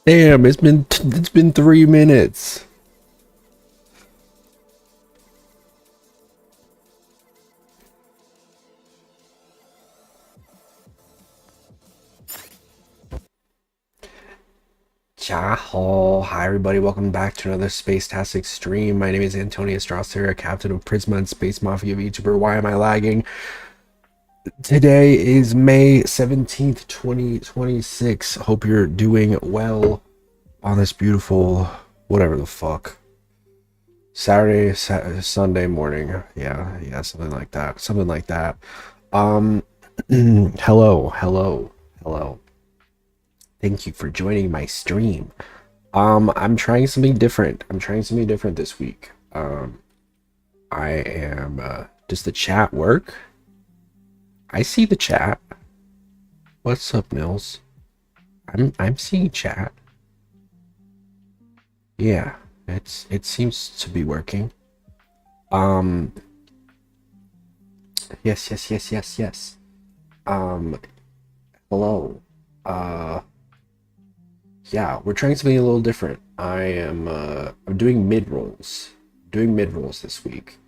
Damn, it's been 3 minutes. Ciao. Hi everybody, welcome back to another Space-tastic stream. My name is Antonius Drosera, Captain of PRISMA and Space Mafia VTuber. Why am I lagging? Today is May 17th, 2026. Hope you're doing well on this beautiful, whatever the fuck, Sunday morning. Yeah, something like that. Something like that. Hello. Thank you for joining my stream. I'm trying something different. This week. I am, does the chat work? I see the chat. What's up, Nils? I'm seeing chat. Yeah, it seems to be working. Yes. Hello. Yeah, we're trying something a little different. I'm doing mid-rolls. This week.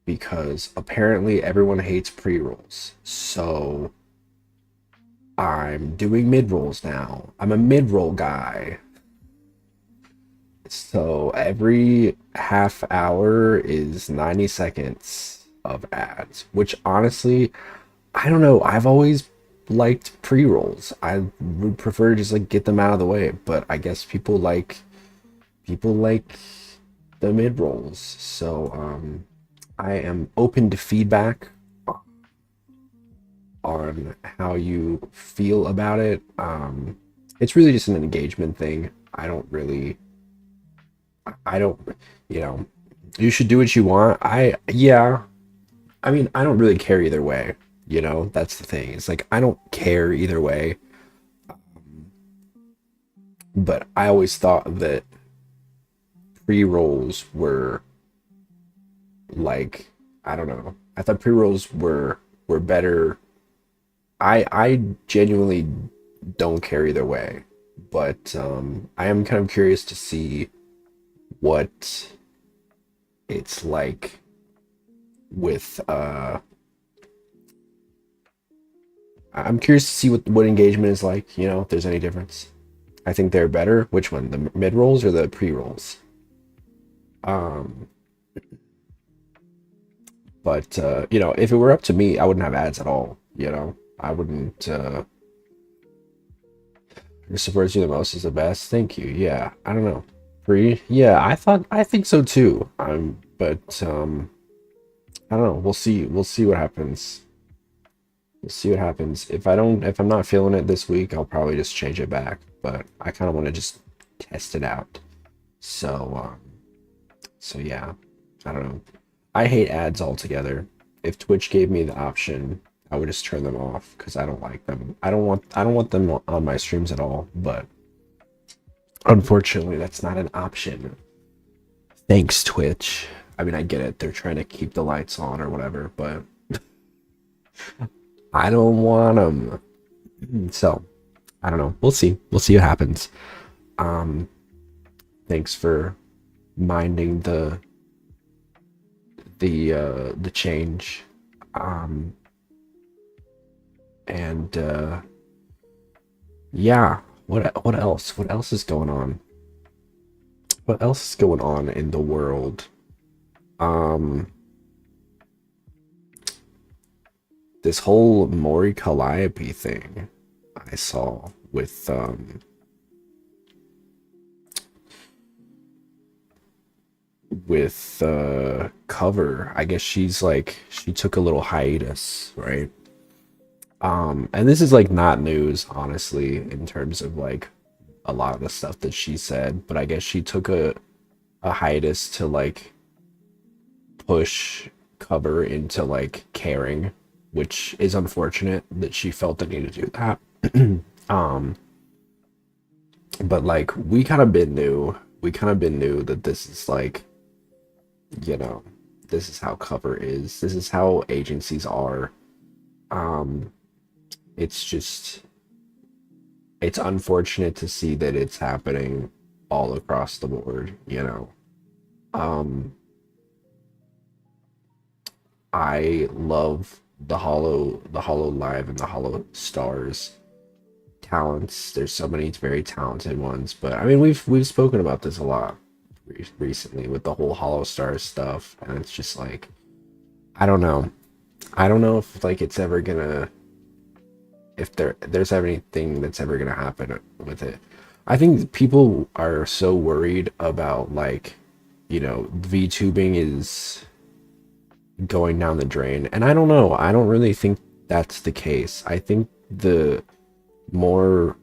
Because apparently everyone hates pre-rolls. So I'm doing mid-rolls now. I'm a mid-roll guy. So every half hour is 90 seconds of ads, which honestly, I don't know. I've always liked pre-rolls. I would prefer to just like get them out of the way, but I guess people like the mid-rolls. So I am open to feedback on how you feel about it. It's really just an engagement thing. I don't, you should do what you want. I mean, I don't really care either way. That's the thing. It's like, I don't care either way. But I always thought that pre-rolls were like, I don't know. I thought pre-rolls were better. I genuinely don't care either way. But I am kind of curious to see what it's like with I'm curious to see what engagement is like, if there's any difference. I think they're better. Which one, the mid rolls or the pre rolls? But if it were up to me, I wouldn't have ads at all. I wouldn't. Your supports you the most is the best. Thank you. Yeah, I don't know. Free? Yeah, I think so too. But I don't know. We'll see what happens. If I'm not feeling it this week, I'll probably just change it back. But I kind of want to just test it out. So yeah, I don't know. I hate ads altogether. If Twitch gave me the option, I would just turn them off because I don't like them. I don't want them on my streams at all. But unfortunately, that's not an option. Thanks, Twitch. I mean, I get it. They're trying to keep the lights on or whatever, but I don't want them. So, I don't know. We'll see. We'll see what happens. Thanks for minding the change. Yeah. What else? What else is going on? What else is going on in the world? This whole Maury Calliope thing I saw with Cover. I guess she took a little hiatus, right? And this is like not news, honestly, in terms of like a lot of the stuff that she said, but I guess she took a hiatus to like push cover into like caring, which is unfortunate that she felt the need to do that. um but like we kind of been new that this is like, you know, this is how cover is, this is how agencies are. um it's just, it's unfortunate to see that it's happening all across the board, you know. um I love the Hollow Live and the Hollow Stars talents. There's so many very talented ones, but I mean we've spoken about this a lot recently with the whole Hollow Stars stuff, and it's just like, I don't know. I don't know if like it's ever gonna, if there's anything that's ever gonna happen with it. I think people are so worried about like, you know, VTubing is going down the drain, and I don't know. I don't really think that's the case. I think the more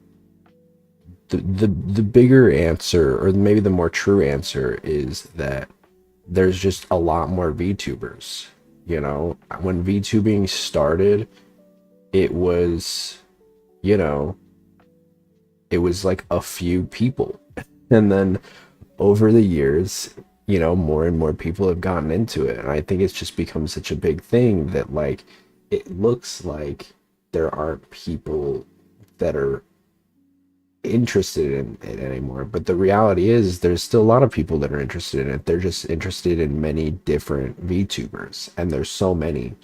the bigger answer, or maybe the more true answer, is that there's just a lot more VTubers. You know, when VTubing started, it was, you know, it was like a few people. And then over the years, you know, more and more people have gotten into it. And I think it's just become such a big thing that like, it looks like there aren't people that are interested in it anymore. But the reality is there's still a lot of people that are interested in it. They're just interested in many different VTubers. And there's so many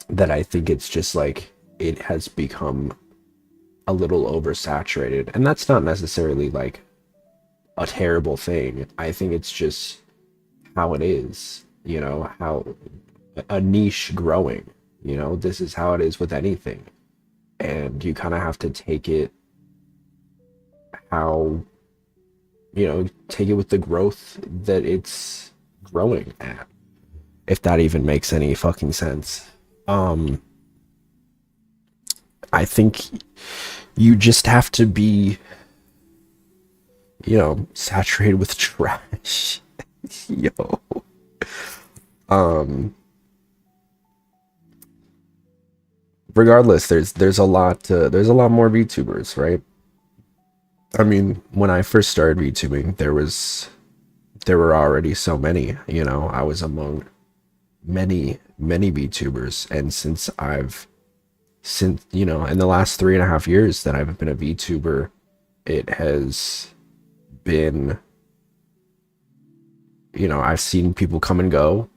that I think it's just like, it has become a little oversaturated. And that's not necessarily like a terrible thing. I think it's just how it is, you know, how a niche growing, you know, this is how it is with anything. And you kind of have to take it how, you know, take it with the growth that it's growing at, if that even makes any fucking sense. I think you just have to be, you know, saturated with trash. Yo. Regardless, there's a lot more VTubers, right? I mean, when I first started VTubing, there were already so many, you know. I was among many VTubers, and since you know, in the last 3.5 years that I've been a VTuber, it has been, you know, I've seen people come and go.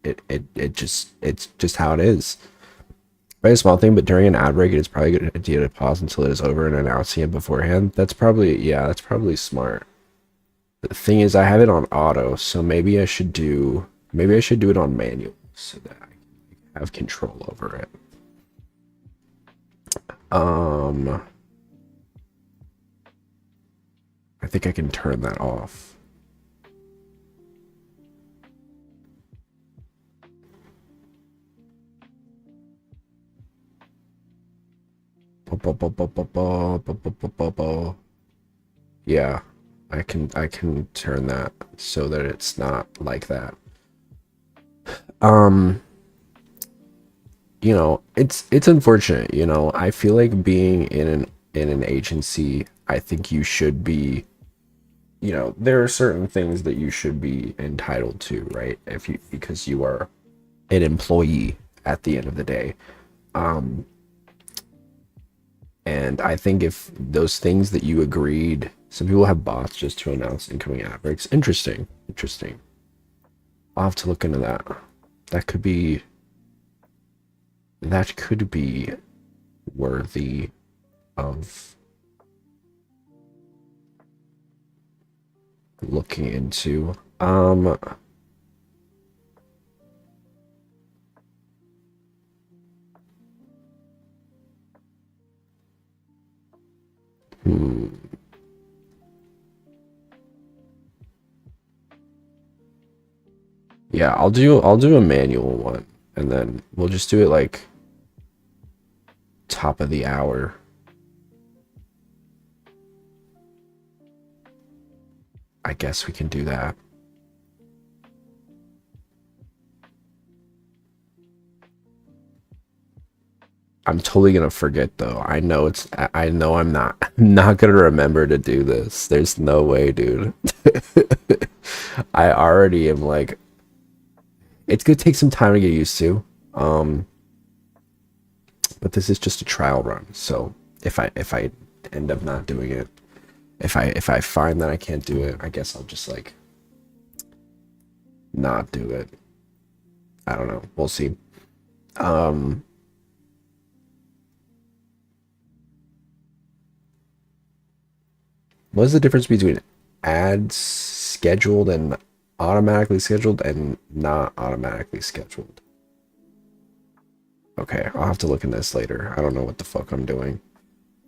It's just how it is. Very small thing, but during an ad break, it is probably a good idea to pause until it is over and announcing it beforehand. That's probably, yeah, that's probably smart. The thing is, I have it on auto, so maybe I should do it on manual so that I can have control over it. I think I can turn that off. Yeah, I can turn that so that it's not like that. You know, it's unfortunate, you know. I feel like being in an agency, I think you should be, you know, there are certain things that you should be entitled to, right? If you, because you are an employee at the end of the day. And I think if those things that you agreed, some people have bots just to announce incoming ad breaks. Interesting. I'll have to look into that. That could be worthy of looking into. Yeah, I'll do a manual one, and then we'll just do it like top of the hour. I guess we can do that. I'm totally gonna forget though. I know I'm not gonna remember to do this. There's no way, dude. I already am like, it's gonna take some time to get used to. Um, but this is just a trial run. So if I end up not doing it, if I find that I can't do it, I guess I'll just like not do it. I don't know. We'll see. Um, what is the difference between ads scheduled and automatically scheduled and not automatically scheduled? Okay, I'll have to look in this later. I don't know what the fuck I'm doing.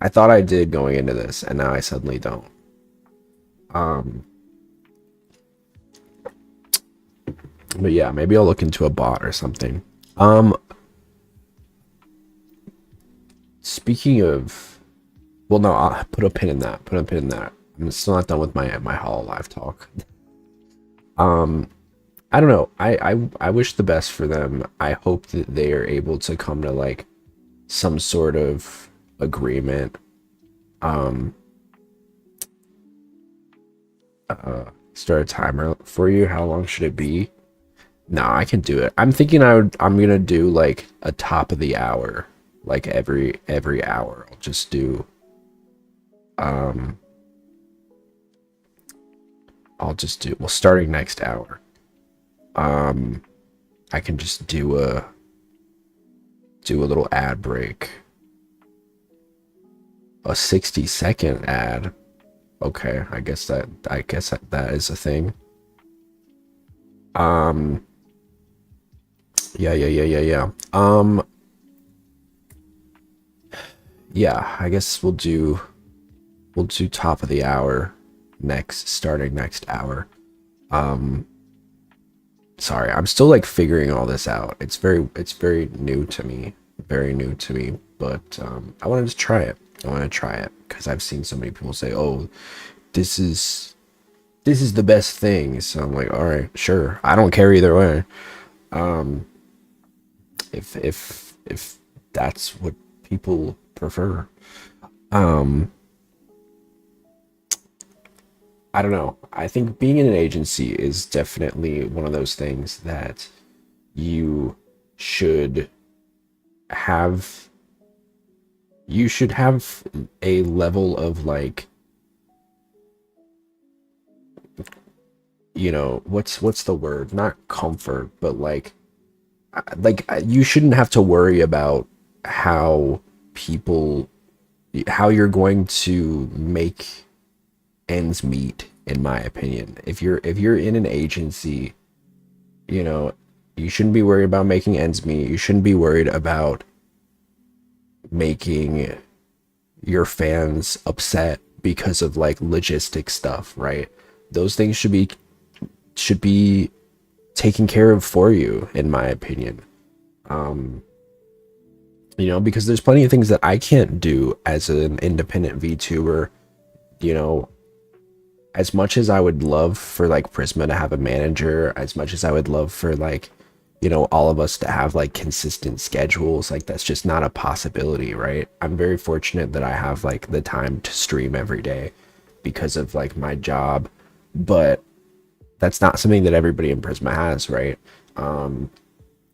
I thought I did going into this, and now I suddenly don't. Um, but yeah, maybe I'll look into a bot or something. Speaking of, well, no, I'll put a pin in that. Put a pin in that. I'm still not done with my Hololive talk. Um, I don't know. I wish the best for them. I hope that they are able to come to like some sort of agreement. Um, Start a timer for you. How long should it be? No, I can do it. I'm thinking I'm gonna do like a top of the hour, like every hour. I'll just do um well, starting next hour. Um I can just do a little ad break. A 60-second ad. Okay, I guess that is a thing. Um yeah. Yeah, I guess we'll do top of the hour next, starting next hour. Um Sorry, I'm still like figuring all this out. It's very new to me. Very new to me, but I wanted to try it. I want to try it because I've seen so many people say, "Oh, this is the best thing." So I'm like, "All right, sure. I don't care either way." Um if that's what people prefer. Um I don't know. I think being in an agency is definitely one of those things that you should have you should have a level of like, what's the word? Not comfort, but like you shouldn't have to worry about how people how you're going to make ends meet, in my opinion. If you're in an agency, you know, you shouldn't be worried about making ends meet. You shouldn't be worried about making your fans upset because of like logistic stuff, right? Those things should be taken care of for you, in my opinion. Um, because there's plenty of things that I can't do as an independent VTuber. You know, as much as I would love for like Prisma to have a manager, as much as I would love for like, all of us to have like consistent schedules, like that's just not a possibility, right? I'm very fortunate that I have like the time to stream every day because of like my job, but that's not something that everybody in Prisma has, right?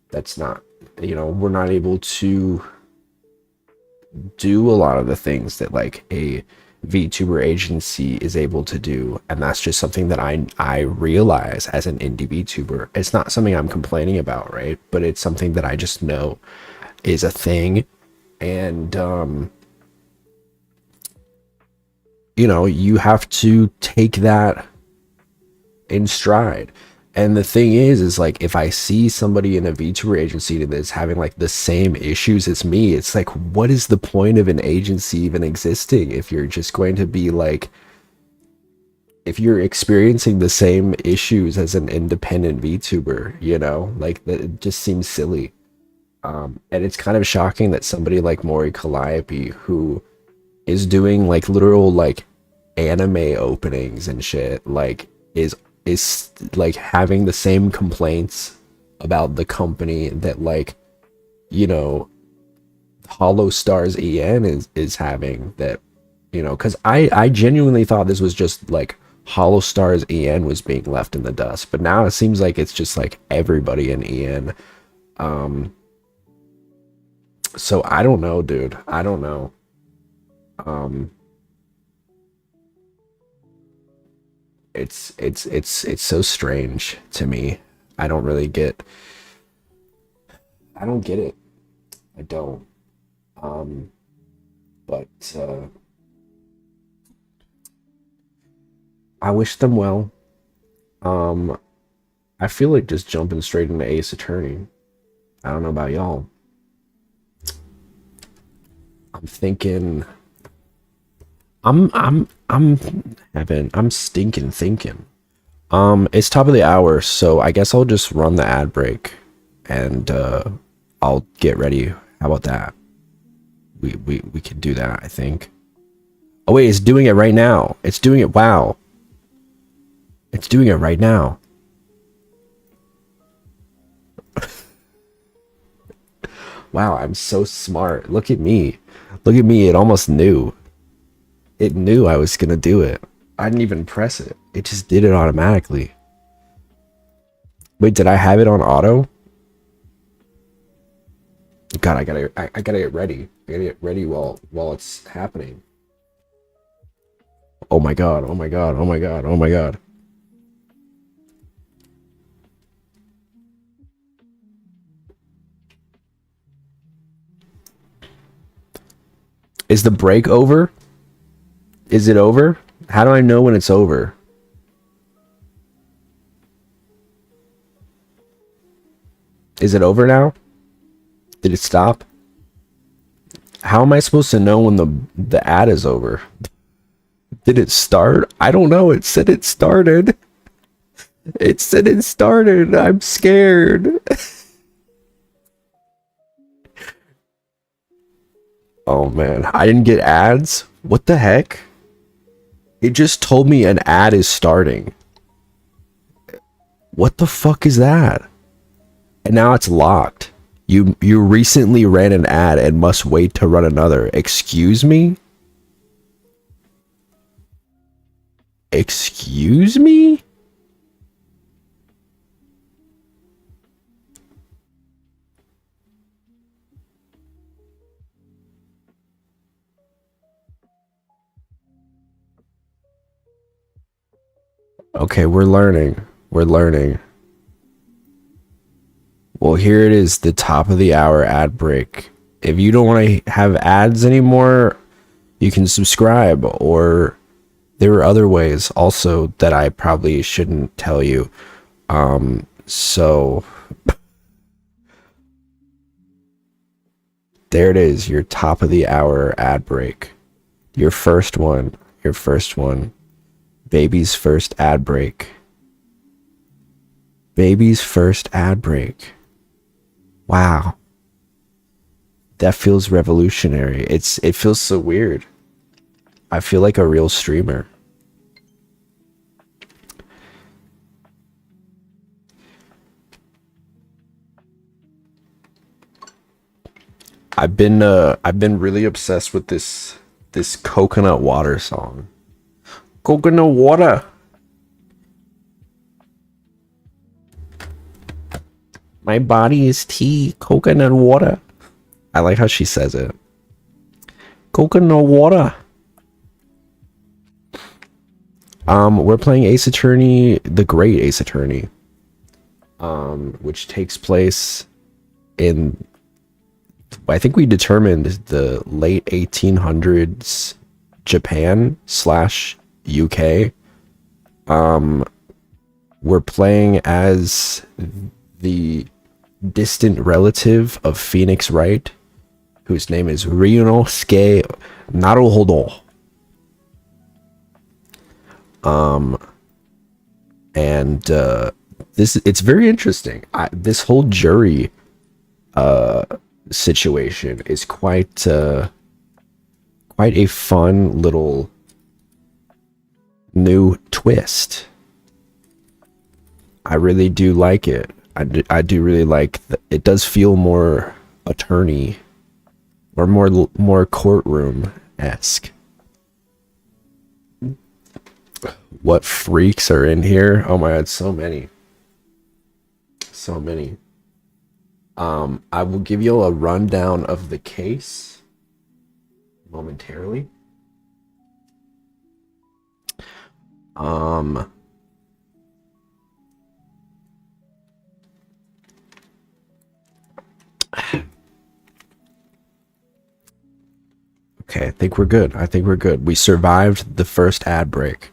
That's not, we're not able to do a lot of the things that like a VTuber agency is able to do, and that's just something that I realize as an indie VTuber. It's not something I'm complaining about, right? But it's something that I just know is a thing, and you have to take that in stride. And the thing is like, if I see somebody in a VTuber agency that's having like the same issues as me, it's like, what is the point of an agency even existing if you're just going to be like, if you're experiencing the same issues as an independent VTuber, like that, it just seems silly. And it's kind of shocking that somebody like Mori Calliope, who is doing like literal like anime openings and shit, like is like having the same complaints about the company that, like, you know, Hollow Stars EN is having, that, you know, because I genuinely thought this was just like Hollow Stars EN was being left in the dust, but now it seems like it's just like everybody in EN. So I don't know, dude. I don't know. It's so strange to me. I don't really get. I don't get it. I don't. But I wish them well. I feel like just jumping straight into Ace Attorney. I don't know about y'all. I'm thinking. I'm stinking thinking. It's top of the hour, so I guess I'll just run the ad break, and I'll get ready. How about that? We can do that, I think. Oh wait, it's doing it right now. It's doing it. Wow. It's doing it right now. Wow, I'm so smart. Look at me. Look at me. It almost knew. It knew I was gonna do it. I didn't even press it. It just did it automatically. Wait, did I have it on auto? God, I gotta get ready. I gotta get ready while it's happening. Oh my god, oh my god, oh my god, oh my god. Is the break over? Is it over? How do I know when it's over? Is it over now? Did it stop? How am I supposed to know when the ad is over? Did it start? I don't know. It said it started. It said it started. I'm scared. Oh man, I didn't get ads? What the heck? It just told me an ad is starting. What the fuck is that? And now it's locked. You recently ran an ad and must wait to run another. Excuse me? Excuse me? Okay, we're learning. We're learning. Well, here it is, the top of the hour ad break. If you don't want to have ads anymore, you can subscribe, or there are other ways also that I probably shouldn't tell you. So there it is, your top of the hour ad break. Your first one. Your first one. Baby's first ad break. Baby's first ad break. Wow. That feels revolutionary. It feels so weird. I feel like a real streamer. I've been really obsessed with this coconut water song. Coconut water. My body is tea, coconut water. I like how she says it. Coconut water. We're playing Ace Attorney, the Great Ace Attorney, which takes place in, I think we determined, the late 1800s Japan / UK. We're playing as the distant relative of Phoenix Wright, whose name is Ryunosuke Naruhodo. And it's very interesting. This whole jury situation is quite a fun little new twist. I really do like it. I do really like it does feel more attorney or more courtroom-esque. What freaks are in here? Oh my god, so many. So many. I will give you a rundown of the case momentarily. Okay, I think we're good. I think we're good. We survived the first ad break.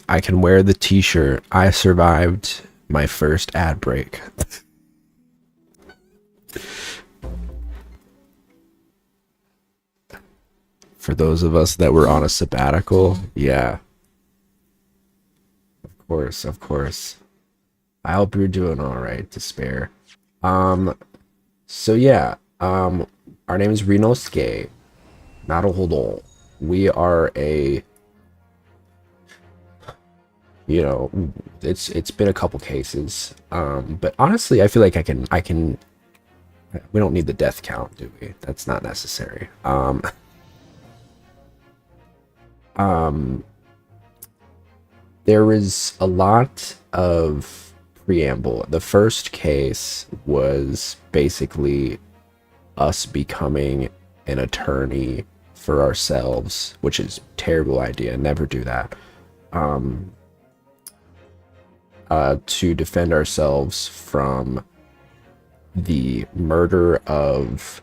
I can wear the t-shirt. I survived my first ad break. For those of us that were on a sabbatical, yeah. Of course, of course. I hope you're doing all right, Despair. So yeah, our name is Renosuke. Not a hold all. We are a, you know, it's been a couple cases. But honestly, I feel like I can. We don't need the death count, do we? That's not necessary. There was a lot of preamble. The first case was basically us becoming an attorney for ourselves, which is a terrible idea. Never do that. To defend ourselves from the murder of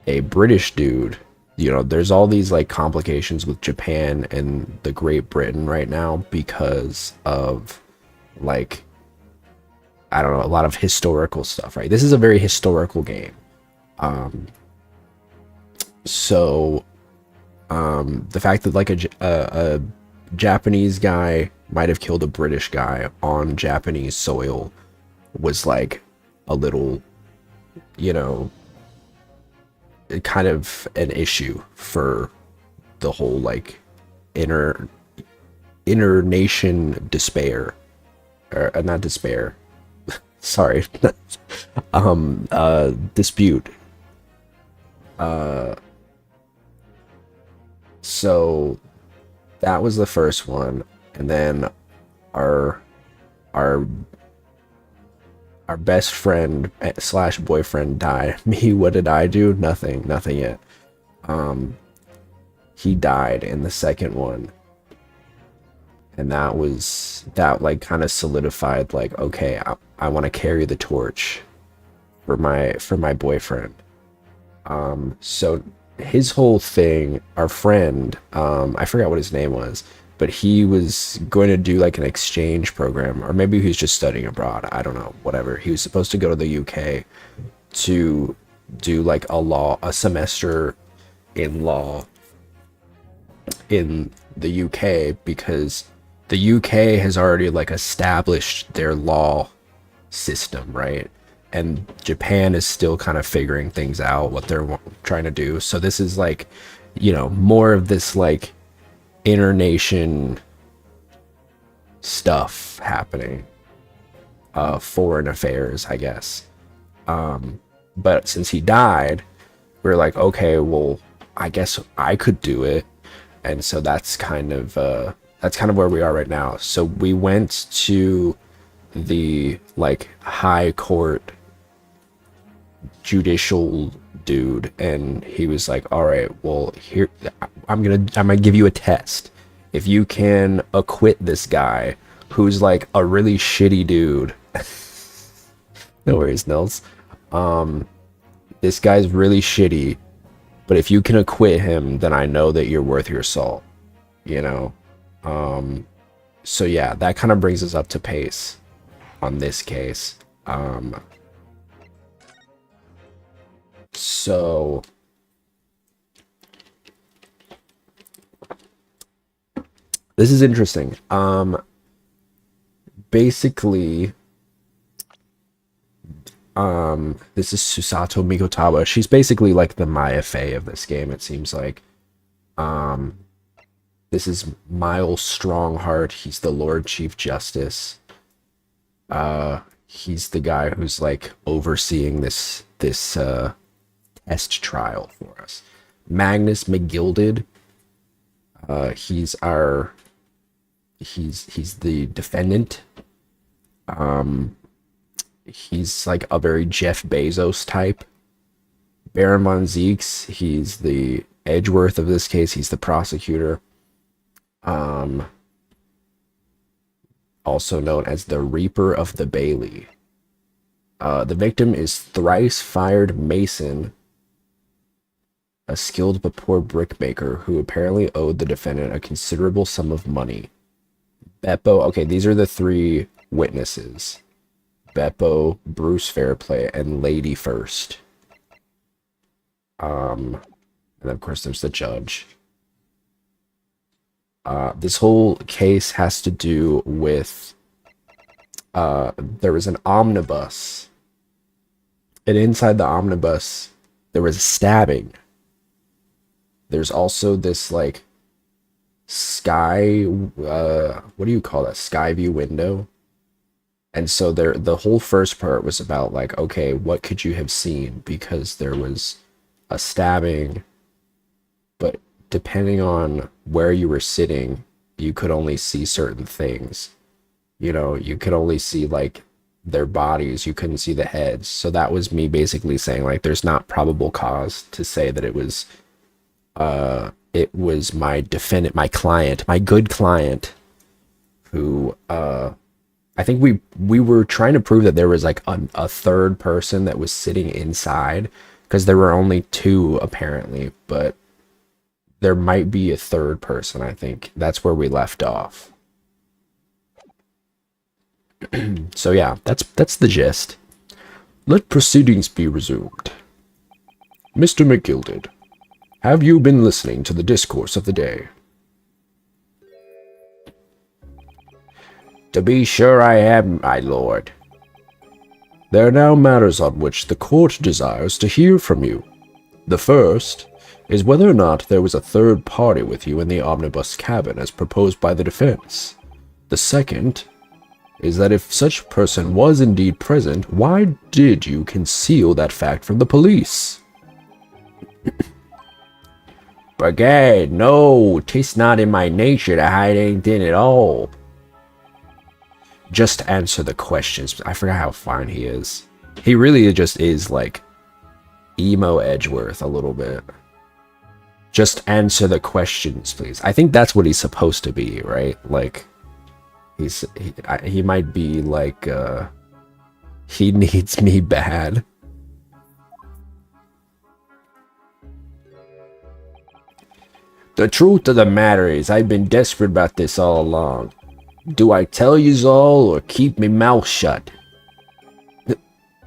a British dude. You know, there's all these like complications with Japan and the Great Britain right now because of like, I don't know, a lot of historical stuff, right? This is a very historical game. The fact that like a Japanese guy might have killed a British guy on Japanese soil was like a little, you know, kind of an issue for the whole like inner nation despair, or not despair. Sorry, dispute. So that was the first one, and then our best friend slash boyfriend died. Me, what did I do? Nothing yet. He died in the second one, and that like kind of solidified like, okay, I want to carry the torch for my boyfriend. So his whole thing, our friend, I forgot what his name was, but he was going to do like an exchange program, or maybe he was just studying abroad. I don't know, whatever. He was supposed to go to the UK to do like a semester in law in the UK, because the UK has already like established their law system, right? And Japan is still kind of figuring things out, what they're trying to do. So this is like, you know, more of this like internation stuff happening, foreign affairs, I guess. But since he died, we're like, okay, well, I guess I could do it. And so that's kind of where we are right now. So we went to the like high court judicial dude, and he was like, all right, well, here I'm gonna give you a test. If you can acquit this guy who's like a really shitty dude. No worries, Nils. This guy's really shitty, but if you can acquit him, then I know that you're worth your salt, you know? So yeah, that kind of brings us up to pace on this case. So this is interesting. Basically, this is Susato Mikotawa. She's basically like the Maya Fey of this game, it seems like. This is Miles Strongheart. He's the Lord Chief Justice. He's the guy who's like overseeing this test trial for us. Magnus McGilded. He's the defendant. He's like a very Jeff Bezos type. Baron von Zeeks, he's the Edgeworth of this case. He's the prosecutor. Also known as the Reaper of the Bailey. The victim is thrice fired Mason, a skilled but poor brickmaker who apparently owed the defendant a considerable sum of money. Beppo, okay, these are the three witnesses. Beppo, Bruce Fairplay, and Lady First. And of course there's the judge. This whole case has to do with there was an omnibus, and inside the omnibus there was a stabbing. There's also this like sky, what do you call that? Sky view window. And so the whole first part was about like, okay, what could you have seen? Because there was a stabbing, but depending on where you were sitting, you could only see certain things. You know, you could only see like their bodies, you couldn't see the heads. So that was me basically saying like there's not probable cause to say that it was my defendant, my client, my good client, who I think we were trying to prove that there was like a third person that was sitting inside, because there were only two apparently, but there might be a third person. I think that's where we left off. So yeah, that's the gist. Let proceedings be resumed. Mr. McGilded, have you been listening to the discourse of the day? To be sure I have, my lord. There are now matters on which the court desires to hear from you. The first is whether or not there was a third party with you in the omnibus cabin as proposed by the defense. The second is that if such person was indeed present, why did you conceal that fact from the police? Brigade, no, 'tis not in my nature to hide anything at all. Just answer the questions. I forgot how fine he is. He really just is like emo Edgeworth a little bit. Just answer the questions, please. I think that's what he's supposed to be, right? Like, he might be like, he needs me bad. The truth of the matter is, I've been desperate about this all along. Do I tell yous all, or keep me mouth shut?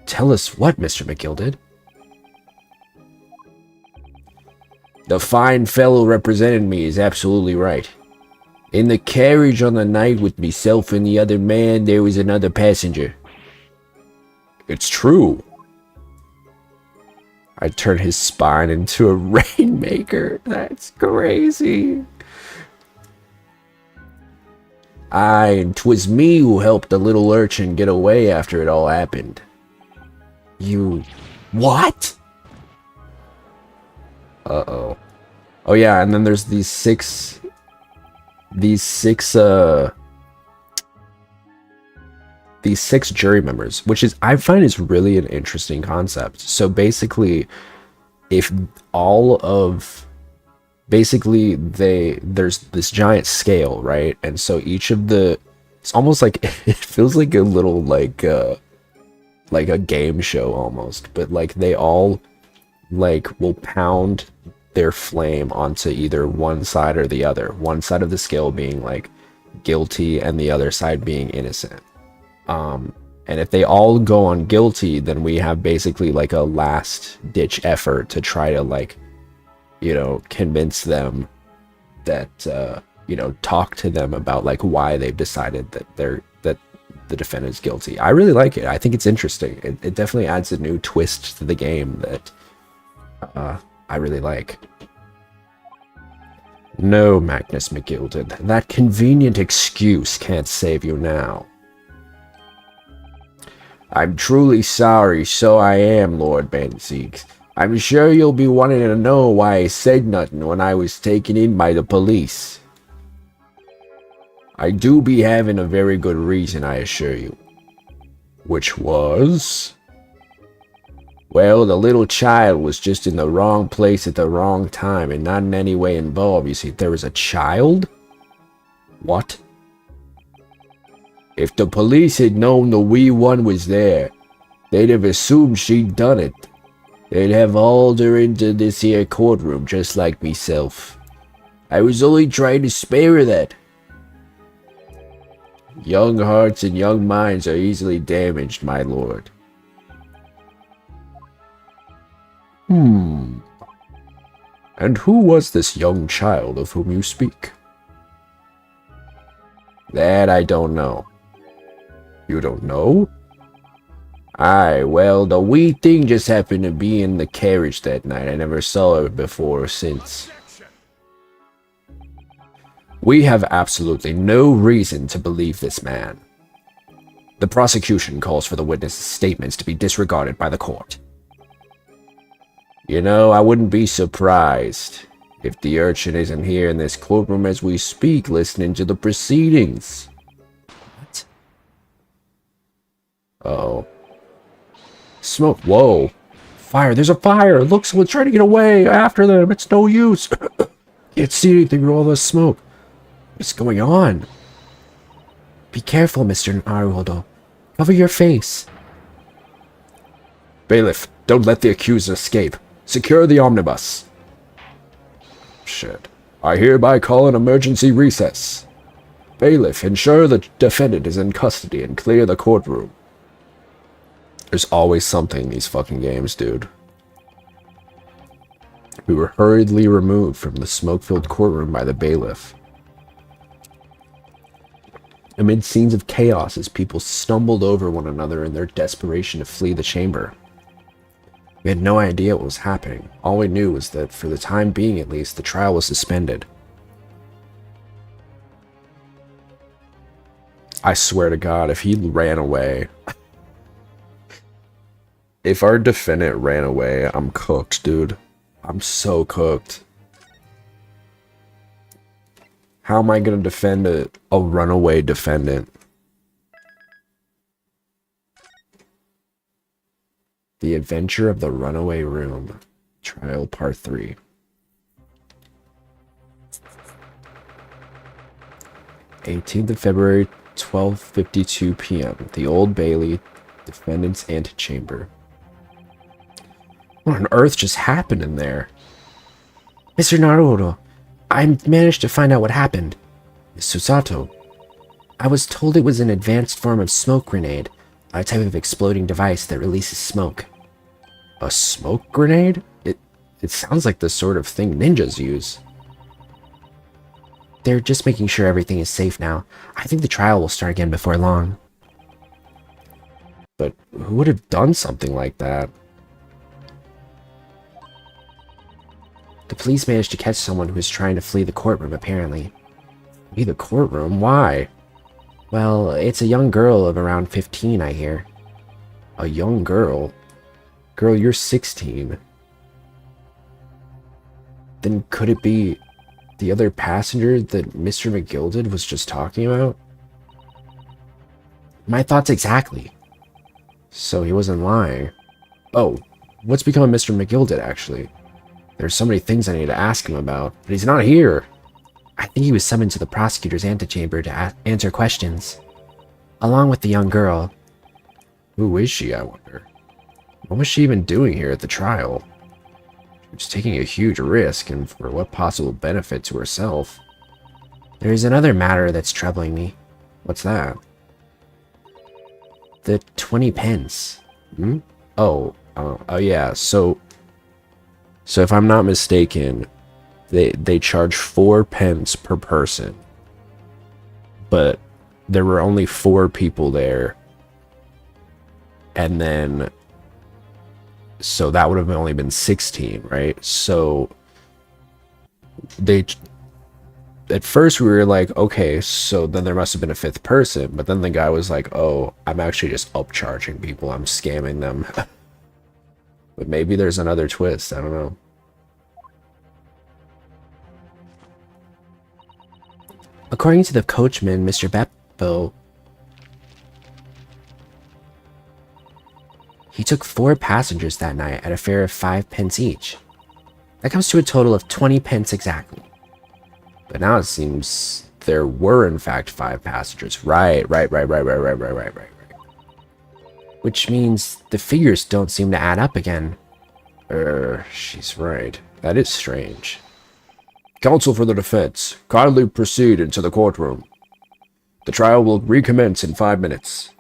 Tell us what, Mr. McGilded? The fine fellow representing me is absolutely right. In the carriage on the night with myself and the other man, there was another passenger. It's true. I turned his spine into a rainmaker. That's crazy. Aye, and 'twas me who helped the little urchin get away after it all happened. You... what? Uh-oh. Oh yeah, and then there's these six jury members, which is, I find, is really an interesting concept. So basically, if all of, basically there's this giant scale, right? And so each of the, it's almost like, it feels like a little like a game show almost, but like they all like will pound their flame onto either one side or the other, one side of the scale being like guilty and the other side being innocent. And if they all go on guilty, then we have basically like a last ditch effort to try to, like, you know, convince them that, you know, talk to them about like why they've decided that that the defendant's guilty. I really like it. I think it's interesting. It definitely adds a new twist to the game that I really like. No, Magnus McGilded, that convenient excuse can't save you now. I'm truly sorry, so I am, Lord Banzig. I'm sure you'll be wanting to know why I said nothing when I was taken in by the police. I do be having a very good reason, I assure you. Which was? Well, the little child was just in the wrong place at the wrong time and not in any way involved. You see, there was a child? What? If the police had known the wee one was there, they'd have assumed she'd done it. They'd have hauled her into this here courtroom just like myself. I was only trying to spare her that. Young hearts and young minds are easily damaged, my lord. And who was this young child of whom you speak? That I don't know. You don't know? Aye, well, the wee thing just happened to be in the carriage that night. I never saw her before or since. We have absolutely no reason to believe this man. The prosecution calls for the witness's statements to be disregarded by the court. You know, I wouldn't be surprised if the urchin isn't here in this courtroom as we speak, listening to the proceedings. What? Uh-oh. Smoke. Whoa. Fire. There's a fire. Look, someone's trying to get away. After them. It's no use. Can't see anything through all this smoke. What's going on? Be careful, Mr. Naruhodo. Cover your face. Bailiff, don't let the accused escape. Secure the omnibus. Shit. I hereby call an emergency recess. Bailiff, ensure the defendant is in custody and clear the courtroom. There's always something in these fucking games, dude. We were hurriedly removed from the smoke-filled courtroom by the bailiff. Amid scenes of chaos as people stumbled over one another in their desperation to flee the chamber. We had no idea what was happening. All we knew was that, for the time being at least, the trial was suspended. I swear to God, if he ran away... If our defendant ran away, I'm cooked, dude. I'm so cooked. How am I going to defend a runaway defendant? The Adventure of the Runaway Room. Trial Part 3. (18th of February, 12:52 p.m. The Old Bailey, Defendant's Antechamber. What on earth just happened in there? Mr. Naruto, I managed to find out what happened. Miss Susato. I was told it was an advanced form of smoke grenade, a type of exploding device that releases smoke. A smoke grenade? It sounds like the sort of thing ninjas use. They're just making sure everything is safe now. I think the trial will start again before long. But who would have done something like that? The police managed to catch someone who was trying to flee the courtroom, apparently. Flee the courtroom? Why? Well, it's a young girl of around 15, I hear. A young girl? Girl, you're 16. Then could it be the other passenger that Mr. McGilded was just talking about? My thoughts exactly. So he wasn't lying. Oh, what's become of Mr. McGilded, actually? There's so many things I need to ask him about, but he's not here. I think he was summoned to the prosecutor's antechamber to answer questions, along with the young girl. Who is she, I wonder? What was she even doing here at the trial? She was taking a huge risk, and for what possible benefit to herself? There is another matter that's troubling me. What's that? The 20 pence. Oh yeah, so if I'm not mistaken, they charge 4 pence per person. But there were only 4 people there. And then, so that would have only been 16, right? So at first we were like, okay, so then there must have been a fifth person, but then the guy was like, oh, I'm actually just upcharging people, I'm scamming them. But maybe there's another twist, I don't know. According to the coachman, Mr. Beppo, he took 4 passengers that night at a fare of 5 pence each. That comes to a total of 20 pence exactly. But now it seems there were in fact 5 passengers. Right. Which means the figures don't seem to add up again. She's right. That is strange. Counsel for the defense, kindly proceed into the courtroom. The trial will recommence in 5 minutes.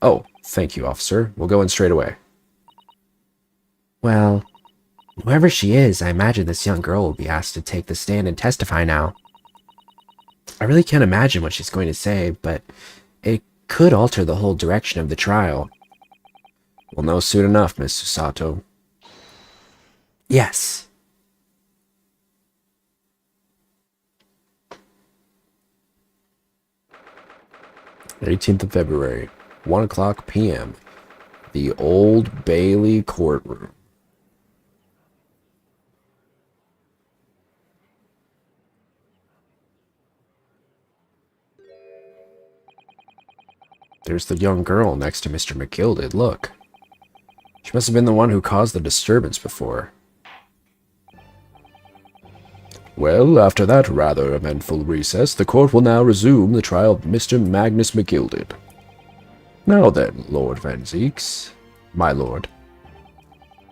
Oh, thank you, officer. We'll go in straight away. Well, whoever she is, I imagine this young girl will be asked to take the stand and testify now. I really can't imagine what she's going to say, but it could alter the whole direction of the trial. We'll know soon enough, Miss Susato. Yes. 18th of February, 1 o'clock p.m. The Old Bailey courtroom. There's the young girl next to Mr. McGilded, look. She must have been the one who caused the disturbance before. Well, after that rather eventful recess, the court will now resume the trial of Mr. Magnus McGilded. Now then, Lord Van Zeeks, my lord,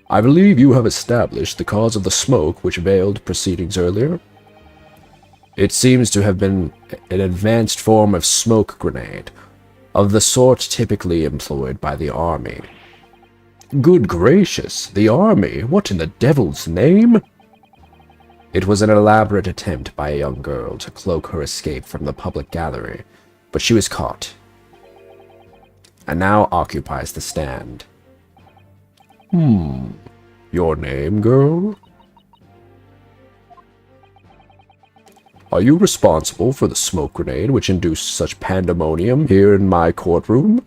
I believe you have established the cause of the smoke which veiled proceedings earlier. It seems to have been an advanced form of smoke grenade, of the sort typically employed by the army. Good gracious, the army? What in the devil's name? It was an elaborate attempt by a young girl to cloak her escape from the public gathering, but she was caught, and now occupies the stand. Your name, girl? Are you responsible for the smoke grenade which induced such pandemonium here in my courtroom?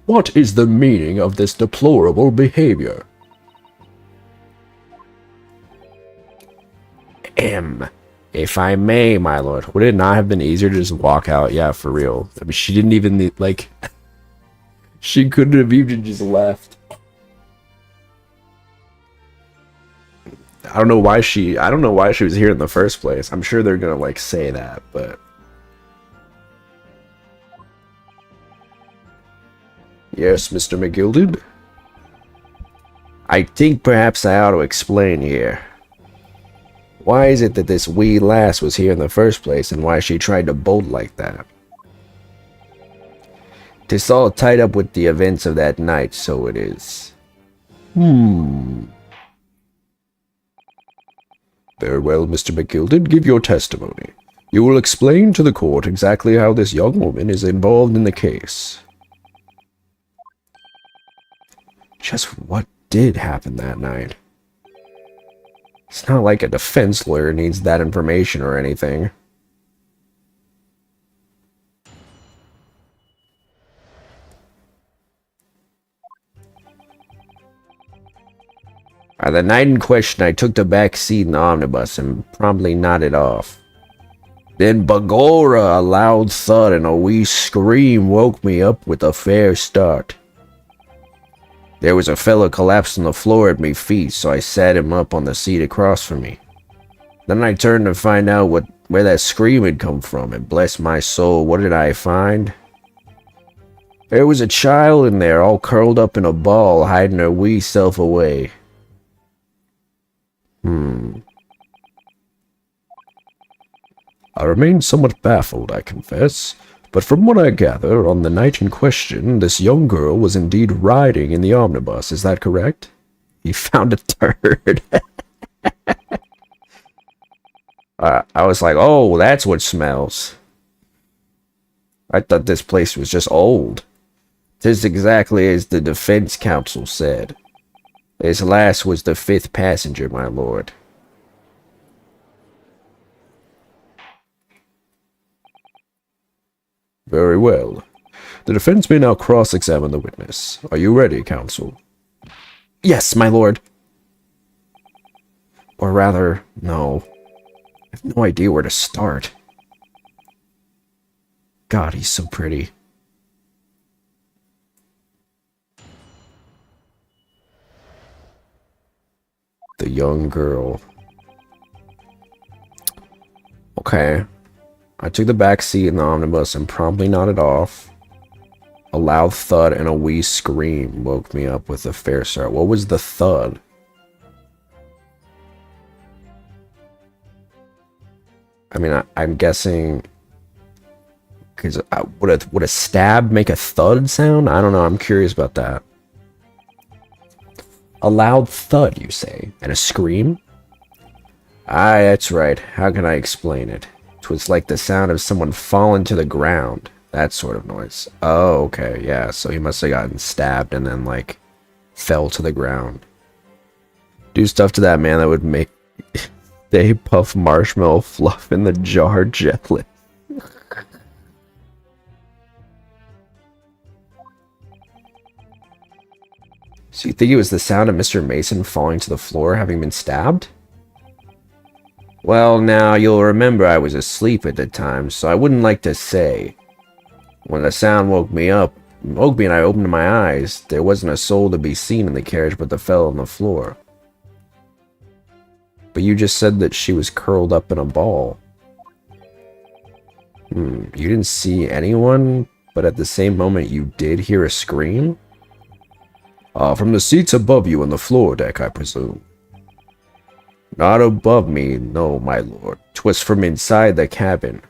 What is the meaning of this deplorable behavior? If I may, my lord, would it not have been easier to just walk out? Yeah, for real. I mean, she didn't even, like, she couldn't have even just left. I don't know why she was here in the first place. I'm sure they're gonna, like, say that, but... Yes, Mr. McGilded? I think perhaps I ought to explain here. Why is it that this wee lass was here in the first place, and why she tried to bolt like that? 'Tis all tied up with the events of that night, so it is. Very well, Mr. McGilded, give your testimony. You will explain to the court exactly how this young woman is involved in the case. Just what did happen that night? It's not like a defense lawyer needs that information or anything. The night in question, I took the back seat in the omnibus and promptly nodded off. Then, begorra, a loud thud and a wee scream woke me up with a fair start. There was a fellow collapsed on the floor at me feet, so I sat him up on the seat across from me. Then I turned to find out where that scream had come from, and bless my soul, what did I find? There was a child in there, all curled up in a ball, hiding her wee self away. I remain somewhat baffled, I confess, but from what I gather, on the night in question, this young girl was indeed riding in the omnibus, is that correct? He found a turd. I was like, oh, that's what smells. I thought this place was just old. 'Tis exactly as the defense counsel said. This last was the 5th passenger, my lord. Very well. The defense may now cross-examine the witness. Are you ready, counsel? Yes, my lord. Or rather, no. I have no idea where to start. God, he's so pretty. The young girl. Okay. I took the back seat in the omnibus and promptly nodded off. A loud thud and a wee scream woke me up with a fair start. What was the thud? I mean, I'm guessing... Because would a stab make a thud sound? I don't know. I'm curious about that. A loud thud, you say? And a scream? Aye, that's right. How can I explain it? 'Twas like the sound of someone falling to the ground. That sort of noise. Oh, okay. Yeah, so he must have gotten stabbed and then, like, fell to the ground. Do stuff to that man that would make Stay Puft Marshmallow fluff in the jar jealous. So you think it was the sound of Mr. Mason falling to the floor having been stabbed? Well, now, you'll remember I was asleep at the time, so I wouldn't like to say. When the sound woke me and I opened my eyes, there wasn't a soul to be seen in the carriage but the fellow on the floor. But you just said that she was curled up in a ball. You didn't see anyone, but at the same moment you did hear a scream? From the seats above you on the floor deck, I presume. Not above me, no, my lord. 'Twas from inside the cabin.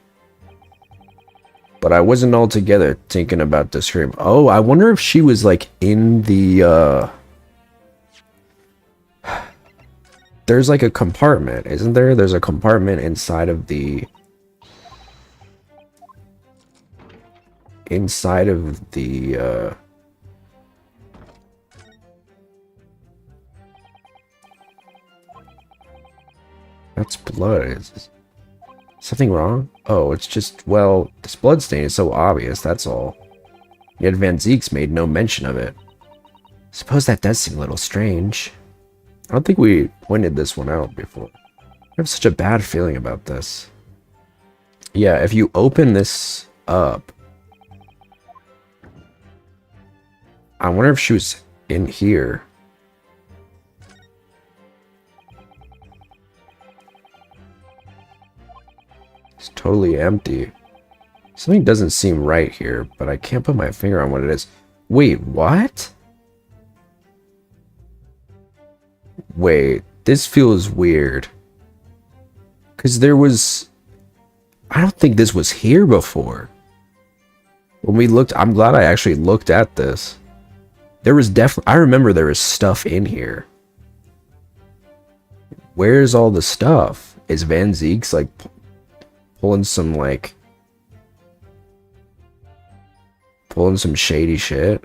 But I wasn't altogether thinking about the scream. Oh, I wonder if she was, like, in the, There's, like, a compartment, isn't there? There's a compartment inside of the... That's blood. Is something wrong? Oh, it's just, well, this blood stain is so obvious, that's all. Yet Van Zeek's made no mention of it. Suppose that does seem a little strange. I don't think we pointed this one out before. I have such a bad feeling about this. Yeah, if you open this up... I wonder if she was in here. It's totally empty. Something doesn't seem right here, but I can't put my finger on what it is. Wait, what? Wait, this feels weird. Because there was... I don't think this was here before. When we looked... I'm glad I actually looked at this. There was definitely... I remember there was stuff in here. Where's all the stuff? Is Van Zeek's, like... pulling some, like... pulling some shady shit?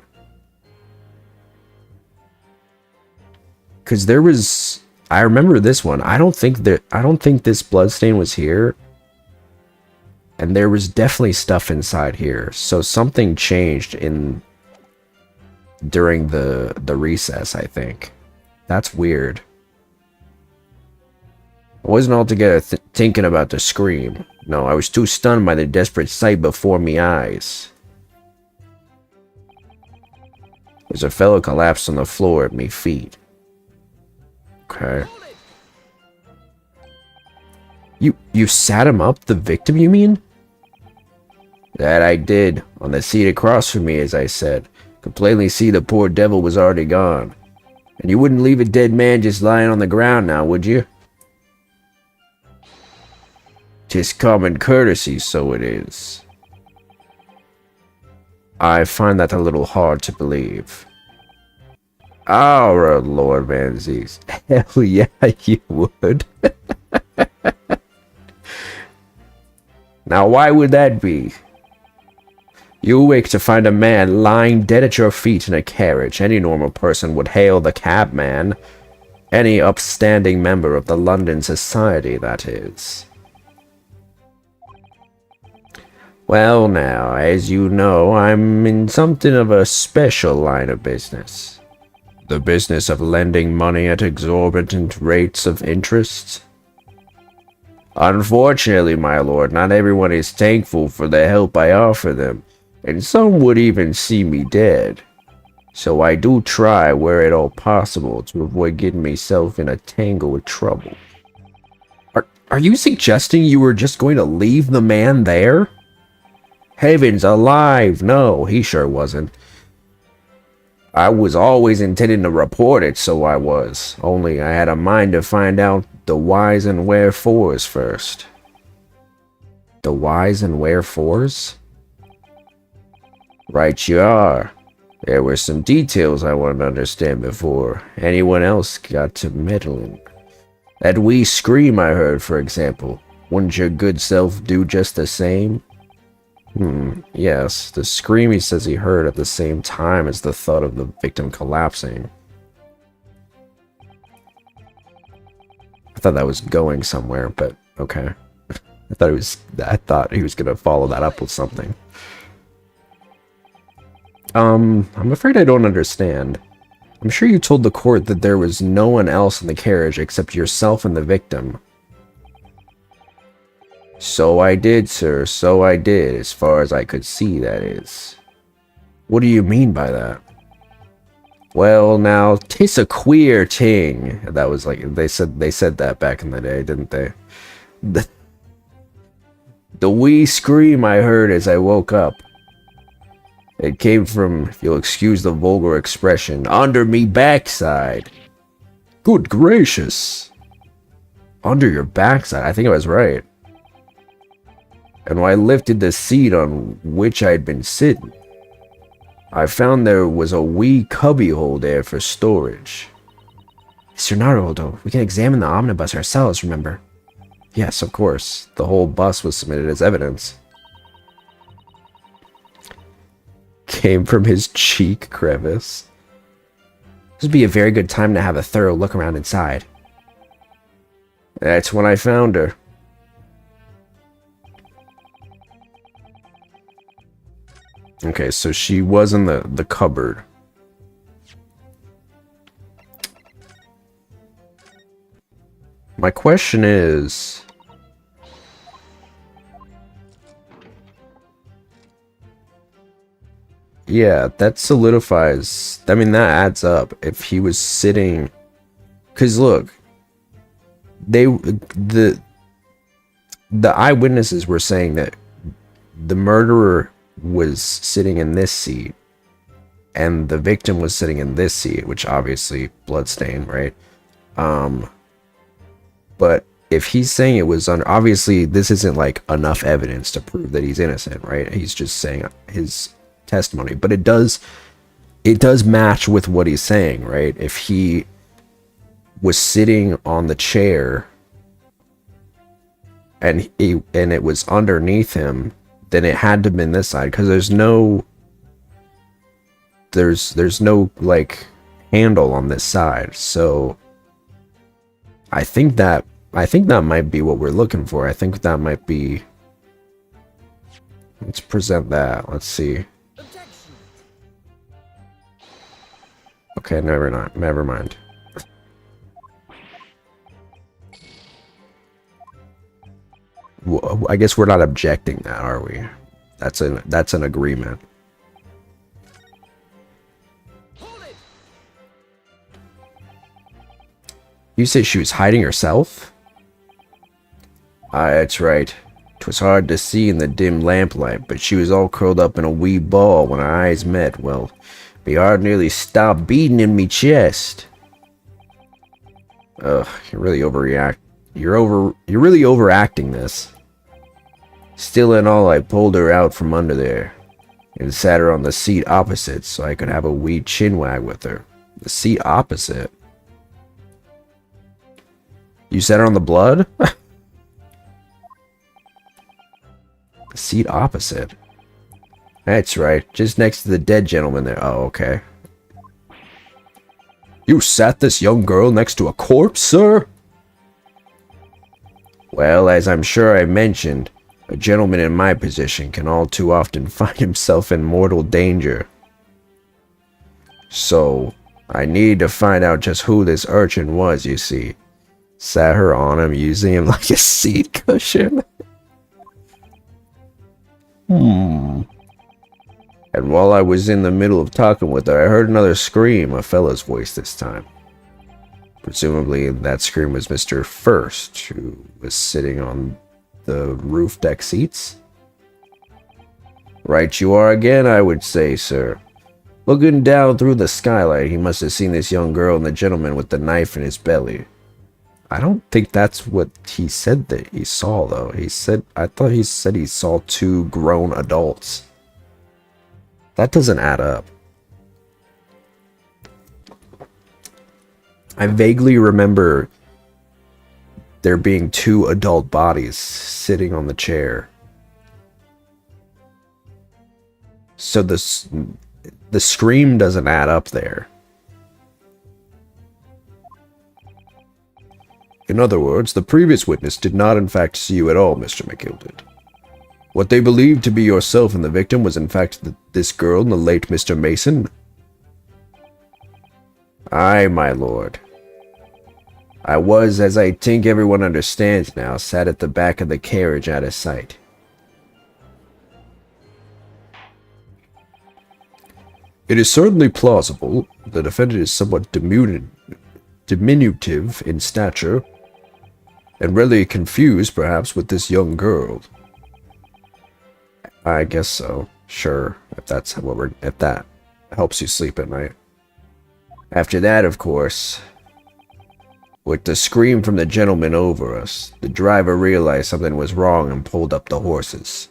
Because there was... I remember this one. I don't think this bloodstain was here. And there was definitely stuff inside here. So something changed during the recess, I think. That's weird. I wasn't altogether thinking about the scream. No, I was too stunned by the desperate sight before me eyes. As a fellow collapsed on the floor at me feet. Okay. You sat him up, the victim, you mean? That I did, on the seat across from me, as I said. Could plainly see the poor devil was already gone. And you wouldn't leave a dead man just lying on the ground now, would you? 'Tis common courtesy, so it is. I find that a little hard to believe. Our Lord Van Zeek. Hell yeah, you would. Now, why would that be? You awake to find a man lying dead at your feet in a carriage. Any normal person would hail the cabman. Any upstanding member of the London society, that is. Well now, as you know, I'm in something of a special line of business. The business of lending money at exorbitant rates of interest. Unfortunately, my lord, not everyone is thankful for the help I offer them, and some would even see me dead. So I do try, where at all possible, to avoid getting myself in a tangle of trouble. Are you suggesting you were just going to leave the man there? Heavens alive, no, he sure wasn't. I was always intending to report it, so I was. Only I had a mind to find out the whys and wherefores first. The whys and wherefores? Right you are. There were some details I wanted to understand before anyone else got to meddling. That wee scream I heard, for example. Wouldn't your good self do just the same? Yes, the scream he says he heard at the same time as the thud of the victim collapsing. I thought that was going somewhere, but okay. I thought he was gonna follow that up with something. I'm afraid I don't understand. I'm sure you told the court that there was no one else in the carriage except yourself and the victim. So I did, sir, so I did, as far as I could see, that is. What do you mean by that? Well, now, 'tis a queer ting. That was like, they said that back in the day, didn't they? The wee scream I heard as I woke up. It came from, if you'll excuse the vulgar expression, under me backside. Good gracious. Under your backside, I think I was right. And when I lifted the seat on which I'd been sitting, I found there was a wee cubbyhole there for storage. Mr. Naruto, we can examine the omnibus ourselves, remember? Yes, of course. The whole bus was submitted as evidence. Came from his cheek crevice. This would be a very good time to have a thorough look around inside. That's when I found her. Okay, so she was in the cupboard. My question is... Yeah, that solidifies... I mean, that adds up. If he was sitting... Because look, the eyewitnesses were saying that the murderer was sitting in this seat and the victim was sitting in this seat, which obviously bloodstained, right? But if he's saying it was obviously this isn't like enough evidence to prove that he's innocent, right? He's just saying his testimony, but it does match with what he's saying, right? If he was sitting on the chair and it was underneath him, then it had to have been this side, because there's no like handle on this side. So I think that might be what we're looking for. I think that might be. Let's present that. Let's see. Okay, never mind. I guess we're not objecting that, are we? That's an agreement. You said she was hiding herself? That's right. 'Twas hard to see in the dim lamplight, but she was all curled up in a wee ball when our eyes met. Well, me heart nearly stopped beating in me chest. Ugh, you really overreact. You're really overacting this. Still in all, I pulled her out from under there and sat her on the seat opposite so I could have a wee chinwag with her. The seat opposite? You sat her on the blood? The seat opposite? That's right, just next to the dead gentleman there. Oh, okay. You sat this young girl next to a corpse, sir? Well, as I'm sure I mentioned, A gentleman in my position can all too often find himself in mortal danger. So, I need to find out just who this urchin was, you see. Sat her on him, using him like a seat cushion. And while I was in the middle of talking with her, I heard another scream, a fella's voice this time. Presumably, that scream was Mr. First, who was sitting on the roof deck seats. Right you are again, I would say, sir. Looking down through the skylight, he must have seen this young girl and the gentleman with the knife in his belly. I don't think that's what he said that he saw, though. I thought he said he saw two grown adults. That doesn't add up. I vaguely remember there being two adult bodies sitting on the chair. So the scream doesn't add up there. In other words, the previous witness did not in fact see you at all, Mr. McGilded. What they believed to be yourself and the victim was in fact this girl and the late Mr. Mason? Aye, my lord. I was, as I think everyone understands now, sat at the back of the carriage out of sight. It is certainly plausible. The defendant is somewhat diminutive in stature, and really confused, perhaps, with this young girl. I guess so. Sure, if that helps you sleep at night. After that, of course, with the scream from the gentleman over us, the driver realized something was wrong and pulled up the horses.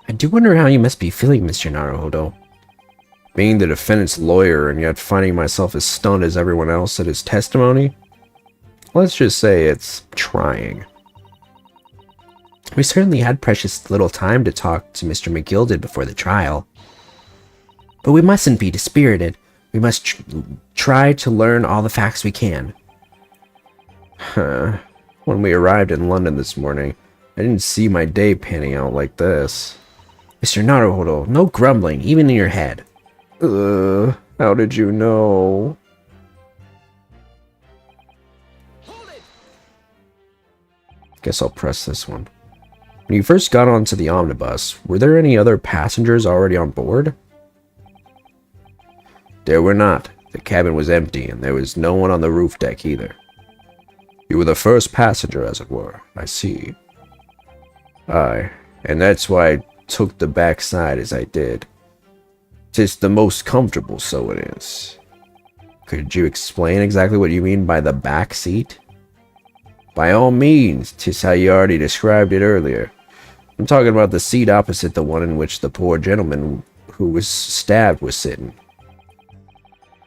I do wonder how you must be feeling, Mr. Naruhodo. Being the defendant's lawyer and yet finding myself as stunned as everyone else at his testimony? Let's just say it's trying. We certainly had precious little time to talk to Mr. McGilded before the trial. But we mustn't be dispirited. We must try to learn all the facts we can. When we arrived in London this morning, I didn't see my day panning out like this. Mr. Naruhodo, no grumbling, even in your head. How did you know? Guess I'll press this one. When you first got onto the omnibus, were there any other passengers already on board? There were not. The cabin was empty, and there was no one on the roof deck either. You were the first passenger, as it were. I see. Aye, and that's why I took the back side as I did. 'Tis the most comfortable, so it is. Could you explain exactly what you mean by the back seat? By all means, 'tis how you already described it earlier. I'm talking about the seat opposite the one in which the poor gentleman who was stabbed was sitting.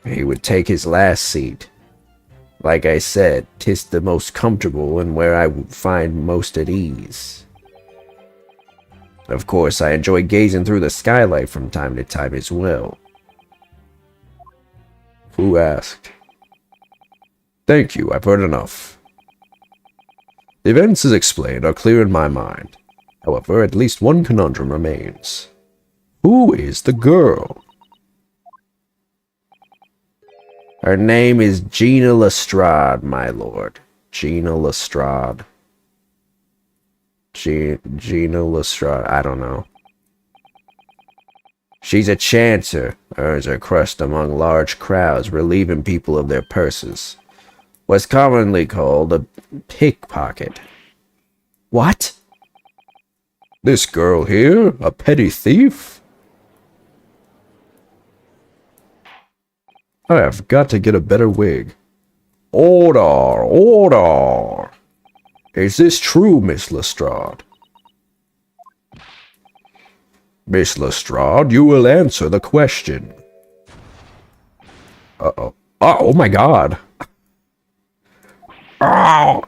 He would take his last seat. Like I said, 'tis the most comfortable and where I would find most at ease. Of course, I enjoy gazing through the skylight from time to time as well. Who asked? Thank you, I've heard enough. The events as explained are clear in my mind. However, at least one conundrum remains. Who is the girl? Her name is Gina Lestrade, my lord. Gina Lestrade. Gina Lestrade, I don't know. She's a chancer, earns her crust among large crowds, relieving people of their purses. What's commonly called a pickpocket. What? This girl here, a petty thief? I have got to get a better wig. Order, order! Is this true, Miss Lestrade? Miss Lestrade, you will answer the question. Uh-oh. Oh my god! Oh!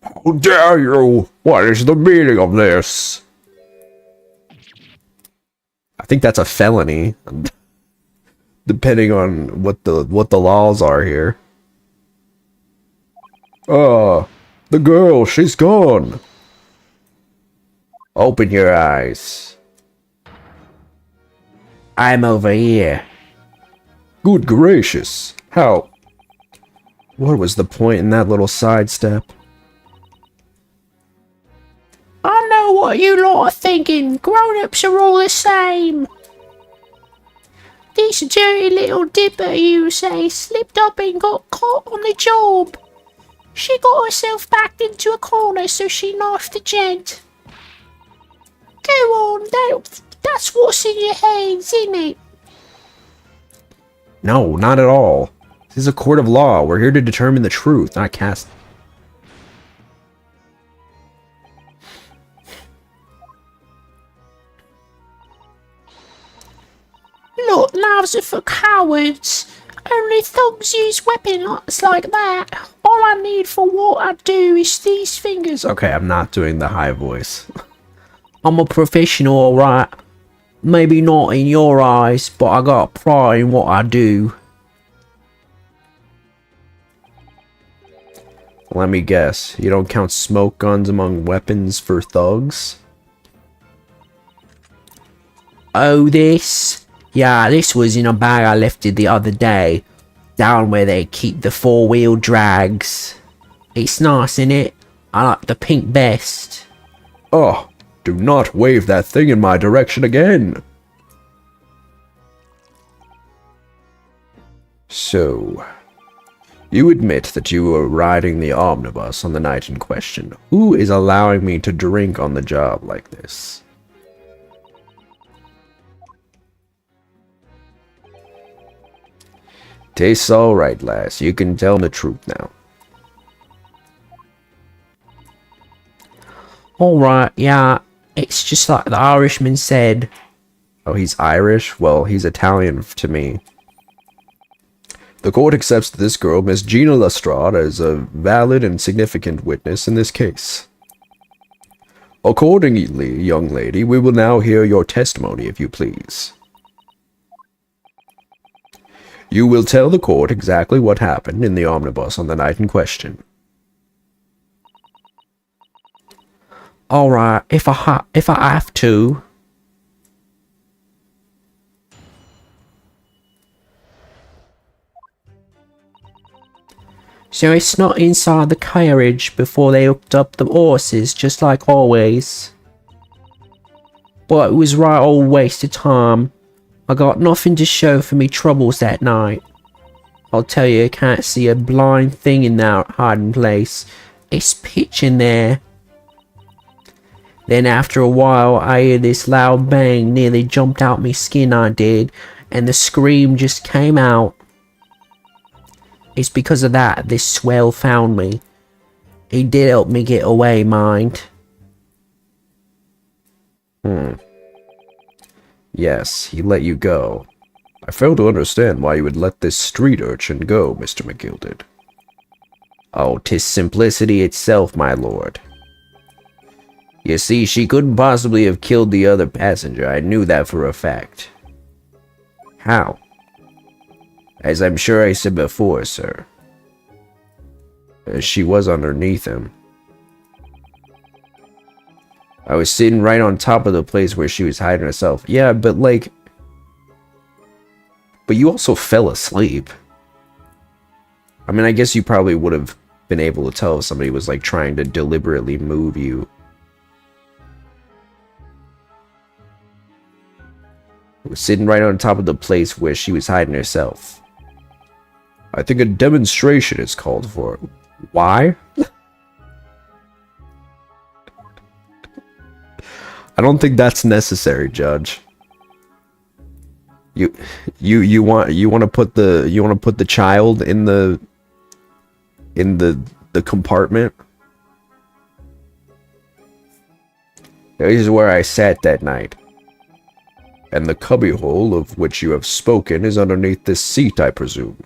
How dare you! What is the meaning of this? I think that's a felony, depending on what the laws are here. The girl, she's gone. Open your eyes. I'm over here. Good gracious. How? What was the point in that little sidestep? I know what you lot are thinking. Grown-ups are all the same. This dirty little dipper, you say, slipped up and got caught on the job. She got herself backed into a corner, so she knifed the gent. Go on, that's what's in your heads, isn't it? No, not at all. This is a court of law. We're here to determine the truth, not cast. Look, knives are for cowards. Only thugs use weapons like that. All I need for what I do is these fingers. Okay, I'm not doing the high voice. I'm a professional, alright. Maybe not in your eyes, but I got pride in what I do. Let me guess. You don't count smoke guns among weapons for thugs? Oh, this? Yeah, this was in a bag I left it the other day. Down where they keep the four-wheel drags. It's nice, innit? I like the pink best. Oh, do not wave that thing in my direction again. So, you admit that you were riding the omnibus on the night in question. Who is allowing me to drink on the job like this? Tastes alright, lass. You can tell the truth now. Alright, yeah. It's just like the Irishman said. Oh, he's Irish? Well, he's Italian to me. The court accepts this girl, Miss Gina Lestrade, as a valid and significant witness in this case. Accordingly, young lady, we will now hear your testimony, if you please. You will tell the court exactly what happened in the omnibus on the night in question. Alright, if I have to. So it's not inside the carriage before they hooked up the horses, just like always. But it was right old waste of time. I got nothing to show for me troubles that night. I'll tell you, I can't see a blind thing in that hiding place. It's pitch in there. Then after a while, I hear this loud bang, nearly jumped out me skin I did, and the scream just came out. It's because of that this swell found me. He did help me get away, mind. Yes, he let you go. I fail to understand why you would let this street urchin go, Mr. McGilded. Oh, 'tis simplicity itself, my lord. You see, she couldn't possibly have killed the other passenger. I knew that for a fact. How? As I'm sure I said before, sir. She was underneath him. I was sitting right on top of the place where she was hiding herself. Yeah, but like... But you also fell asleep. I mean, I guess you probably would have been able to tell if somebody was like trying to deliberately move you. I was sitting right on top of the place where she was hiding herself. I think a demonstration is called for. Why? I don't think that's necessary, Judge. You want to put the child in the compartment? This is where I sat that night. And the cubbyhole of which you have spoken is underneath this seat, I presume.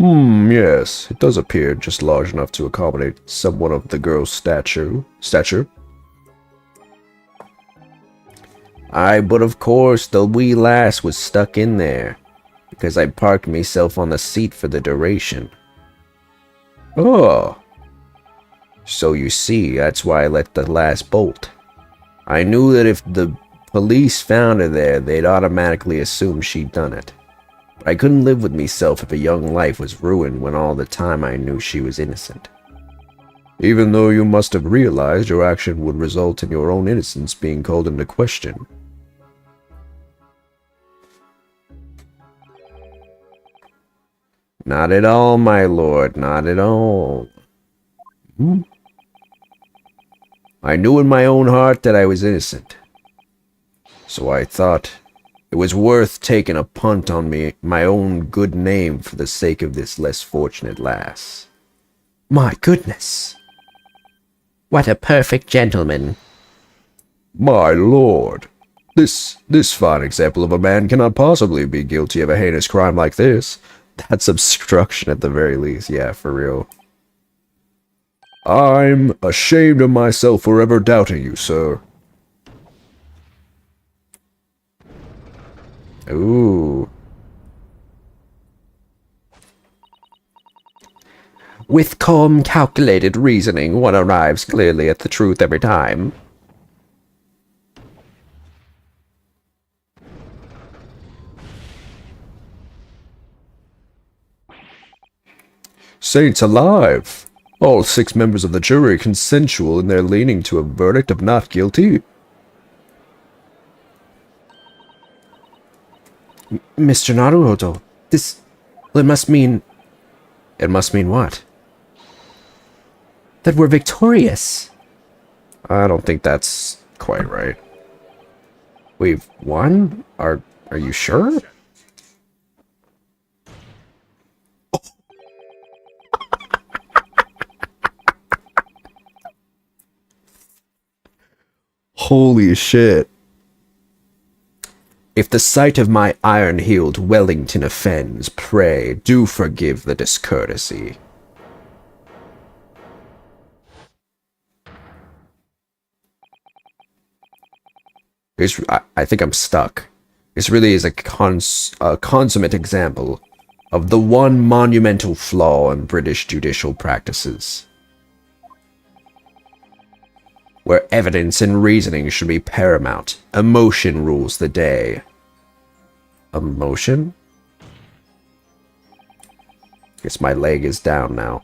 Yes, it does appear just large enough to accommodate someone of the girl's stature. Aye, but of course, the wee lass was stuck in there. because I parked myself on the seat for the duration. Oh. So you see, that's why I let the last bolt. I knew that if the police found her there, they'd automatically assume she'd done it. But I couldn't live with myself if a young life was ruined when all the time I knew she was innocent. Even though you must have realized your action would result in your own innocence being called into question. Not at all, my lord, not at all. I knew in my own heart that I was innocent. So I thought it was worth taking a punt on my own good name for the sake of this less fortunate lass. My goodness. What a perfect gentleman. My lord, this fine example of a man cannot possibly be guilty of a heinous crime like this. That's obstruction at the very least, yeah, for real. I'm ashamed of myself for ever doubting you, sir. Ooh. With calm, calculated reasoning, one arrives clearly at the truth every time. Saints alive! All 6 members of the jury consensual in their leaning to a verdict of not guilty? Mr. Naruhodo, this... Well, it must mean... It must mean what? That we're victorious. I don't think that's quite right. We've won? Are you sure? Holy shit. If the sight of my iron-heeled Wellington offends, pray, do forgive the discourtesy. I think I'm stuck. This really is a consummate example of the one monumental flaw in British judicial practices, where evidence and reasoning should be paramount. Emotion rules the day. Emotion? Guess my leg is down now.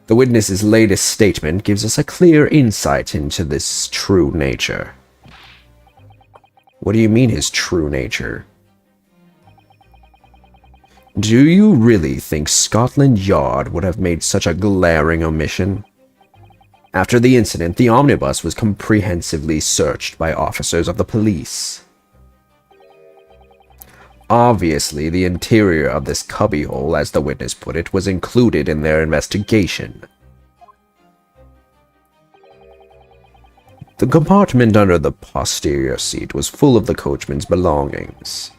The witness's latest statement gives us a clear insight into this true nature. What do you mean his true nature? Do you really think Scotland Yard would have made such a glaring omission? After the incident, the omnibus was comprehensively searched by officers of the police. Obviously, the interior of this cubbyhole, as the witness put it, was included in their investigation. The compartment under the posterior seat was full of the coachman's belongings.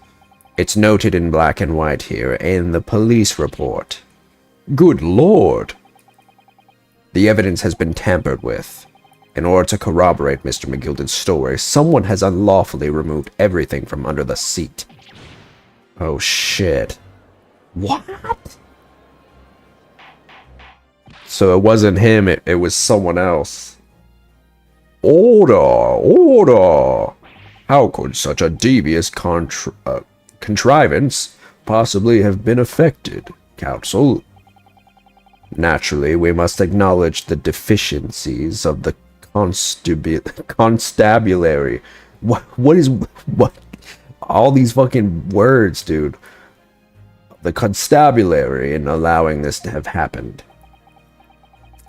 It's noted in black and white here in the police report. Good lord! The evidence has been tampered with. In order to corroborate Mr. McGilden's story, someone has unlawfully removed everything from under the seat. Oh shit. What? So it wasn't him, it was someone else. Order! Order! How could such a devious contrivance possibly have been effected, counsel? Naturally, we must acknowledge the deficiencies of the constabulary. What? All these fucking words, dude. The constabulary in allowing this to have happened.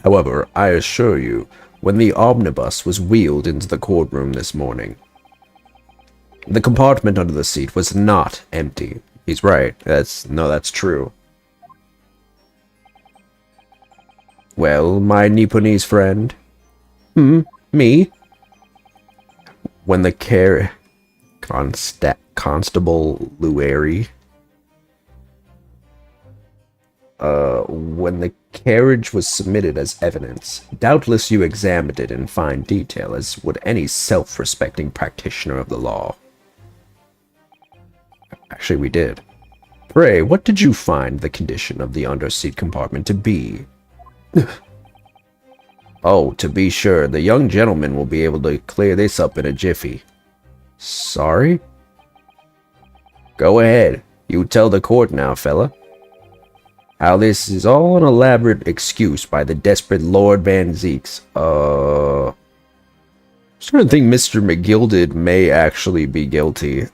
However, I assure you, when the omnibus was wheeled into the courtroom this morning, the compartment under the seat was not empty. He's right. That's true. Well, my Nipponese friend? Me? When the Constable Lueri? When the carriage was submitted as evidence, doubtless you examined it in fine detail, as would any self-respecting practitioner of the law. Actually, we did. Pray, what did you find the condition of the underseat compartment to be? Oh, to be sure, the young gentleman will be able to clear this up in a jiffy. Sorry? Go ahead. You tell the court now, fella. How this is all an elaborate excuse by the desperate Lord Van Zeeks. I'm starting to think Mr. McGilded may actually be guilty.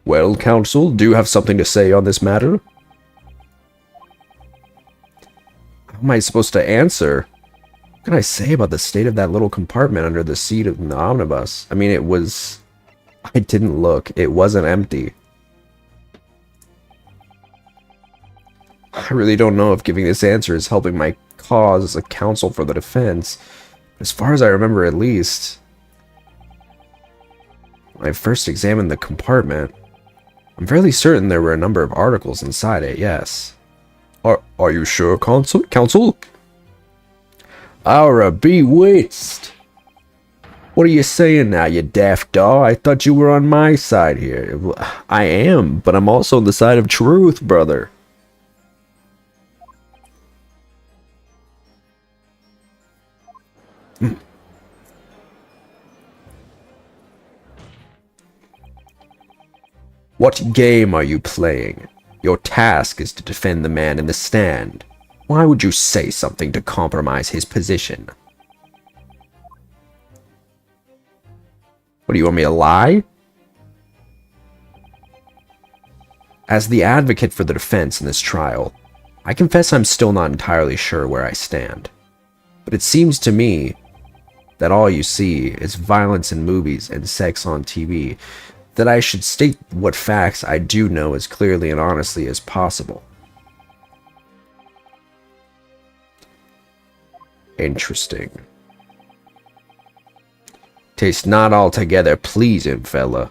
Well, counsel, do you have something to say on this matter? How am I supposed to answer? What can I say about the state of that little compartment under the seat of the omnibus? I mean, I didn't look. It wasn't empty. I really don't know if giving this answer is helping my cause as a counsel for the defense. As far as I remember, at least, when I first examined the compartment, I'm fairly certain there were a number of articles inside it, yes. Are you sure, counsel? Aura, bewitched! What are you saying now, you daft daw? I thought you were on my side here. I am, but I'm also on the side of truth, brother. What game are you playing? Your task is to defend the man in the stand. Why would you say something to compromise his position? What, do you want me to lie? As the advocate for the defense in this trial, I confess I'm still not entirely sure where I stand. But it seems to me that all you see is violence in movies and sex on TV, that I should state what facts I do know as clearly and honestly as possible. Interesting. Tastes not altogether pleasing, fella.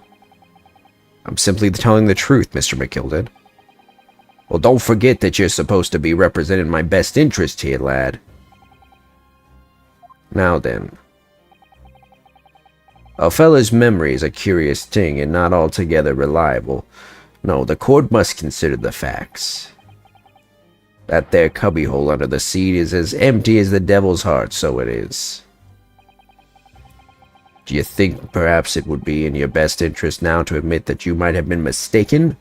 I'm simply telling the truth, Mr. McGilded. Well, don't forget that you're supposed to be representing my best interest here, lad. Now then. A fella's memory is a curious thing and not altogether reliable. No, the court must consider the facts. That there cubbyhole under the seat is as empty as the devil's heart, so it is. Do you think perhaps it would be in your best interest now to admit that you might have been mistaken?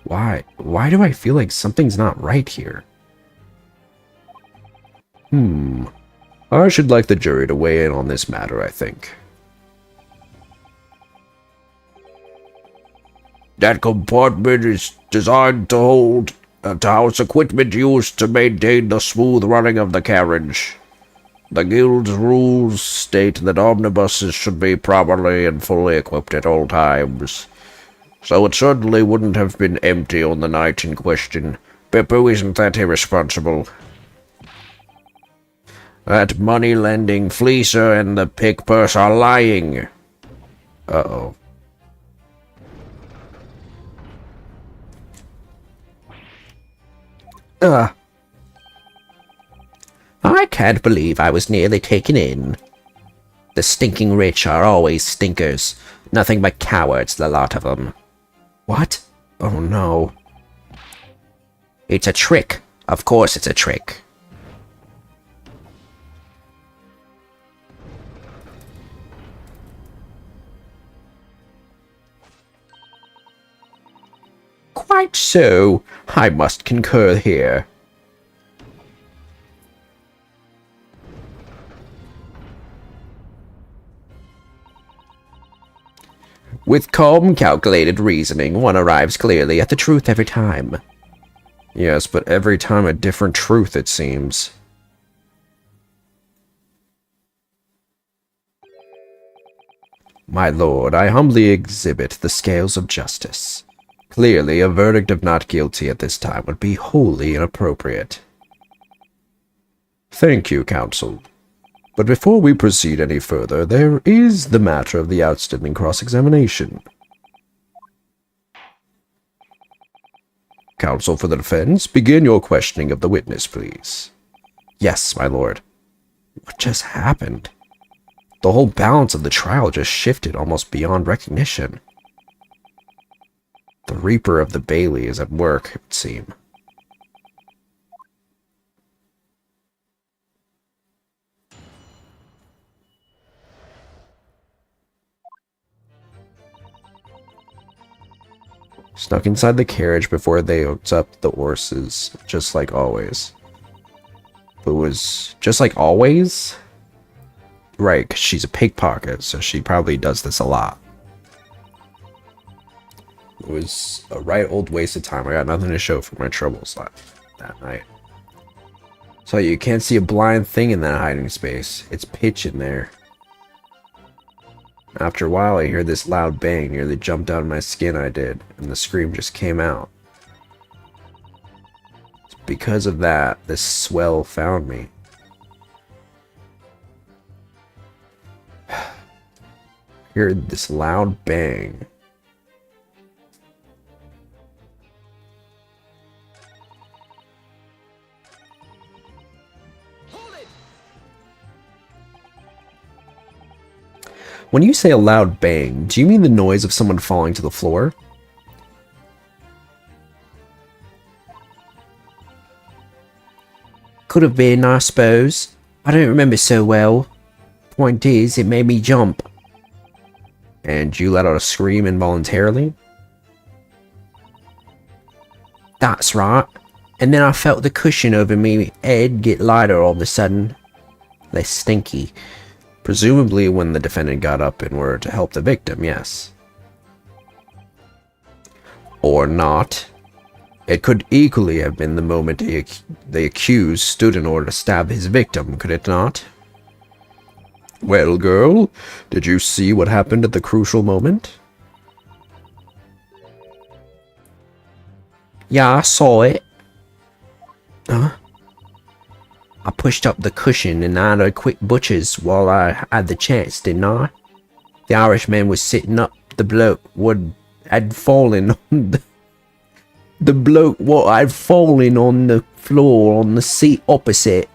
Why? Why do I feel like something's not right here? I should like the jury to weigh in on this matter, I think. That compartment is designed to hold and to house equipment used to maintain the smooth running of the carriage. The guild's rules state that omnibuses should be properly and fully equipped at all times. So it certainly wouldn't have been empty on the night in question. Beppo isn't that irresponsible. That money-lending fleecer and the pick purse are lying. Uh-oh. I can't believe I was nearly taken in. The stinking rich are always stinkers. Nothing but cowards, the lot of them. What? Oh no. It's a trick. Of course it's a trick. Quite so. I must concur here. With calm, calculated reasoning, one arrives clearly at the truth every time. Yes, but every time a different truth, it seems. My lord, I humbly exhibit the scales of justice. Clearly, a verdict of not guilty at this time would be wholly inappropriate. Thank you, counsel. But before we proceed any further, there is the matter of the outstanding cross-examination. Counsel for the defense, begin your questioning of the witness, please. Yes, my lord. What just happened? The whole balance of the trial just shifted almost beyond recognition. The Reaper of the Bailey is at work, it would seem. Snuck inside the carriage before they hooked up the horses, just like always. It was just like always? Right, 'cause she's a pickpocket, so she probably does this a lot. It was a right old waste of time. I got nothing to show for my troubles that night. So you can't see a blind thing in that hiding space. It's pitch in there. After a while, I heard this loud bang, nearly jumped out of my skin. I did, and the scream just came out. It's because of that, this swell found me. I heard this loud bang. When you say a loud bang, do you mean the noise of someone falling to the floor? Could have been, I suppose. I don't remember so well. Point is, it made me jump. And you let out a scream involuntarily? That's right. And then I felt the cushion over me head get lighter all of a sudden. Less stinky. Presumably when the defendant got up in order to help the victim, yes. Or not. It could equally have been the moment the accused stood in order to stab his victim, could it not? Well, girl, did you see what happened at the crucial moment? Yeah, I saw it. Huh? I pushed up the cushion and I had a quick butcher's while I had the chance, didn't I? The Irishman was sitting up. The bloke had fallen on the bloke what had fallen on the floor on the seat opposite.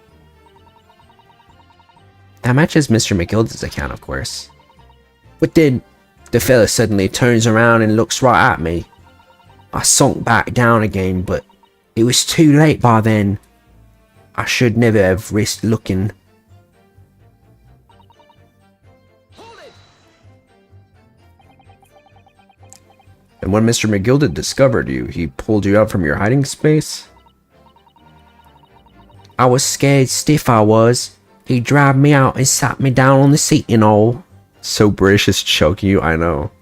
That matches Mr. McGilda's account, of course. But then the fella suddenly turns around and looks right at me. I sunk back down again, but it was too late by then. I should never have risked looking. And when Mr. McGilda discovered you, he pulled you out from your hiding space? I was scared stiff, I was. He dragged me out and sat me down on the seat and all. So British is choking you, I know.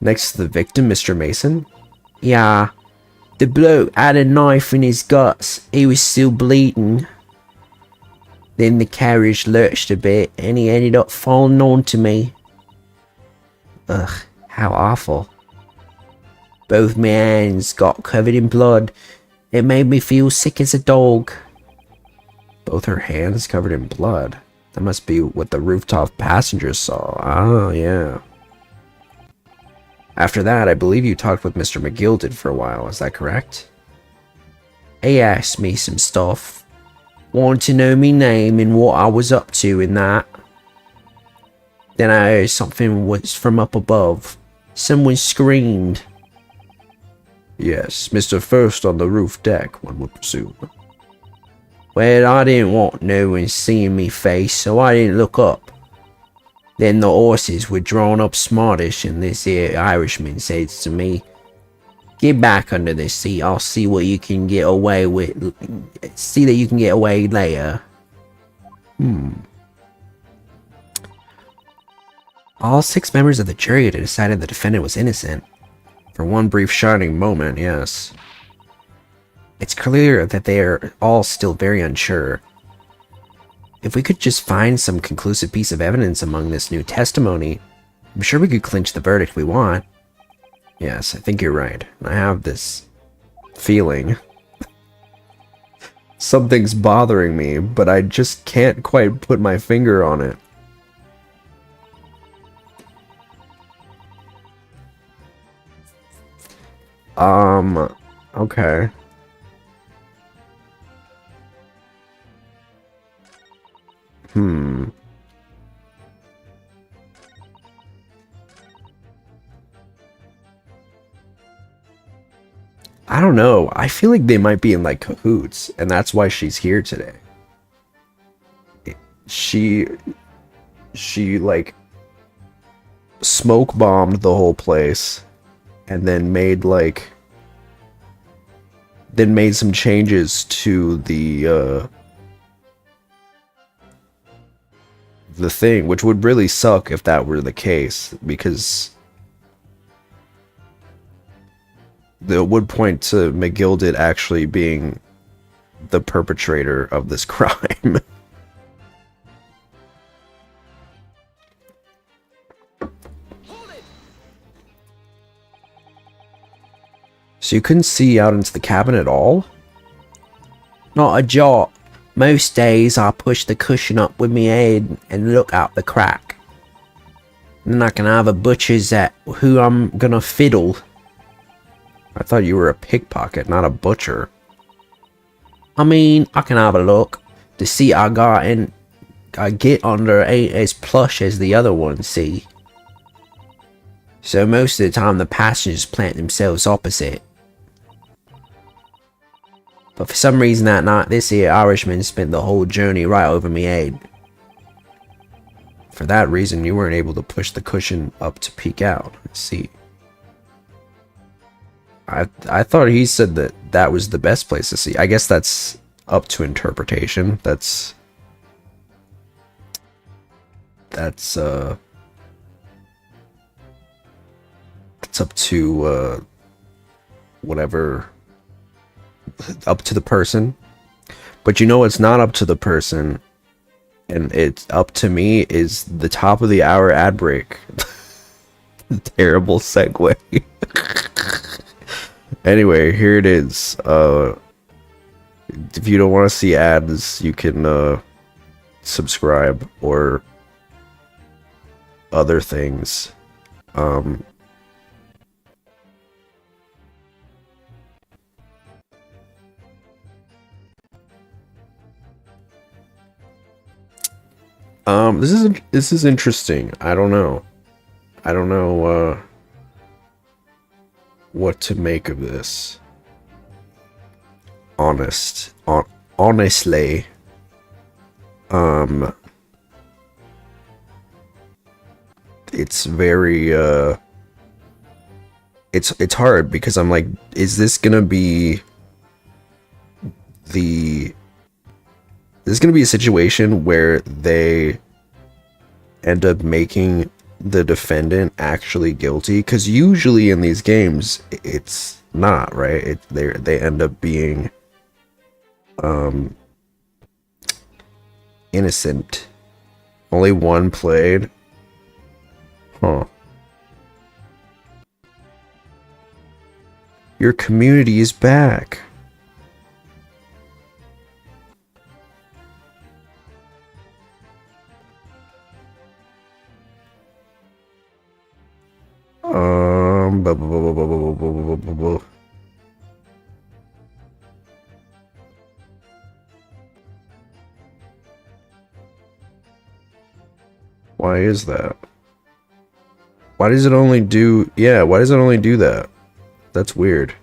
Next to the victim, Mr. Mason? Yeah. The bloke had a knife in his guts. He was still bleeding. Then the carriage lurched a bit and he ended up falling onto me. Ugh, how awful. Both my hands got covered in blood. It made me feel sick as a dog. Both her hands covered in blood. That must be what the rooftop passengers saw. Oh, yeah. After that, I believe you talked with Mr. McGilded for a while, is that correct? He asked me some stuff. Wanted to know me name and what I was up to in that. Then I heard something was from up above. Someone screamed. Yes, Mr. First on the roof deck, one would presume. Well, I didn't want no one seeing me face, so I didn't look up. Then the horses were drawn up smartish, and this here Irishman says to me, "Get back under the seat. I'll see what you can get away with. See that you can get away later." All 6 members of the jury had decided the defendant was innocent. For one brief shining moment, yes. It's clear that they are all still very unsure. If we could just find some conclusive piece of evidence among this new testimony, I'm sure we could clinch the verdict we want. Yes, I think you're right. I have this feeling. Something's bothering me, but I just can't quite put my finger on it. Okay. I don't know. I feel like they might be in like cahoots, and that's why she's here today. She like smoke bombed the whole place and then made some changes to the thing, which would really suck if that were the case, because it would point to McGilded actually being the perpetrator of this crime. So you couldn't see out into the cabin at all? Not a jot. Most days I push the cushion up with me head and look out the crack. Then I can have a butcher's at who I'm gonna fiddle. I thought you were a pickpocket, not a butcher. I mean, I can have a look. The seat I got and I get under ain't as plush as the other one, see? So most of the time the passengers plant themselves opposite. But for some reason that night, this here Irishman spent the whole journey right over me head. For that reason, you weren't able to push the cushion up to peek out. Let's see. I thought he said that was the best place to see. I guess that's up to interpretation. That's it's up to whatever, up to the person. But you know what's not up to the person, and it's up to me, is the top of the hour ad break. Terrible segue. Anyway, here it is. If you don't want to see ads, you can subscribe or other things. This is interesting. I don't know what to make of this. Honestly, it's very it's hard, because I'm like, is this gonna be a situation where they end up making the defendant actually guilty? Because usually in these games it's not, right? They end up being innocent. Only one played. Huh. Your community is back. Why is that? Why does it only do... Yeah, why does it only do that? That's weird.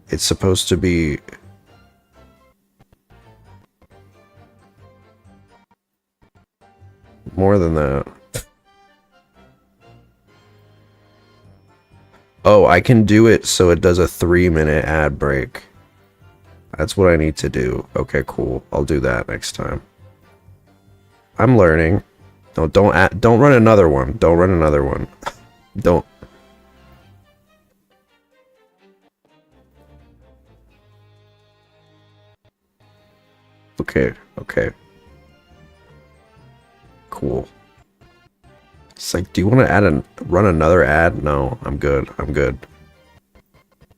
It's supposed to be... more than that. Oh, I can do it so it does a 3-minute ad break. That's what I need to do. Okay, cool. I'll do that next time. I'm learning. No, don't run another one. Don't run another one. Don't. Okay, okay. Cool. It's like, do you want to run another ad? No, I'm good. I'm good.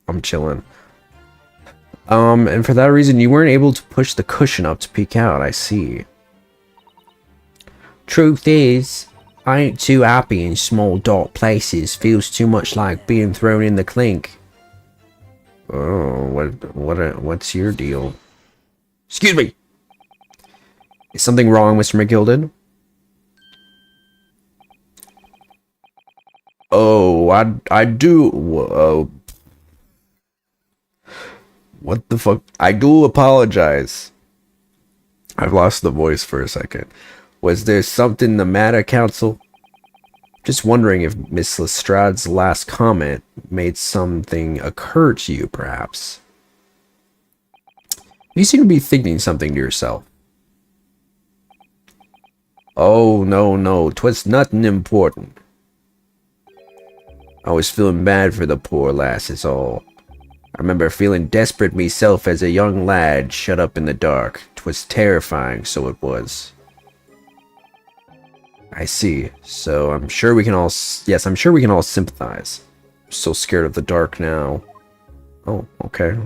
I'm chilling. And for that reason, you weren't able to push the cushion up to peek out. I see. Truth is, I ain't too happy in small dark places. Feels too much like being thrown in the clink. Oh, what's your deal? Excuse me. Is something wrong, Mr. McGilded? Oh, I do. What the fuck? I do apologize. I've lost the voice for a second. Was there something the matter, Council? Just wondering if Miss Lestrade's last comment made something occur to you, perhaps. You seem to be thinking something to yourself. Oh, no, 'twas nothing important. I was feeling bad for the poor lass, is all. I remember feeling desperate myself as a young lad shut up in the dark. 'Twas terrifying, so it was. I see. So I'm sure we can all... Yes, I'm sure we can all sympathize. I'm so scared of the dark now. Oh, okay.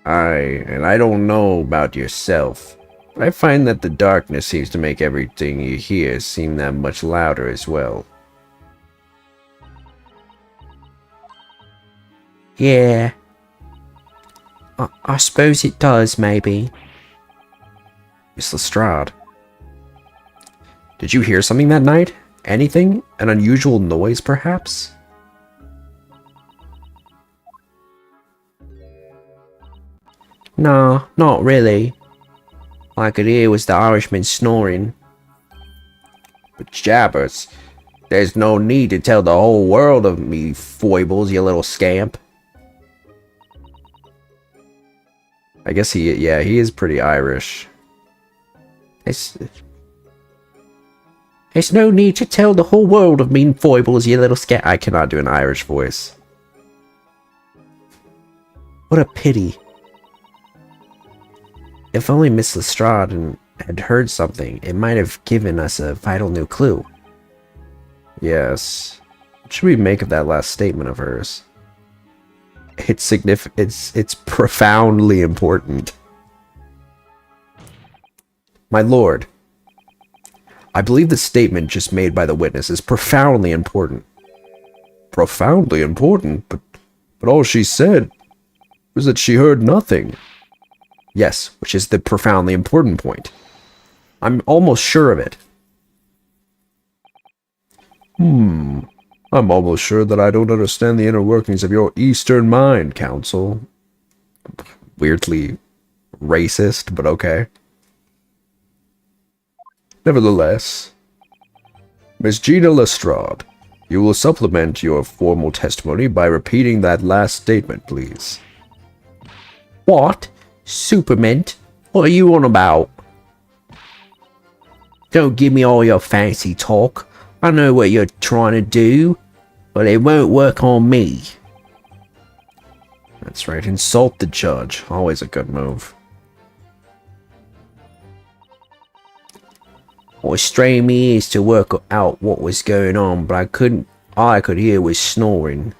I don't know about yourself, but I find that the darkness seems to make everything you hear seem that much louder as well. Yeah. I suppose it does, maybe. Miss Lestrade, did you hear something that night? Anything? An unusual noise, perhaps? Nah, not really. All I could hear was the Irishman snoring. But jabbers, there's no need to tell the whole world of me foibles, you little scamp. I guess he is pretty Irish. There's no need to tell the whole world of mean foibles, you little scat. I cannot do an Irish voice. What a pity. If only Miss Lestrade had heard something, it might have given us a vital new clue. Yes. What should we make of that last statement of hers? It's significant. It's profoundly important. My lord, I believe the statement just made by the witness is profoundly important. Profoundly important? But all she said was that she heard nothing. Yes, which is the profoundly important point. I'm almost sure of it. I'm almost sure that I don't understand the inner workings of your Eastern mind, Council. Weirdly racist, but okay. Nevertheless, Miss Gina Lestrade, you will supplement your formal testimony by repeating that last statement, please. What? Superment? What are you on about? Don't give me all your fancy talk. I know what you're trying to do, but it won't work on me. That's right, insult the judge. Always a good move. I was straining my ears to work out what was going on, but all I could hear was snoring.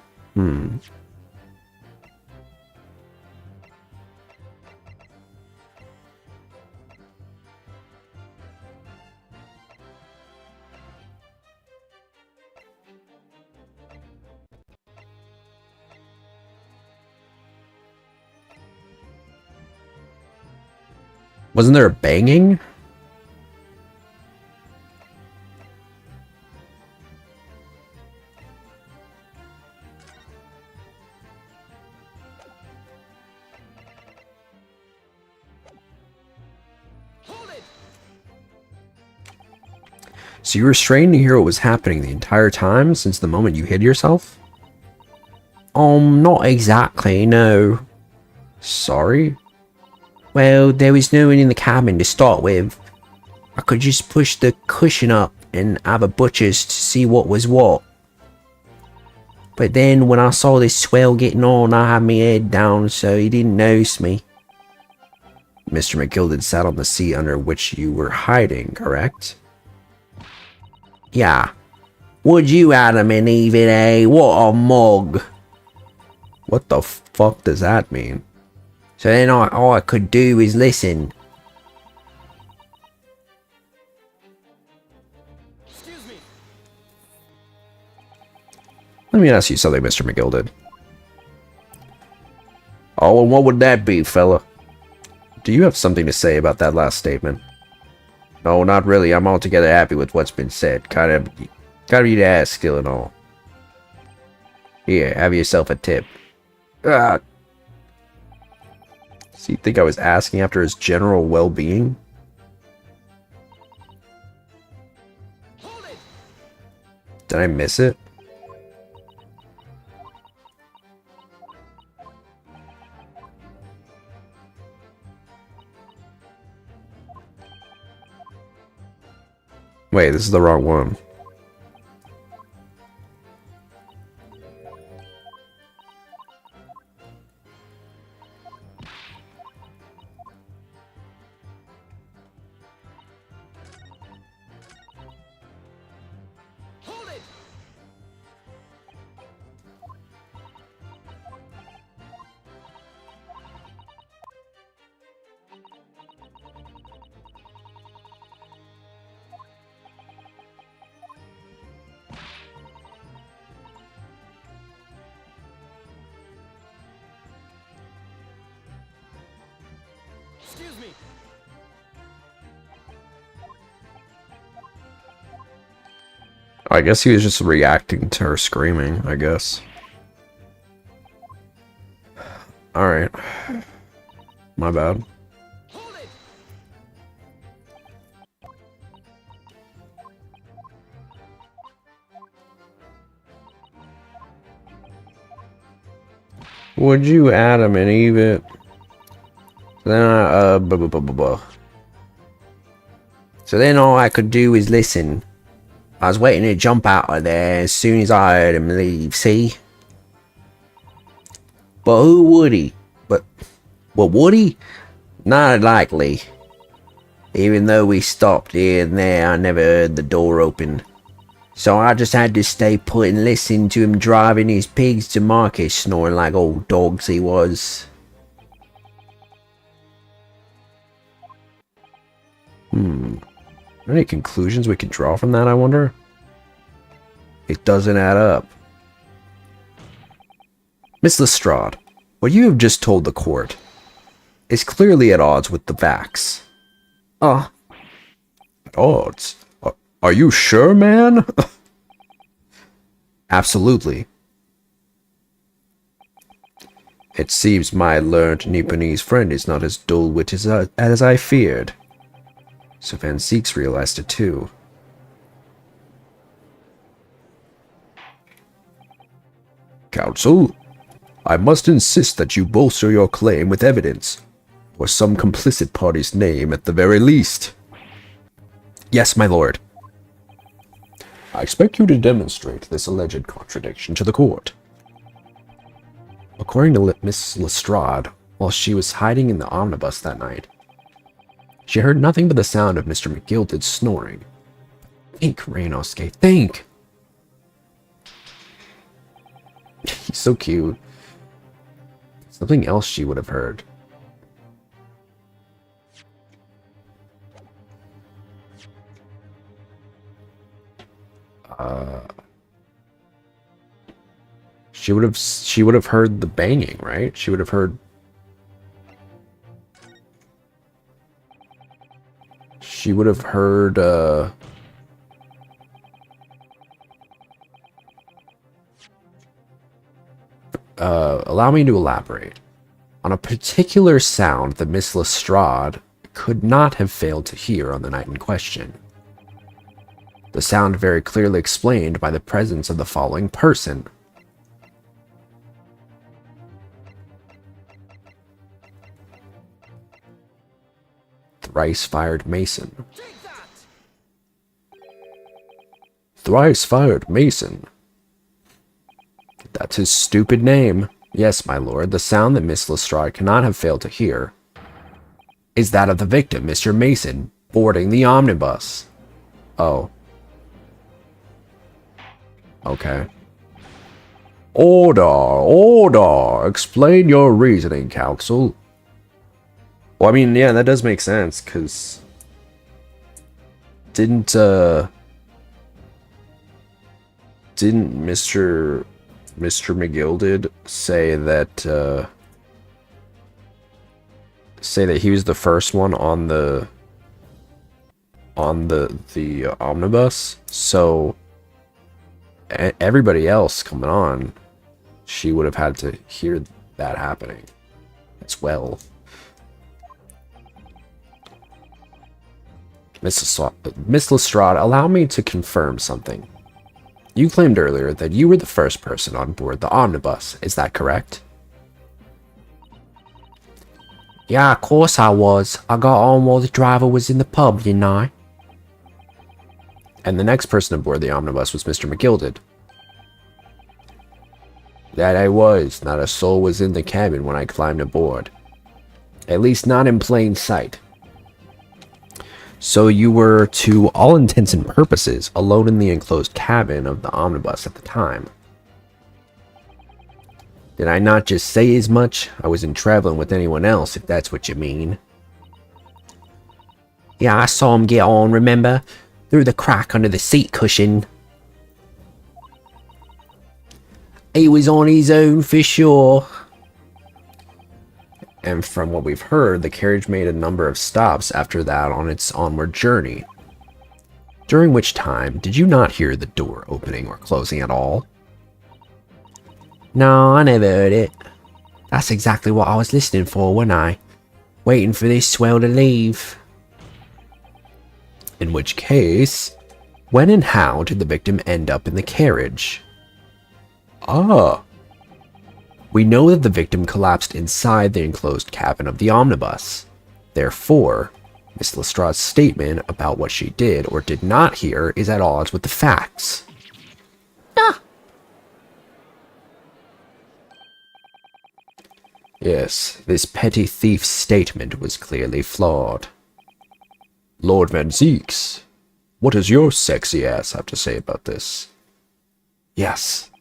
Wasn't there a banging? So you were straining to hear what was happening the entire time since the moment you hid yourself? Not exactly, no. Sorry? Well, there was no one in the cabin to start with. I could just push the cushion up and have a butcher's to see what was what. But then when I saw this swell getting on, I had my head down so he didn't notice me. Mr. McGilded sat on the seat under which you were hiding, correct? Yeah. Would you, Adam and Eve, eh? What a mug. What the fuck does that mean? So then all I could do is listen. Excuse me. Let me ask you something, Mr. McGilded. Oh, and what would that be, fella? Do you have something to say about that last statement? No, not really. I'm altogether happy with what's been said. Gotta be the ass still and all. Here, have yourself a tip. Ah. So you think I was asking after his general well-being? Did I miss it? Wait, this is the wrong one. Excuse me. I guess he was just reacting to her screaming, I guess. Alright. My bad. Would you Adam and Eve it? Then So then all I could do is listen. I was waiting to jump out of there as soon as I heard him leave, see? But who would he? But would he? Not likely. Even though we stopped here and there, I never heard the door open. So I just had to stay put and listen to him driving his pigs to market, snoring like old dogs he was. Any conclusions we can draw from that, I wonder? It doesn't add up. Miss Lestrade, what you have just told the court is clearly at odds with the facts. Oh, At odds? Are you sure, man? Absolutely. It seems my learned Nipponese friend is not as dull-witted as I feared. So Van Seeks realized it too. Counsel, I must insist that you bolster your claim with evidence, or some complicit party's name at the very least. Yes, my lord. I expect you to demonstrate this alleged contradiction to the court. According to Miss Lestrade, while she was hiding in the omnibus that night, she heard nothing but the sound of Mr. McGilded snoring. Think, Reinosuke, think! He's so cute. Something else she would have heard. She would have heard the banging, right? She would have heard. She would have heard. Allow me to elaborate on a particular sound that Miss Lestrade could not have failed to hear on the night in question. The sound very clearly explained by the presence of the following person. Thrice-fired Mason. Thrice-fired Mason. That's his stupid name. Yes, my lord, the sound that Miss Lestrade cannot have failed to hear is that of the victim, Mr. Mason, boarding the omnibus. Oh. Okay. Order, order! Explain your reasoning, counsel. Well, I mean, yeah, that does make sense, because didn't Mr. McGilded say that he was the first one on the omnibus? So everybody else coming on, she would have had to hear that happening as well. Miss Lestrade, allow me to confirm something. You claimed earlier that you were the first person on board the omnibus. Is that correct? Yeah, of course I was. I got on while the driver was in the pub, didn't I? And the next person aboard the omnibus was Mr. McGilded. That I was. Not a soul was in the cabin when I climbed aboard. At least not in plain sight. So you were, to all intents and purposes, alone in the enclosed cabin of the omnibus at the time. Did I not just say as much? I wasn't traveling with anyone else, if that's what you mean. Yeah, I saw him get on, remember? Through the crack under the seat cushion. He was on his own for sure. And from what we've heard, the carriage made a number of stops after that on its onward journey. During which time, did you not hear the door opening or closing at all? No, I never heard it. That's exactly what I was listening for, wasn't I? Waiting for this swell to leave. In which case, when and how did the victim end up in the carriage? Ah. We know that the victim collapsed inside the enclosed cabin of the omnibus. Therefore, Miss Lestrade's statement about what she did or did not hear is at odds with the facts. Ah. Yes, this petty thief's statement was clearly flawed. Lord Van Zeeks, what does your sexy ass have to say about this? Yes,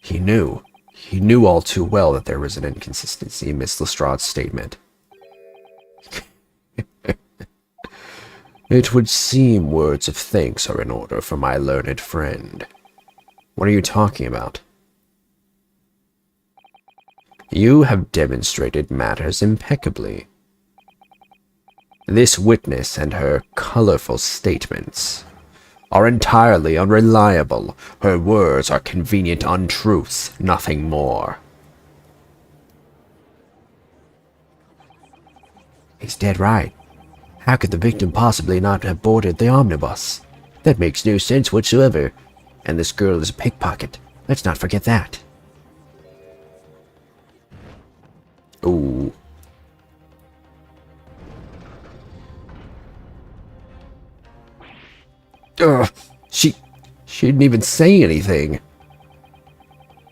he knew. He knew all too well that there was an inconsistency in Miss Lestrade's statement. It would seem words of thanks are in order for my learned friend. What are you talking about? You have demonstrated matters impeccably. This witness and her colorful statements are entirely unreliable. Her words are convenient untruths, nothing more. He's dead right. How could the victim possibly not have boarded the omnibus? That makes no sense whatsoever. And this girl is a pickpocket. Let's not forget that. Ooh. She didn't even say anything.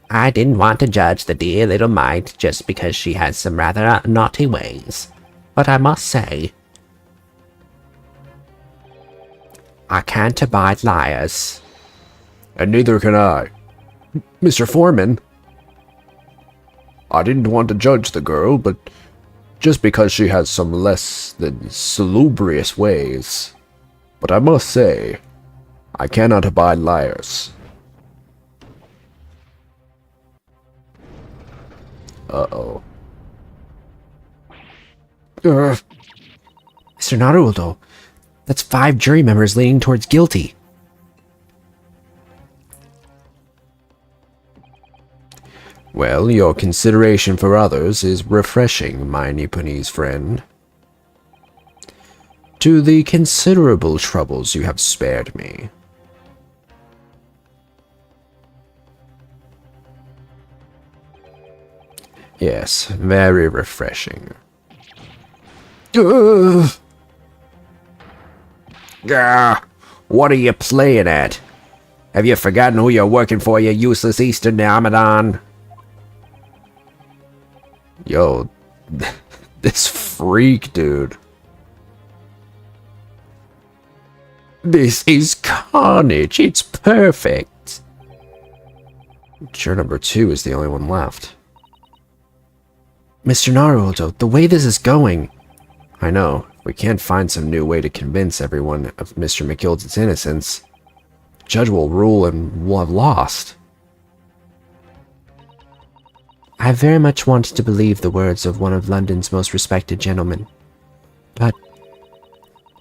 I didn't want to judge the dear little mite just because she has some rather naughty ways. But I must say, I can't abide liars. And neither can I. Mr. Foreman. I didn't want to judge the girl, but just because she has some less than salubrious ways. But I must say, I cannot abide liars. Uh-oh. Mr. Naruto, that's 5 jury members leaning towards guilty. Well, your consideration for others is refreshing, my Nipponese friend. To the considerable troubles you have spared me. Yes, very refreshing. Gah! What are you playing at? Have you forgotten who you're working for, you useless Eastern Amadan? Yo, this freak, dude. This is carnage. It's perfect. Chair number 2 is the only one left. Mr. Naruto, the way this is going... I know. If we can't find some new way to convince everyone of Mr. McGild's innocence, the judge will rule and we'll have lost. I very much wanted to believe the words of one of London's most respected gentlemen. But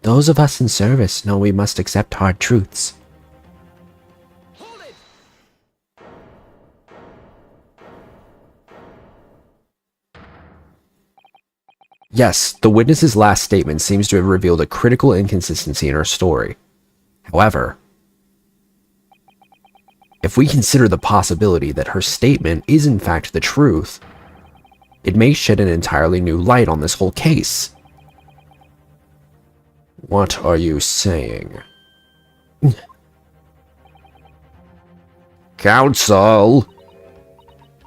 those of us in service know we must accept hard truths. Yes, the witness's last statement seems to have revealed a critical inconsistency in her story. However, if we consider the possibility that her statement is in fact the truth, it may shed an entirely new light on this whole case. What are you saying? Counsel!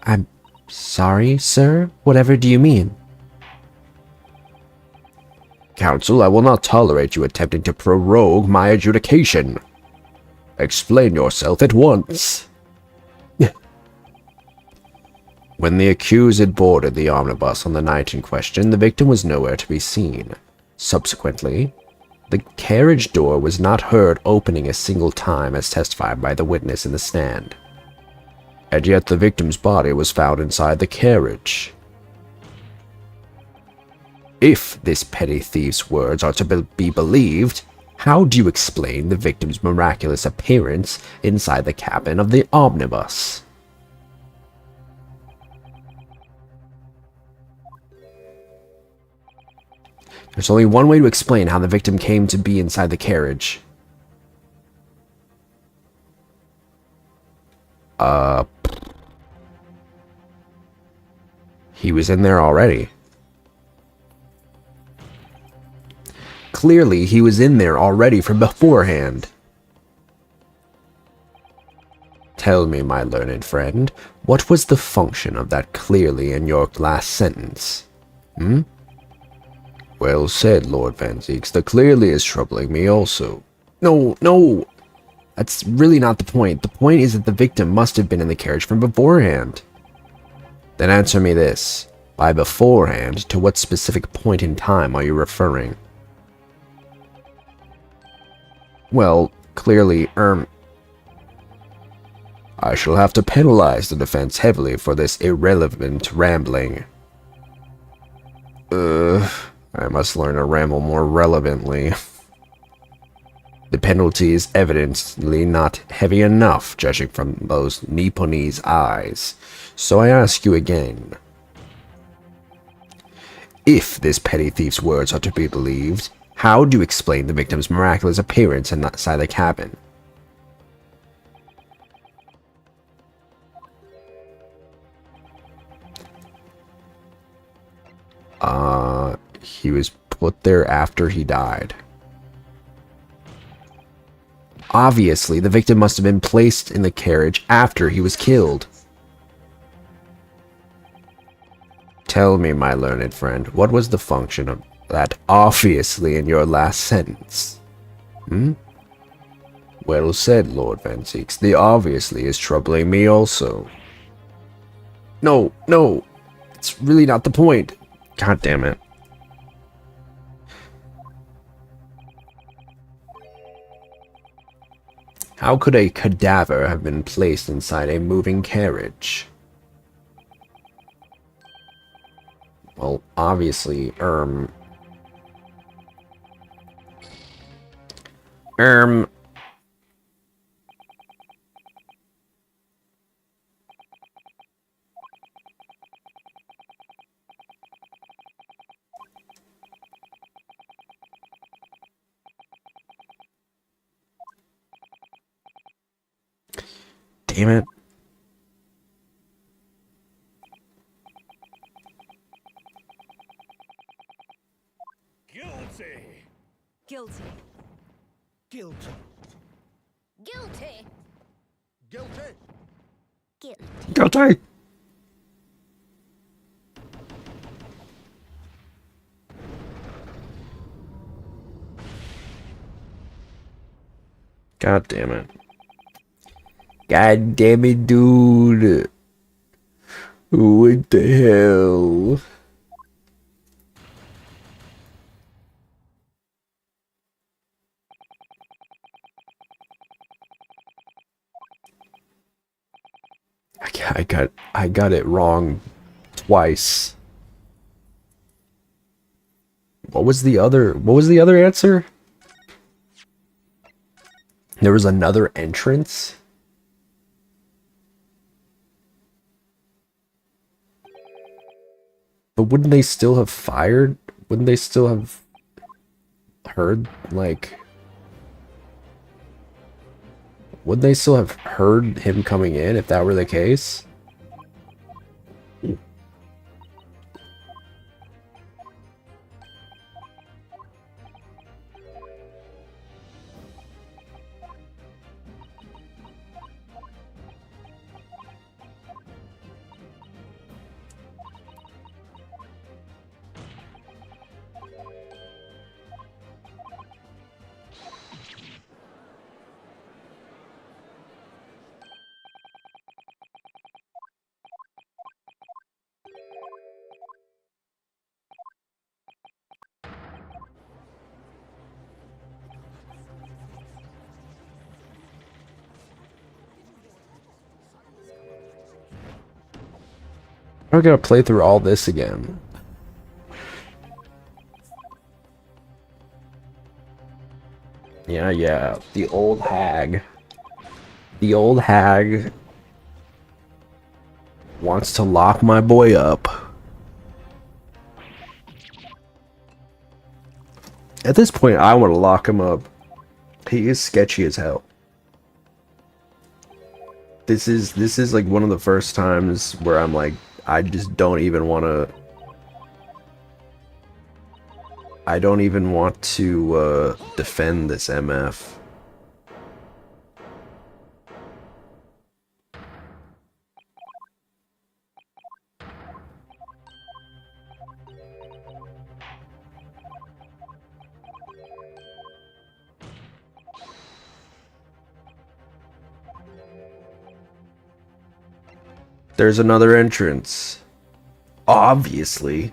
I'm sorry, sir? Whatever do you mean? Counsel, I will not tolerate you attempting to prorogue my adjudication. Explain yourself at once. When the accused had boarded the omnibus on the night in question, the victim was nowhere to be seen. Subsequently, the carriage door was not heard opening a single time as testified by the witness in the stand. And yet the victim's body was found inside the carriage. If this petty thief's words are to be believed, how do you explain the victim's miraculous appearance inside the cabin of the omnibus? There's only one way to explain how the victim came to be inside the carriage. He was in there already. Clearly, he was in there already from beforehand. Tell me, my learned friend, what was the function of that clearly in your last sentence? Well said, Lord Van Zeeks. The clearly is troubling me also. No. That's really not the point. The point is that the victim must have been in the carriage from beforehand. Then answer me this. By beforehand, to what specific point in time are you referring? Well, clearly, I shall have to penalize the defense heavily for this irrelevant rambling. I must learn to ramble more relevantly. The penalty is evidently not heavy enough, judging from those Nipponese eyes. So I ask you again. If this petty thief's words are to be believed, how do you explain the victim's miraculous appearance inside the cabin? He was put there after he died. Obviously, the victim must have been placed in the carriage after he was killed. Tell me, my learned friend, what was the function of that obviously in your last sentence? Well said, Lord Van Zeeks. The obviously is troubling me also. No. It's really not the point. God damn it. How could a cadaver have been placed inside a moving carriage? Well, obviously, damn it. Guilty. Guilty. Guilty. Guilty. Guilty. Guilty. Guilty. God damn it. God damn it, dude. What the hell? I got it wrong twice. What was the other answer? There was another entrance? But wouldn't they still have fired? wouldn't they still have heard, like... Wouldn't they still have heard him coming in if that were the case? I gotta play through all this again. Yeah, the old hag. The old hag wants to lock my boy up. At this point, I want to lock him up. He is sketchy as hell. This is like one of the first times where I'm like, I just don't even want to... I don't even want to defend this MF. There's another entrance. Obviously.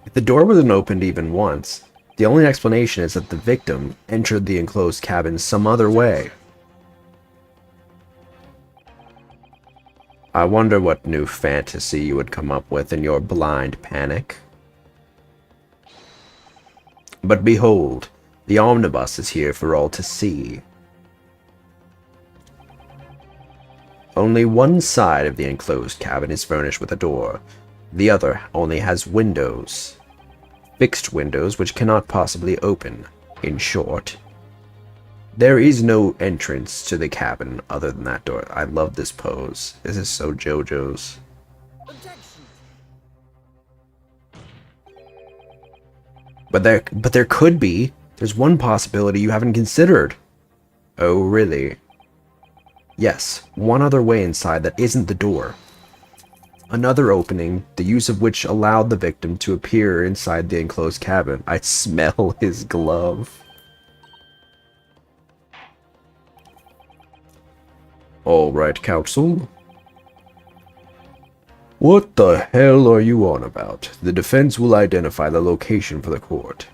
If the door wasn't opened even once, the only explanation is that the victim entered the enclosed cabin some other way. I wonder what new fantasy you would come up with in your blind panic. But behold, the omnibus is here for all to see. Only one side of the enclosed cabin is furnished with a door. The other only has windows. Fixed windows which cannot possibly open. In short, there is no entrance to the cabin other than that door. I love this pose. This is so JoJo's. Objection. But there could be. There's one possibility you haven't considered. Oh, really? Yes, one other way inside that isn't the door. Another opening, the use of which allowed the victim to appear inside the enclosed cabin. I smell his glove. All right, counsel. What the hell are you on about? The defense will identify the location for the court.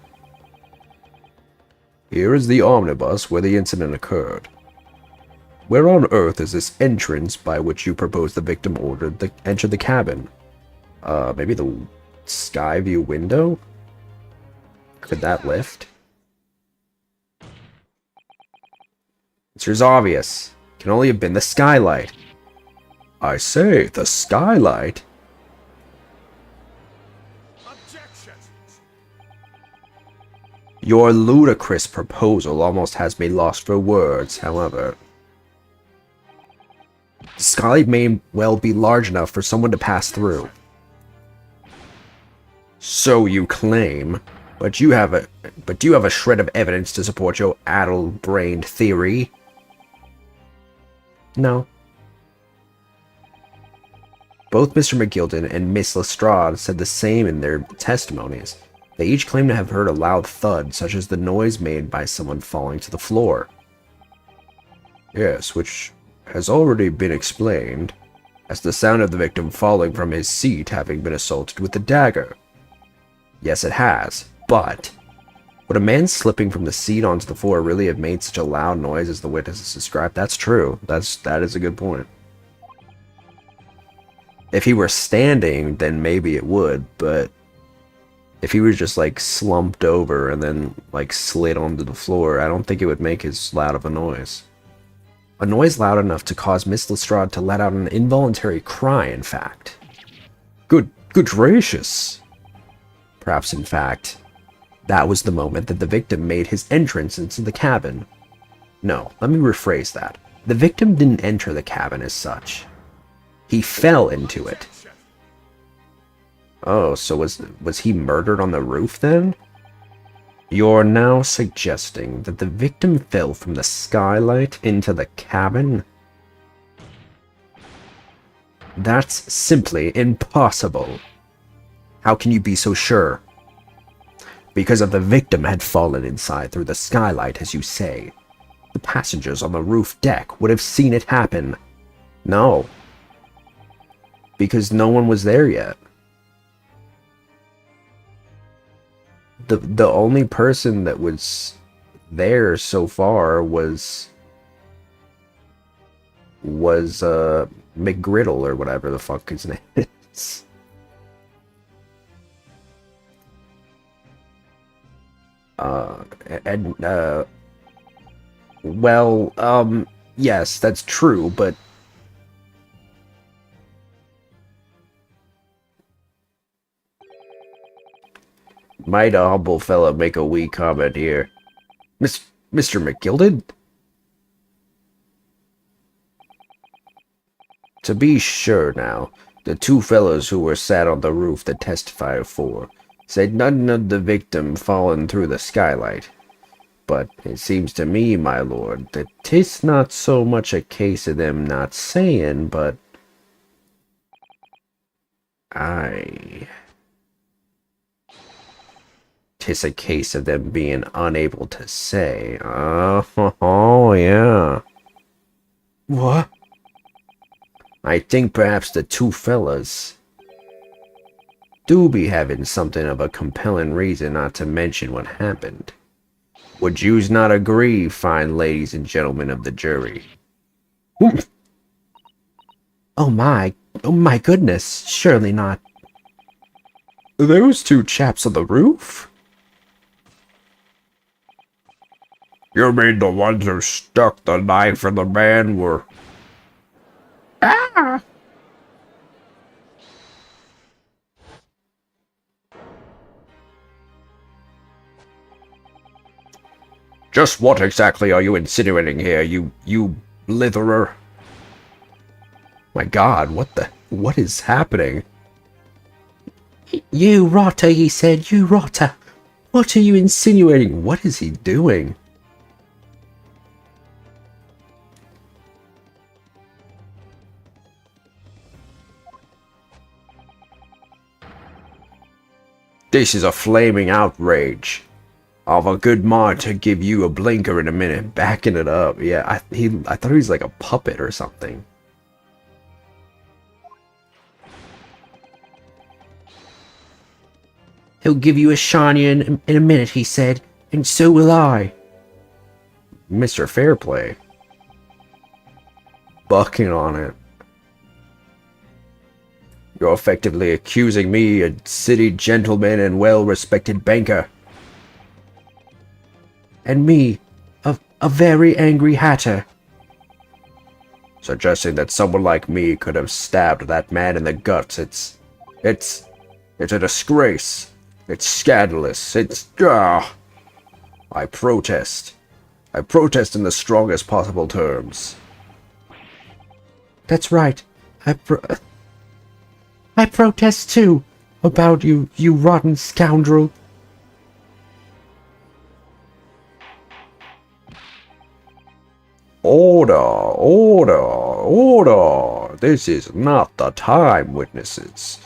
Here is the omnibus where the incident occurred. Where on earth is this entrance by which you propose the victim ordered to enter the cabin? Maybe the sky view window? Could that lift? Answer's obvious. Can only have been the skylight. I say, the skylight? Objection. Your ludicrous proposal almost has me lost for words, however. The skylight may well be large enough for someone to pass through. So you claim, but you have a shred of evidence to support your addle-brained theory? No. Both Mr. McGilden and Miss Lestrade said the same in their testimonies. They each claimed to have heard a loud thud, such as the noise made by someone falling to the floor. Yes, which has already been explained as the sound of the victim falling from his seat having been assaulted with a dagger. Yes, it has, but would a man slipping from the seat onto the floor really have made such a loud noise as the witnesses described? That's true. That is a good point. If he were standing, then maybe it would, but if he was just like slumped over and then like slid onto the floor, I don't think it would make as loud of a noise. A noise loud enough to cause Miss Lestrade to let out an involuntary cry, in fact. Good gracious. Perhaps, in fact, that was the moment that the victim made his entrance into the cabin. No, let me rephrase that. The victim didn't enter the cabin as such. He fell into it. Oh, so was he murdered on the roof then? You're now suggesting that the victim fell from the skylight into the cabin? That's simply impossible. How can you be so sure? Because if the victim had fallen inside through the skylight, as you say, the passengers on the roof deck would have seen it happen. No. Because no one was there yet. The only person that was there so far was McGriddle or whatever the fuck his name is. Yes, that's true, but might a humble fella make a wee comment here? Mr. McGilded? To be sure now, the two fellows who were sat on the roof that testify for said nothing of the victim falling through the skylight. But it seems to me, my lord, that 'tis not so much a case of them not saying, but... Aye... 'tis a case of them being unable to say. Oh, yeah. What? I think perhaps the two fellas do be having something of a compelling reason not to mention what happened. Would yous not agree, fine ladies and gentlemen of the jury? Oh my goodness, surely not. Those two chaps on the roof? You mean the ones who stuck the knife in the man were... Ah! Just what exactly are you insinuating here, you blitherer? My god, what is happening? You rotter, he said, you rotter. What are you insinuating? What is he doing? This is a flaming outrage. I've a good mind to give you a blinker in a minute, backing it up. Yeah, I thought he was like a puppet or something. He'll give you a shiny in a minute, he said, and so will I. Mr. Fairplay. Bucking on it. You're effectively accusing me, a city gentleman and well-respected banker. And me, a very angry hatter. Suggesting that someone like me could have stabbed that man in the guts, it's a disgrace. It's scandalous. I protest. I protest in the strongest possible terms. That's right. I protest too, about you rotten scoundrel. Order, order, order. This is not the time, witnesses.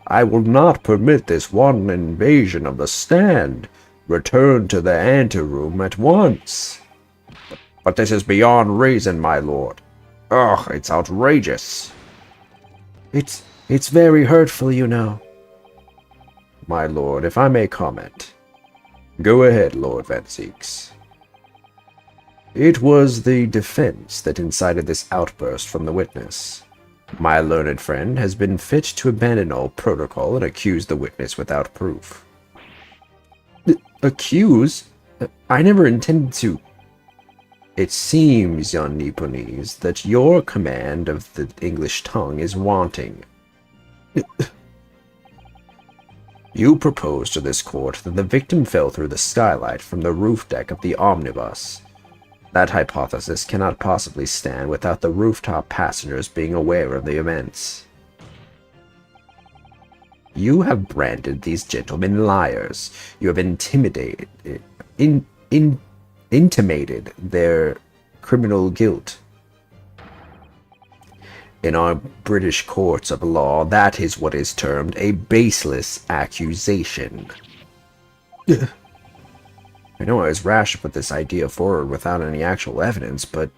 I will not permit this wanton invasion of the stand. Return to the anteroom at once. But this is beyond reason, my lord. Ugh, it's outrageous. It's very hurtful, you know. My lord, if I may comment. Go ahead, Lord Van Zeeks. It was the defense that incited this outburst from the witness. My learned friend has been fit to abandon all protocol and accuse the witness without proof. Accuse? I never intended to. It seems, yon Nipponese, that your command of the English tongue is wanting. You propose to this court that the victim fell through the skylight from the roof deck of the omnibus. That hypothesis cannot possibly stand without the rooftop passengers being aware of the events. You have branded these gentlemen liars. You have intimated their criminal guilt. In our British courts of law, that is what is termed a baseless accusation. I know I was rash to put this idea forward without any actual evidence, but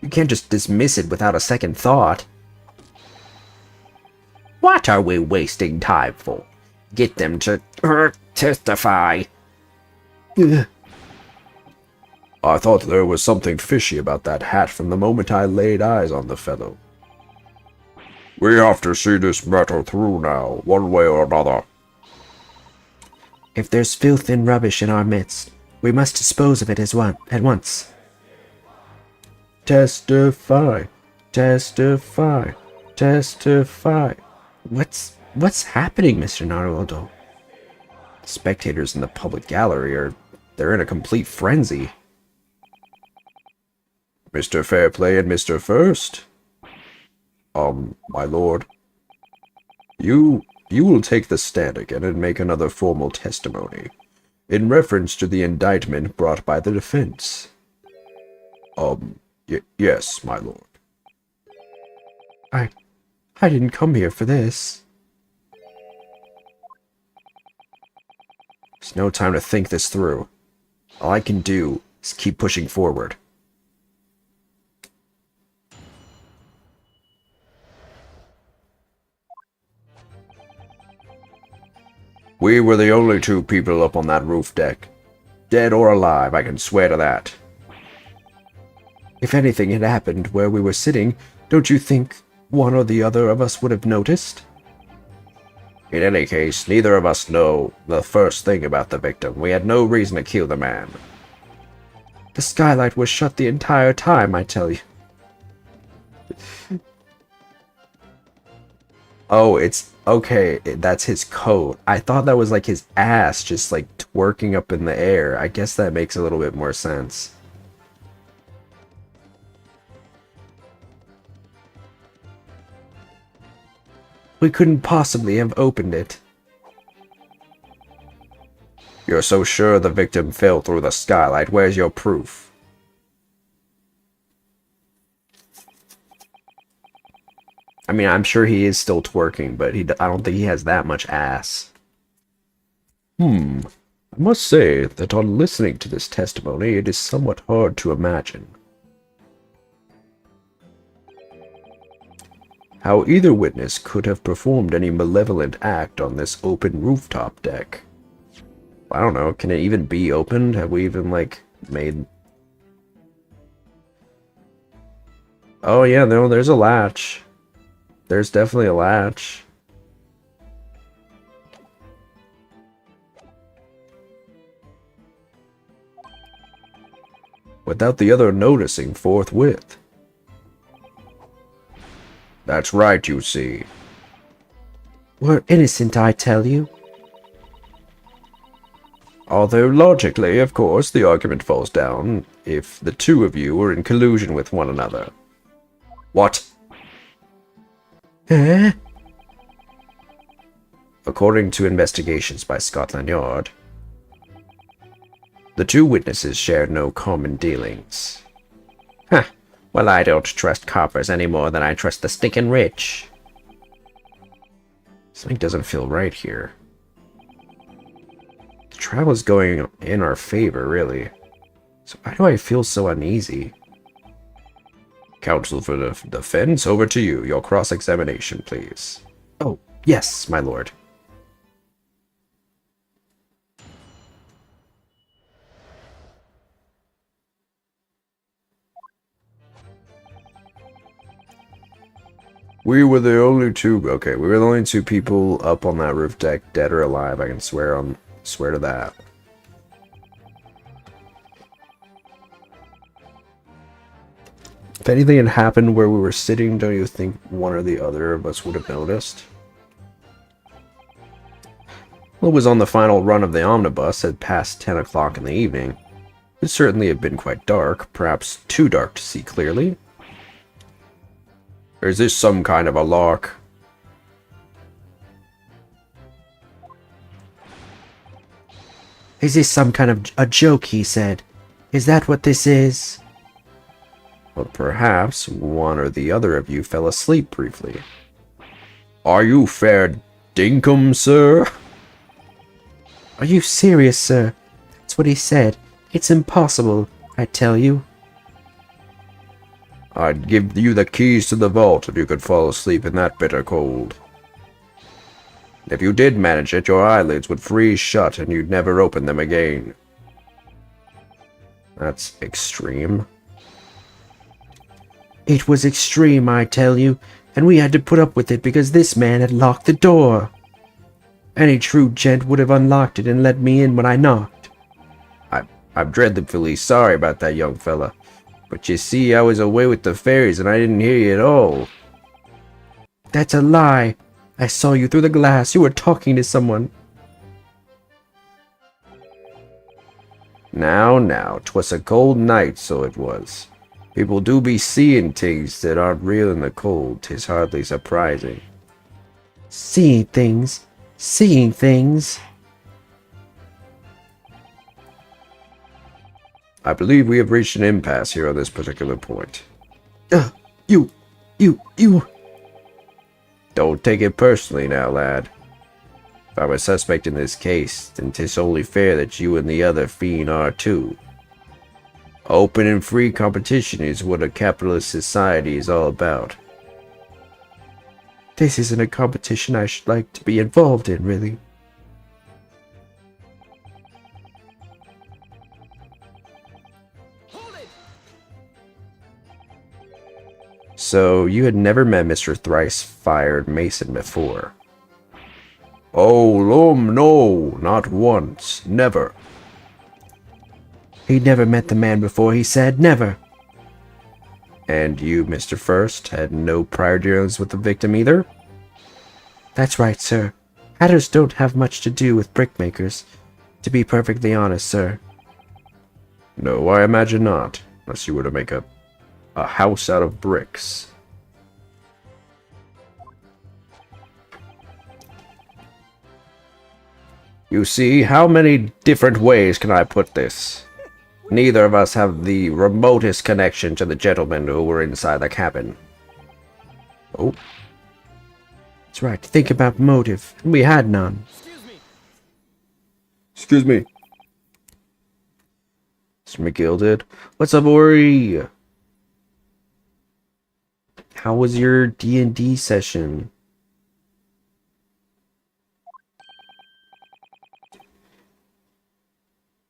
you can't just dismiss it without a second thought. What are we wasting time for? Get them to testify. I thought there was something fishy about that hat from the moment I laid eyes on the fellow. We have to see this matter through now, one way or another. If there's filth and rubbish in our midst, we must dispose of it at once. Testify, testify, testify. What's happening, Mr. Naruto? Spectators in the public gallery they're in a complete frenzy. Mr. Fairplay and Mr. First? My lord. You will take the stand again and make another formal testimony, in reference to the indictment brought by the defense. Yes, my lord. I didn't come here for this. There's no time to think this through. All I can do is keep pushing forward. We were the only two people up on that roof deck. Dead or alive, I can swear to that. If anything had happened where we were sitting, don't you think one or the other of us would have noticed? In any case, neither of us know the first thing about the victim. We had no reason to kill the man. The skylight was shut the entire time, I tell you. Oh, it's okay. That's his coat. I thought that was like his ass just like twerking up in the air. I guess that makes a little bit more sense. We couldn't possibly have opened it. You're so sure the victim fell through the skylight. Where's your proof? I mean, I'm sure he is still twerking, but I don't think he has that much ass. I must say that on listening to this testimony, it is somewhat hard to imagine how either witness could have performed any malevolent act on this open rooftop deck. I don't know, can it even be opened? Have we even, like, made... Oh yeah, no, there's a latch. There's definitely a latch. Without the other noticing forthwith. That's right, you see. We're innocent, I tell you. Although logically, of course, the argument falls down if the two of you were in collusion with one another. What? Eh? According to investigations by Scotland Yard, the two witnesses shared no common dealings. Huh. Well, I don't trust coppers any more than I trust the stinking rich. Something doesn't feel right here. The trial is going in our favor, really. So why do I feel so uneasy? Counsel for the defense, over to you. Your cross-examination, please. Oh, yes, my lord. We were the only two... Okay, we were the only two people up on that roof deck, dead or alive. I can swear to that. If anything had happened where we were sitting, don't you think one or the other of us would have noticed? Well, it was on the final run of the omnibus at past 10 o'clock in the evening. It certainly had been quite dark, perhaps too dark to see clearly. Or is this some kind of a lark? Is this some kind of a joke, he said. Is that what this is? Well, perhaps one or the other of you fell asleep briefly. Are you fair dinkum, sir? Are you serious, sir? That's what he said. It's impossible, I tell you. I'd give you the keys to the vault if you could fall asleep in that bitter cold. If you did manage it, your eyelids would freeze shut and you'd never open them again. That's extreme. It was extreme, I tell you, and we had to put up with it because this man had locked the door. Any true gent would have unlocked it and let me in when I knocked. I'm dreadfully sorry about that, young fella. But you see, I was away with the fairies and I didn't hear you at all. That's a lie. I saw you through the glass. You were talking to someone. Now, 'twas a cold night, so it was. People do be seeing things that aren't real in the cold. 'Tis hardly surprising. Seeing things. Seeing things. I believe we have reached an impasse here on this particular point. You. Don't take it personally now, lad. If I'm a suspect in this case, then 'tis only fair that you and the other fiend are too. Open and free competition is what a capitalist society is all about. This isn't a competition I should like to be involved in, really. So, you had never met Mr. Thrice-Fired Mason before? Oh, no, not once, never. He'd never met the man before, he said, never. And you, Mr. First, had no prior dealings with the victim either? That's right, sir. Hatters don't have much to do with brickmakers, to be perfectly honest, sir. No, I imagine not, unless you were to make a house out of bricks. You see, how many different ways can I put this? Neither of us have the remotest connection to the gentlemen who were inside the cabin. Oh. That's right, think about motive. We had none. Excuse me. Mr. McGill did. What's up, Ori? How was your D&D session?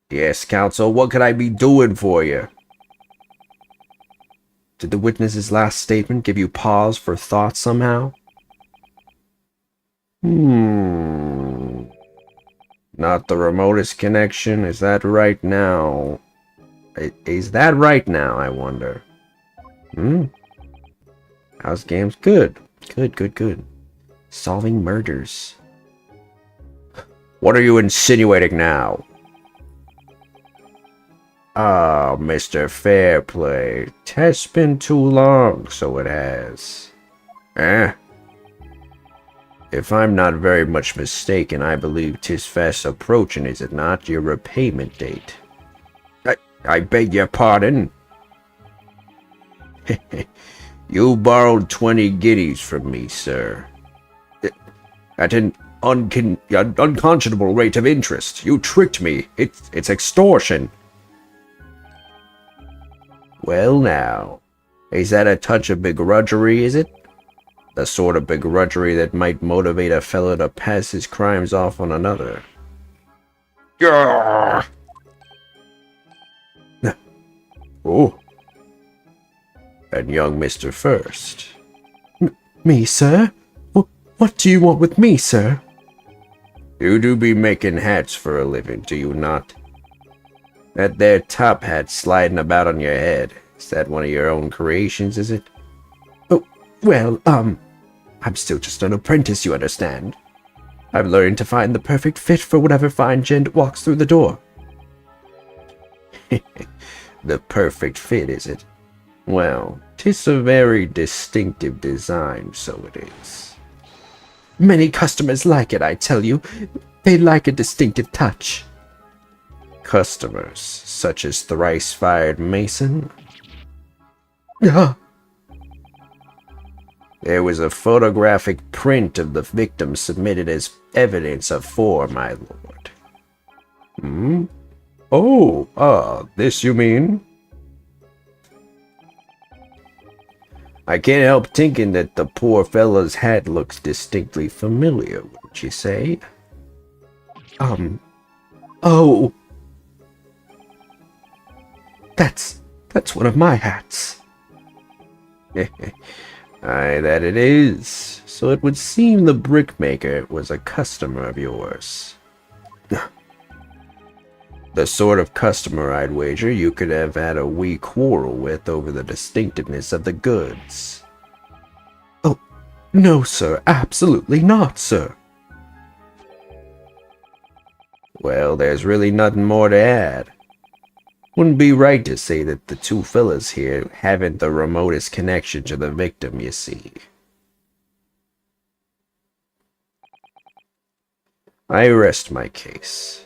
Yes, counsel, what could I be doing for you? Did the witness's last statement give you pause for thought somehow? Not the remotest connection. Is that right now? Is that right now, I wonder? How's games? Good. Good. Solving murders. What are you insinuating now? Ah, Mr. Fairplay. Test's been too long, so it has. If I'm not very much mistaken, I believe 'tis fast approaching, is it not, your repayment date? I beg your pardon? You borrowed 20 guineas from me, sir. At an unconscionable rate of interest. You tricked me. It's extortion. Well now, is that a touch of begrudgery, is it? The sort of begrudgery that might motivate a fellow to pass his crimes off on another. Yarr! Oh. And young Mr. First. Me, sir? What do you want with me, sir? You do be making hats for a living, do you not? That there top hat sliding about on your head. Is that one of your own creations, is it? Oh, well, I'm still just an apprentice, you understand. I'm learning to find the perfect fit for whatever fine gent walks through the door. The perfect fit, is it? Well, 'tis a very distinctive design, so it is. Many customers like it, I tell you. They like a distinctive touch. Customers, such as thrice-fired Mason? Ah, There was a photographic print of the victim submitted as evidence of my lord. Hmm? Oh, this you mean? I can't help thinking that the poor fella's hat looks distinctly familiar, wouldn't you say? oh. That's one of my hats. Aye, that it is. So it would seem the brickmaker was a customer of yours. The sort of customer, I'd wager, you could have had a wee quarrel with over the distinctiveness of the goods. Oh, no, sir. Absolutely not, sir. Well, there's really nothing more to add. Wouldn't be right to say that the two fellas here haven't the remotest connection to the victim, you see. I rest my case.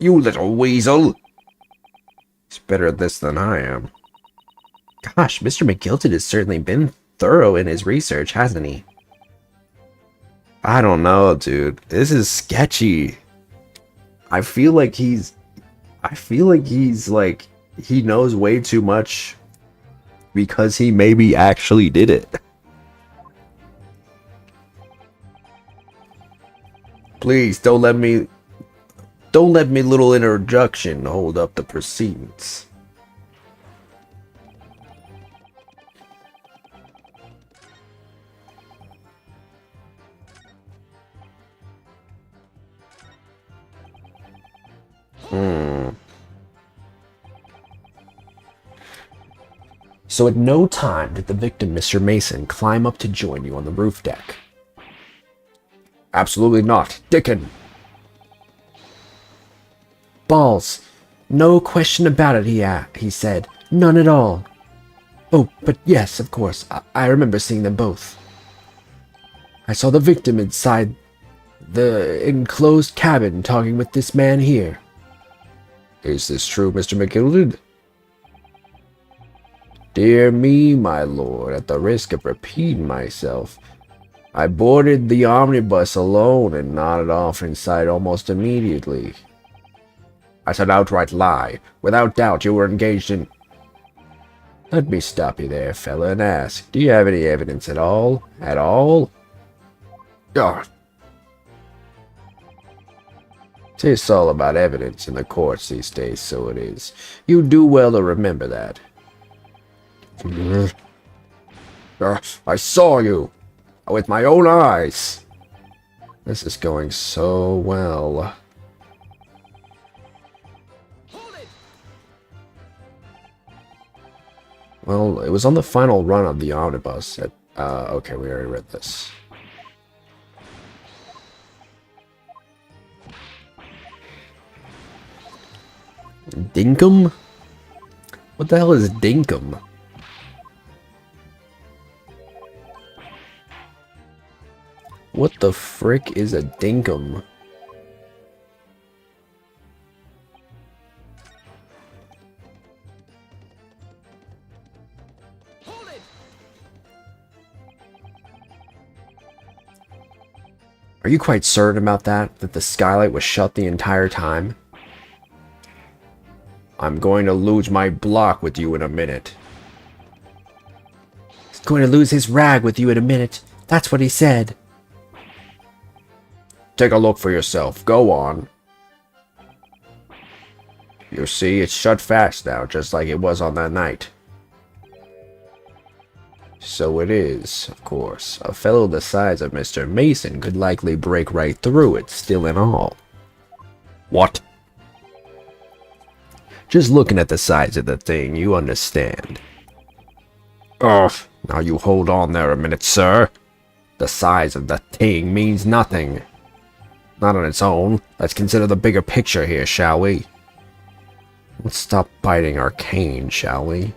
You little weasel! He's better at this than I am. Gosh, Mr. McGilton has certainly been thorough in his research, hasn't he? I don't know, dude. This is sketchy. I feel like he's like, he knows way too much because he maybe actually did it. Please, don't let me little introduction hold up the proceedings. So at no time did the victim, Mr. Mason, climb up to join you on the roof deck. Absolutely not, Dickon. Balls. No question about it, he said. None at all. Oh, but yes, of course. I remember seeing them both. I saw the victim inside the enclosed cabin talking with this man here. Is this true, Mr. McGilden? Dear me, my lord, at the risk of repeating myself, I boarded the omnibus alone and nodded off inside almost immediately. That's an outright lie. Without doubt, you were engaged in... Let me stop you there, fella, and ask, do you have any evidence at all? At all? Ah. It's all about evidence in the courts these days, so it is. You do well to remember that. I saw you with my own eyes. This is going so well. Well, it was on the final run of the omnibus. Okay, we already read this. Dinkum? What the hell is dinkum? What the frick is a dinkum? Are you quite certain about that? That the skylight was shut the entire time? I'm going to lose my block with you in a minute. He's going to lose his rag with you in a minute. That's what he said. Take a look for yourself. Go on. You see, it's shut fast now, just like it was on that night. So it is, of course. A fellow the size of Mr. Mason could likely break right through it, still and all. What? Just looking at the size of the thing, you understand. Ugh, now you hold on there a minute, sir. The size of the thing means nothing. Not on its own. Let's consider the bigger picture here, shall we? Let's stop biting our cane, shall we?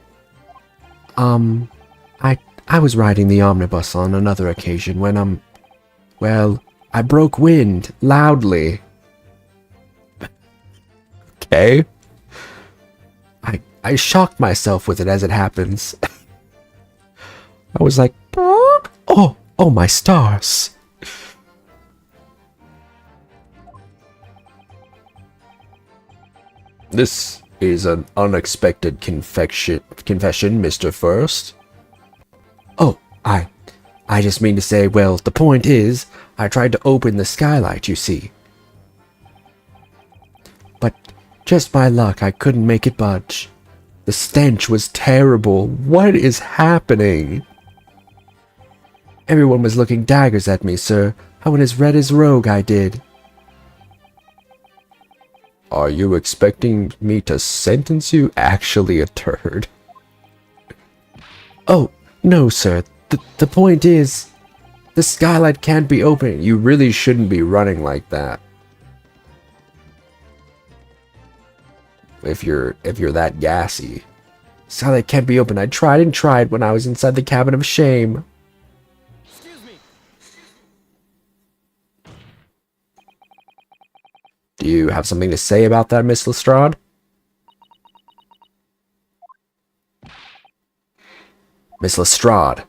I was riding the omnibus on another occasion when, well, I broke wind loudly. Okay. I shocked myself with it as it happens. I was like, oh, my stars. This is an unexpected confession, Mr. First. Oh, I just mean to say, well, the point is, I tried to open the skylight, you see. But just by luck, I couldn't make it budge. The stench was terrible. What is happening? Everyone was looking daggers at me, sir. I went as red as rogue, I did. Are you expecting me to sentence you? Actually a turd. Oh, no, sir. The point is, the skylight can't be opened. You really shouldn't be running like that. If you're that gassy. Skylight can't be opened. I tried and tried when I was inside the cabin of shame. Excuse me. Do you have something to say about that, Miss Lestrade? Miss Lestrade.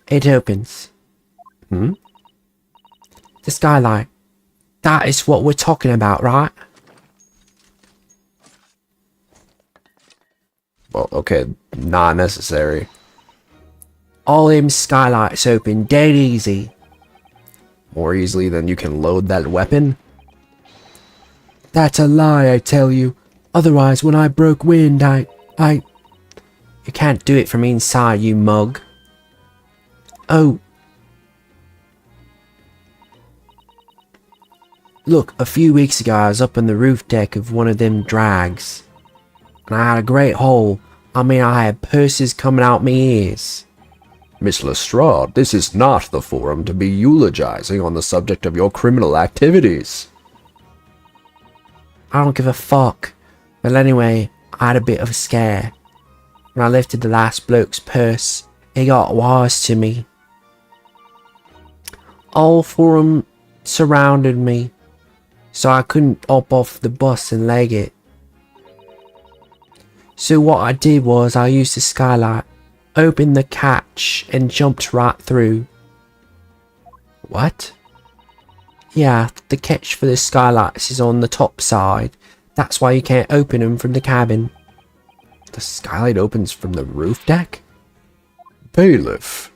It opens. Hmm? The skylight. That is what we're talking about, right? Well, okay, not necessary. All them skylights open dead easy. More easily than you can load that weapon? That's a lie, I tell you. Otherwise, when I broke wind, You can't do it from inside, you mug. Oh. Look, a few weeks ago I was up on the roof deck of one of them drags. And I had a great hole. I mean, I had purses coming out my ears. Miss Lestrade, this is not the forum to be eulogizing on the subject of your criminal activities. I don't give a fuck. Well, anyway, I had a bit of a scare. When I lifted the last bloke's purse, he got wise to me. All four of 'em surrounded me, so I couldn't hop off the bus and leg it. So what I did was I used the skylight, opened the catch, and jumped right through. What? Yeah, the catch for the skylights is on the top side. That's why you can't open them from the cabin. The skylight opens from the roof deck? Bailiff.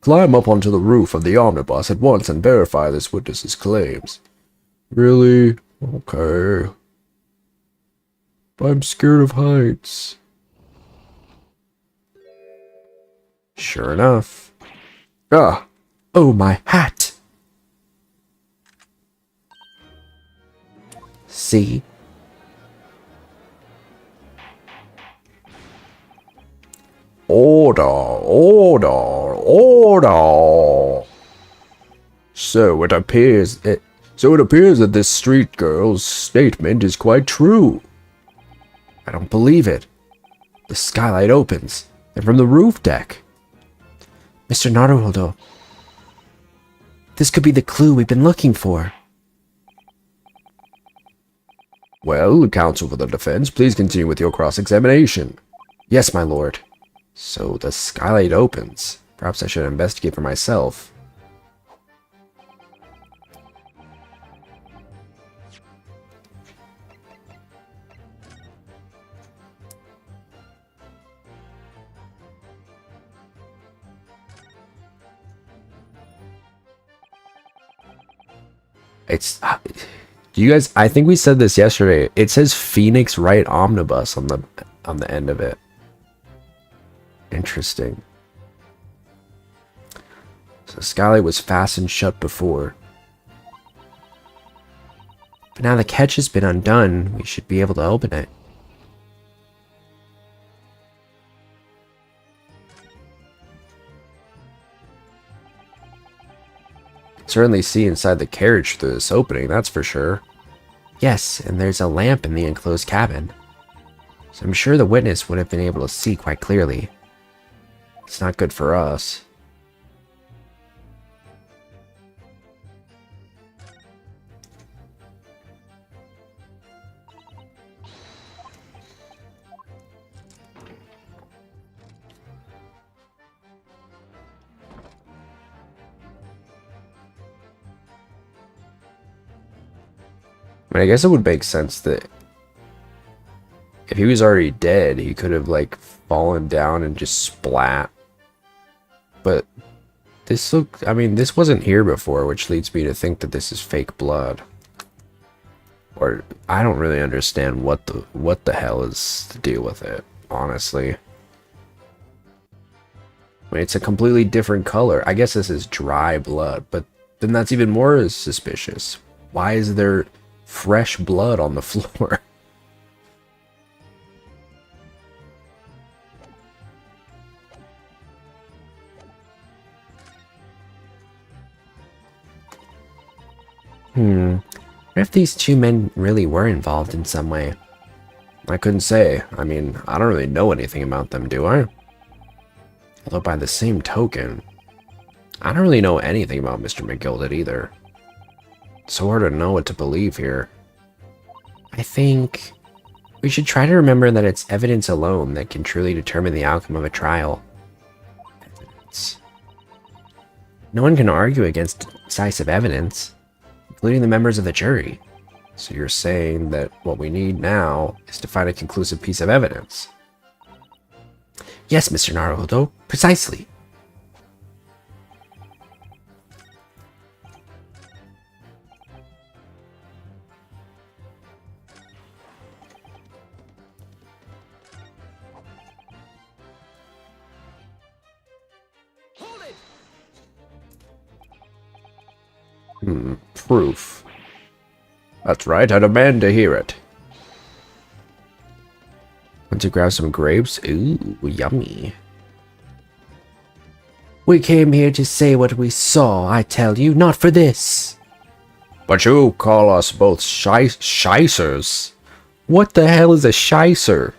Climb up onto the roof of the omnibus at once and verify this witness's claims. Really? Okay. I'm scared of heights. Sure enough. Ah! Oh, my hat! See? Order, order, order. So it appears that this street girl's statement is quite true. I don't believe it. The skylight opens, and from the roof deck. Mr. Naruhodo, this could be the clue we've been looking for. Well, counsel for the defense, please continue with your cross-examination. Yes, my lord. So the skylight opens. Perhaps I should investigate for myself. It's... do you guys... I think we said this yesterday. It says Phoenix Wright Omnibus on the end of it. Interesting. So the skylight was fastened shut before. But now the catch has been undone, we should be able to open it. certainly see inside the carriage through this opening, that's for sure. Yes, and there's a lamp in the enclosed cabin. So I'm sure the witness would have been able to see quite clearly. It's not good for us. I mean, I guess it would make sense that if he was already dead, he could have, like, fallen down and just splat. But this I mean, this wasn't here before, which leads me to think that this is fake blood. Or, I don't really understand what the hell is the deal with it, honestly. I mean, it's a completely different color. I guess this is dry blood, but then that's even more suspicious. Why is there fresh blood on the floor? What if these two men really were involved in some way? I couldn't say. I mean, I don't really know anything about them, do I? Although by the same token, I don't really know anything about Mr. McGilded either. It's so hard to know what to believe here. I think we should try to remember that it's evidence alone that can truly determine the outcome of a trial. Evidence. No one can argue against decisive evidence, including the members of the jury. So you're saying that what we need now is to find a conclusive piece of evidence? Yes, Mr. Naruto, precisely. Hold it! Proof. That's right, I demand to hear it. Want to grab some grapes? Ooh, yummy. We came here to say what we saw, I tell you, not for this. But you call us both shicers. What the hell is a shicer?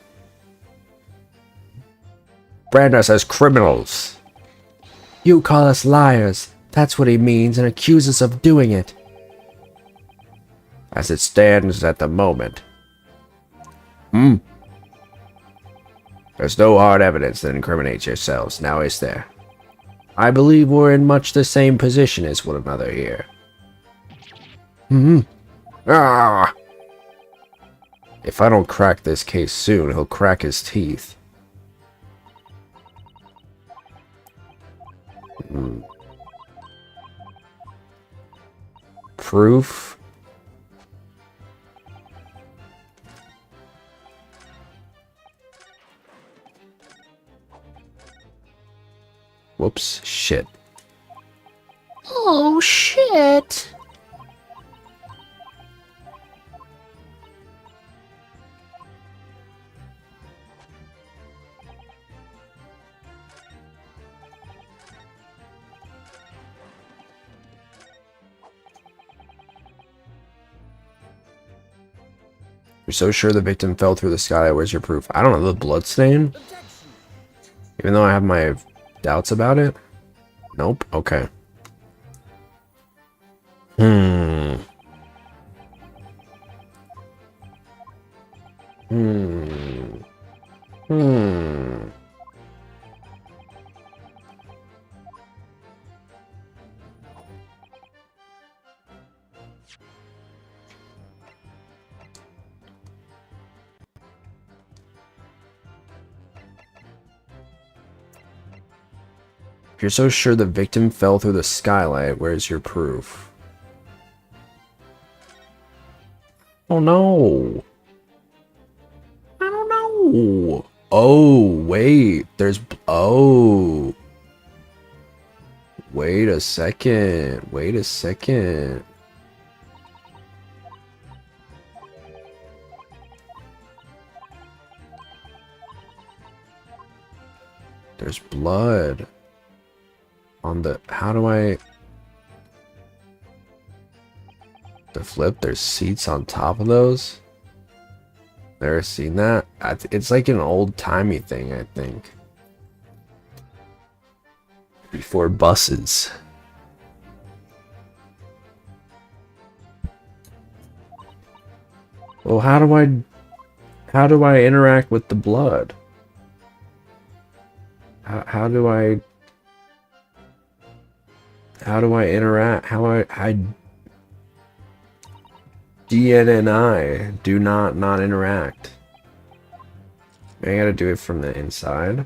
Brand us as criminals. You call us liars, that's what he means, and accuse us of doing it. As it stands at the moment. There's no hard evidence that incriminates yourselves, now is there? I believe we're in much the same position as one another here. Ah! If I don't crack this case soon, he'll crack his teeth. Proof? Whoops, shit. Oh, shit. You're so sure the victim fell through the sky. Where's your proof? I don't know, the blood stain? Even though I have my doubts about it? Nope. Okay. If you're so sure the victim fell through the skylight, where's your proof? Oh no. I don't know. Oh, wait. There's... Oh. Wait a second. Wait a second. There's blood on the... How do I... To flip, there's seats on top of those. Never seen that. It's like an old-timey thing, I think. Before buses. Well, how do I interact with the blood? How do I interact? DNNI, do not interact. I gotta do it from the inside.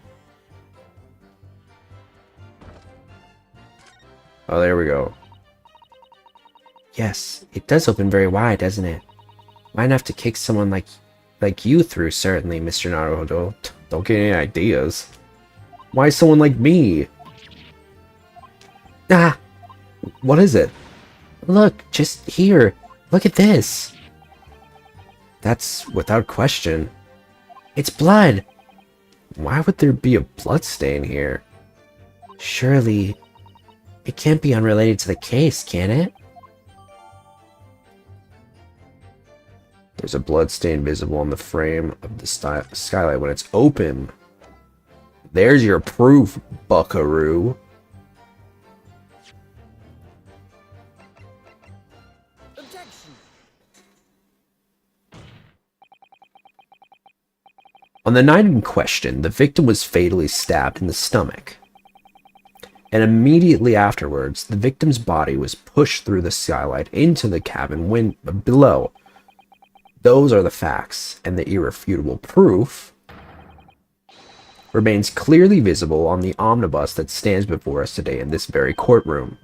Oh, there we go. Yes, it does open very wide, doesn't it? Might have to kick someone like you through, certainly, Mr. Naruto. Don't get any ideas. Why someone like me? Ah! What is it? Look, just here. Look at this. That's without question. It's blood. Why would there be a blood stain here? Surely, it can't be unrelated to the case, can it? There's a blood stain visible on the frame of the skylight when it's open. There's your proof, buckaroo. Objection. On the night in question, the victim was fatally stabbed in the stomach. And immediately afterwards, the victim's body was pushed through the skylight into the cabin below. Those are the facts, and the irrefutable proof remains clearly visible on the omnibus that stands before us today in this very courtroom.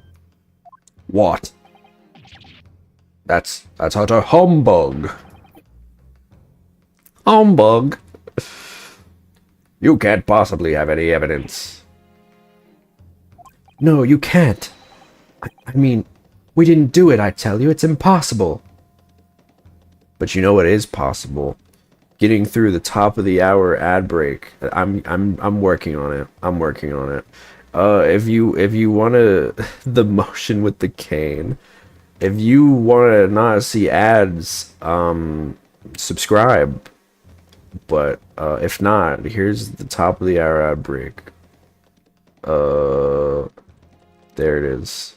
What? That's utter humbug. Humbug? You can't possibly have any evidence. No, you can't. I mean, we didn't do it, I tell you. It's impossible. But you know what is possible? Getting through the top of the hour ad break. I'm working on it. I'm working on it. If you wanna the motion with the cane. If you wanna not see ads, subscribe. But if not, here's the top of the hour ad break. There it is.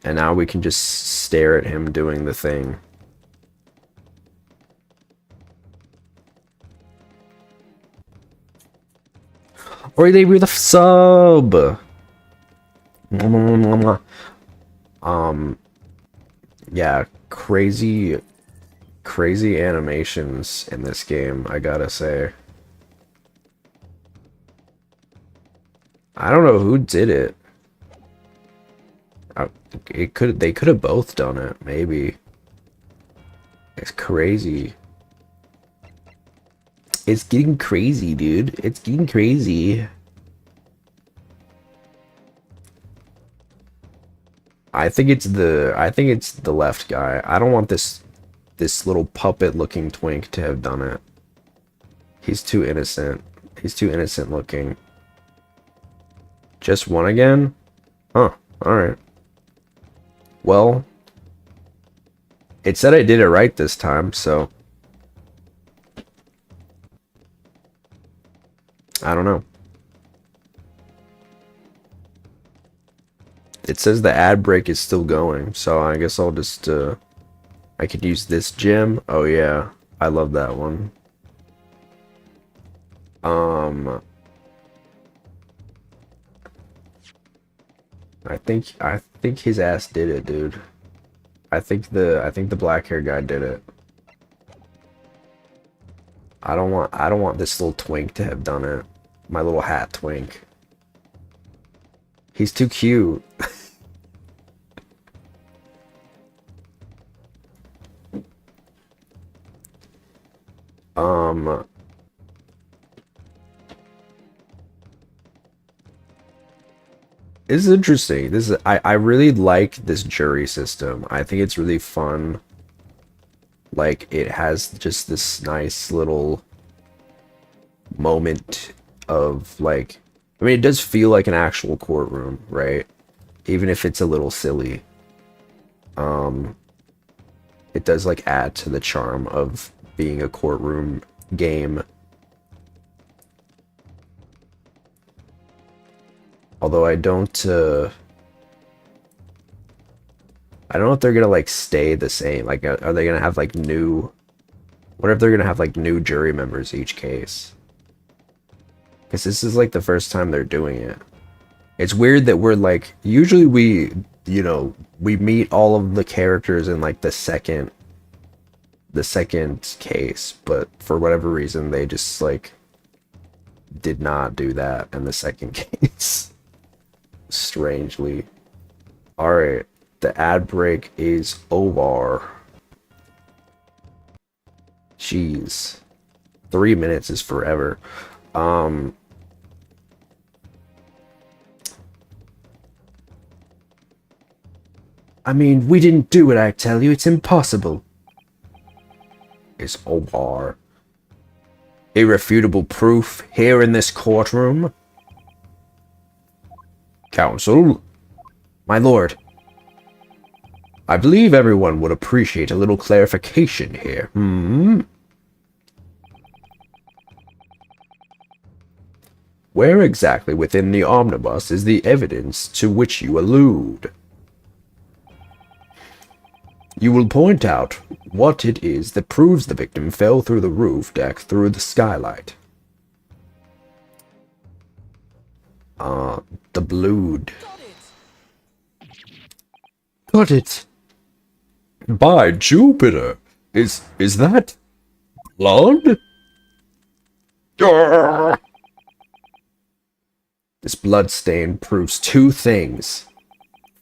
And now we can just stare at him doing the thing. Or they with a sub. Yeah, crazy animations in this game, I gotta say. I don't know who did it. They could have both done it, maybe. It's crazy. It's getting crazy, dude. It's getting crazy. I think it's the left guy. I don't want this little puppet looking twink to have done it. He's too innocent. He's too innocent looking. Just one again? Huh, alright. Well, it said I did it right this time, so I don't know. It says the ad break is still going, so I guess I'll just I could use this gem. Oh yeah, I love that one. I think his ass did it, dude. I think the black hair guy did it. I don't want this little twink to have done it. My little hat twink. He's too cute. This is interesting. I really like this jury system. I think it's really fun. Like, it has just this nice little moment of, like, I mean, it does feel like an actual courtroom, right? Even if it's a little silly. It does like add to the charm of being a courtroom game. Although I don't know if they're gonna like stay the same. Like, are they gonna have like new? What if they're gonna have like new jury members each case? Because this is like the first time they're doing it. It's weird that we're like, usually we, we meet all of the characters in like the second case, but for whatever reason they just like did not do that in the second case. Strangely. Alright, the ad break is over. Jeez. 3 minutes is forever. I mean, we didn't do it, I tell you. It's impossible. It's over. Irrefutable proof here in this courtroom. Counsel. My lord. I believe everyone would appreciate a little clarification here. Where exactly within the omnibus is the evidence to which you allude? You will point out what it is that proves the victim fell through the roof deck through the skylight. The blood. Got it. By Jupiter! Is that blood? Arrgh! This blood stain proves two things.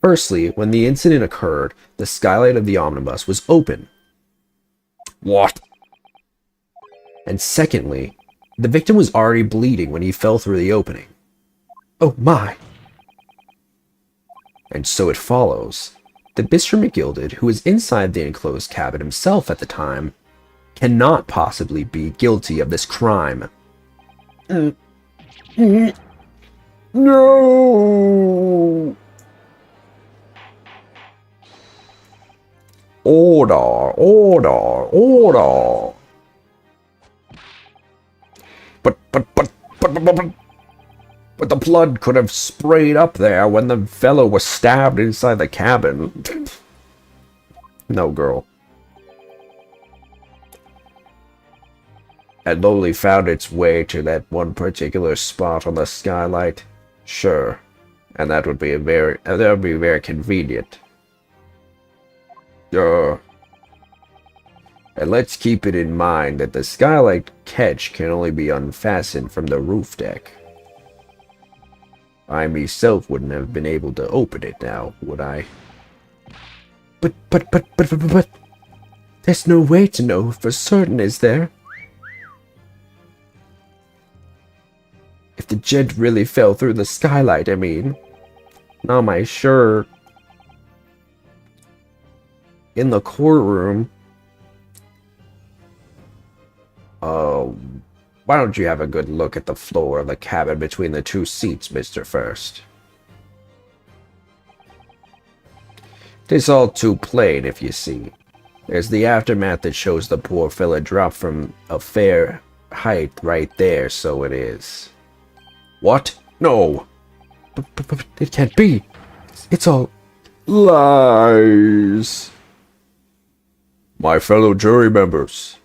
Firstly, when the incident occurred, the skylight of the omnibus was open. What? And secondly, the victim was already bleeding when he fell through the opening. Oh my! And so it follows that Mr. McGilded, who was inside the enclosed cabin himself at the time, cannot possibly be guilty of this crime. No! Order, order, order. But the blood could have sprayed up there when the fellow was stabbed inside the cabin. No, girl. And only found its way to that one particular spot on the skylight. Sure. And that would be very convenient. And let's keep it in mind that the skylight catch can only be unfastened from the roof deck. I myself wouldn't have been able to open it now, would I? But, there's no way to know for certain, is there? If the gent really fell through the skylight, I mean. Not am I sure. In the courtroom. Why don't you have a good look at the floor of the cabin between the two seats, Mr. First? It's all too plain, if you see. There's the aftermath that shows the poor fella drop from a fair height right there, so it is. What? No! But it can't be. It's all lies. My fellow jury members,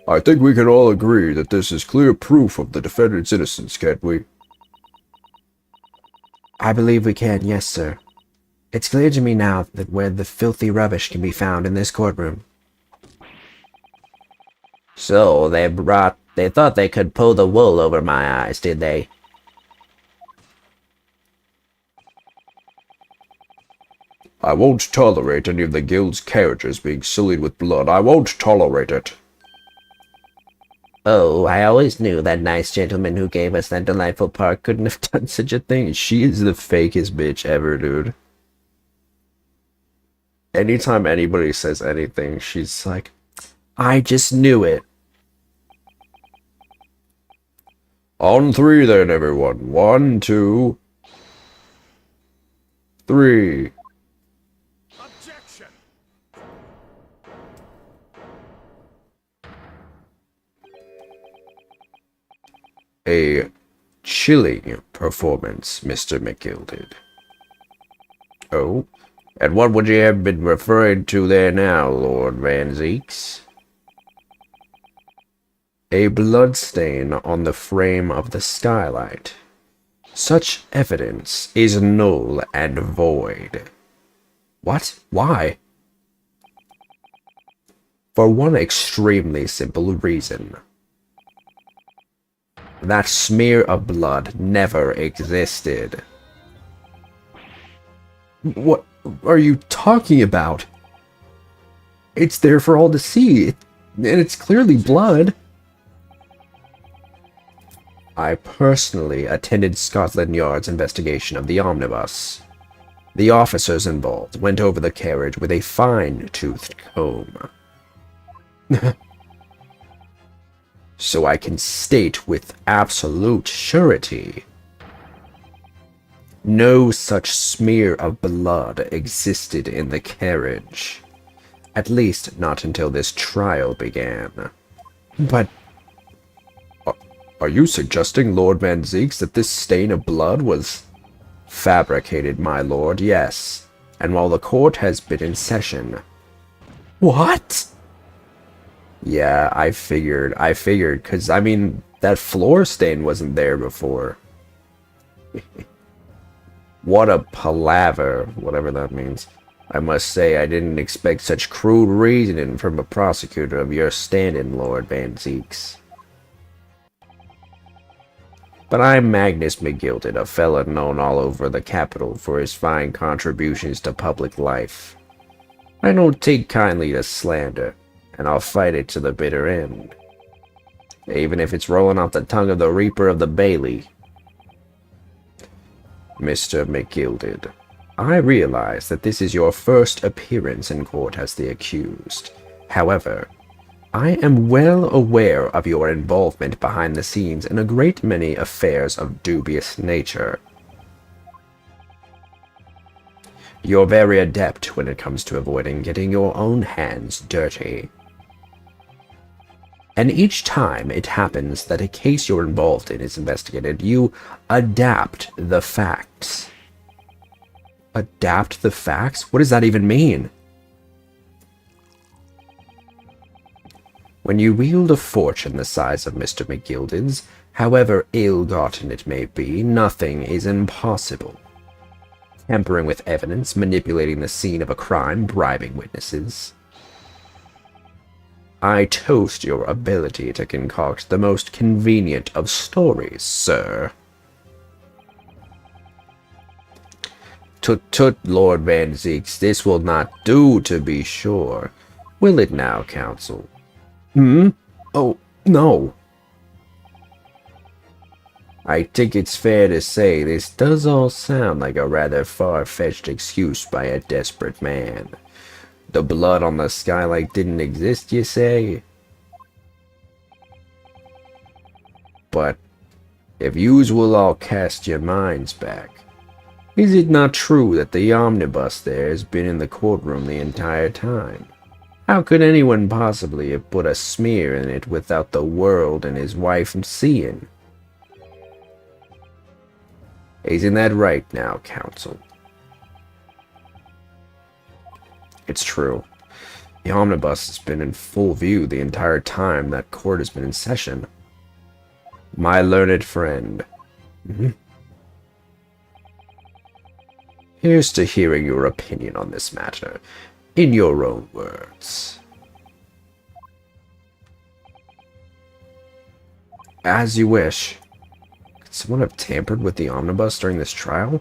I think we can all agree that this is clear proof of the defendant's innocence, can't we? I believe we can, yes, sir. It's clear to me now that where the filthy rubbish can be found in this courtroom. So, they thought they could pull the wool over my eyes, did they? I won't tolerate any of the guild's carriages being sullied with blood. I won't tolerate it. Oh, I always knew that nice gentleman who gave us that delightful park couldn't have done such a thing. She is the fakest bitch ever, dude. Anytime anybody says anything, she's like, I just knew it. On three then, everyone. 1, 2, 3. A chilling performance, Mr. McGilded. Oh? And what would you have been referring to there now, Lord Van Zeeks? A bloodstain on the frame of the skylight. Such evidence is null and void. What? Why? For one extremely simple reason. That smear of blood never existed. What are you talking about? It's there for all to see, and it's clearly blood. I personally attended Scotland Yard's investigation of the omnibus. The officers involved went over the carriage with a fine-toothed comb. So I can state with absolute surety, no such smear of blood existed in the carriage. At least not until this trial began. But are you suggesting, Lord Van Zeeks, that this stain of blood was fabricated, my lord? Yes. And while the court has been in session. What? Yeah, I figured, because, I mean, that floor stain wasn't there before. What a palaver, whatever that means. I must say, I didn't expect such crude reasoning from a prosecutor of your standing, Lord Van Zeeks. But I'm Magnus McGilded, a fella known all over the capital for his fine contributions to public life. I don't take kindly to slander, and I'll fight it to the bitter end. Even if it's rolling off the tongue of the Reaper of the Bailey. Mr. McGilded, I realize that this is your first appearance in court as the accused. However, I am well aware of your involvement behind the scenes in a great many affairs of dubious nature. You're very adept when it comes to avoiding getting your own hands dirty. And each time it happens that a case you're involved in is investigated, you adapt the facts. Adapt the facts? What does that even mean? When you wield a fortune the size of Mr. McGilded's, however ill-gotten it may be, nothing is impossible. Tampering with evidence, manipulating the scene of a crime, bribing witnesses. I toast your ability to concoct the most convenient of stories, sir. Tut, Lord Van Zeeks, this will not do, to be sure. Will it now, counsel? Oh, no. I think it's fair to say this does all sound like a rather far-fetched excuse by a desperate man. The blood on the skylight didn't exist, you say? But if yous will all cast your minds back, is it not true that the omnibus there has been in the courtroom the entire time? How could anyone possibly have put a smear in it without the world and his wife seeing? Isn't that right now, counsel? It's true. The omnibus has been in full view the entire time that court has been in session. My learned friend. Here's to hearing your opinion on this matter, in your own words. As you wish. Could someone have tampered with the omnibus during this trial?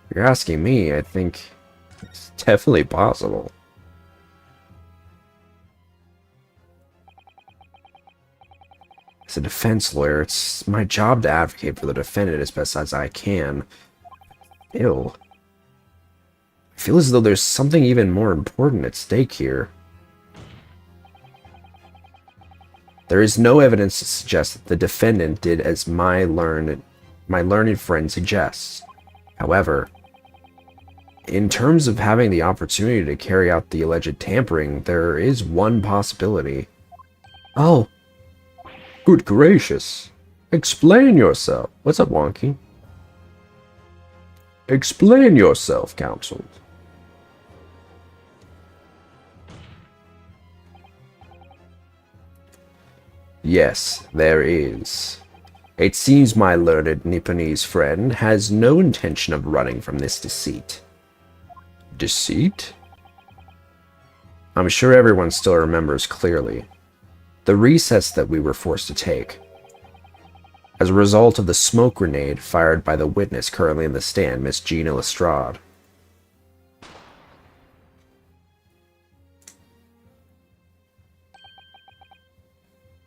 If you're asking me, I think it's definitely possible. As a defense lawyer, it's my job to advocate for the defendant as best as I can. I feel as though there's something even more important at stake here. There is no evidence to suggest that the defendant did as my learned friend suggests. However, in terms of having the opportunity to carry out the alleged tampering, there is one possibility. Oh, good gracious. Explain yourself. What's up, Wonky? Explain yourself, counsel. Yes, there is. It seems my learned Nipponese friend has no intention of running from this deceit. Deceit? I'm sure everyone still remembers clearly. The recess that we were forced to take. As a result of the smoke grenade fired by the witness currently in the stand, Miss Gina Lestrade.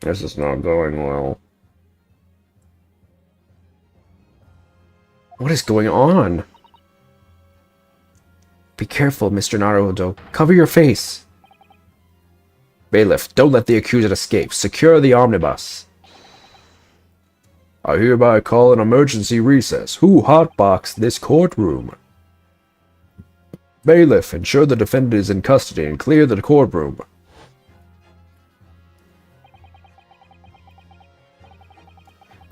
This is not going well. What is going on? Be careful, Mr. Naruto. Cover your face. Bailiff, don't let the accused escape. Secure the omnibus. I hereby call an emergency recess. Who hotboxed this courtroom? Bailiff, ensure the defendant is in custody and clear the courtroom.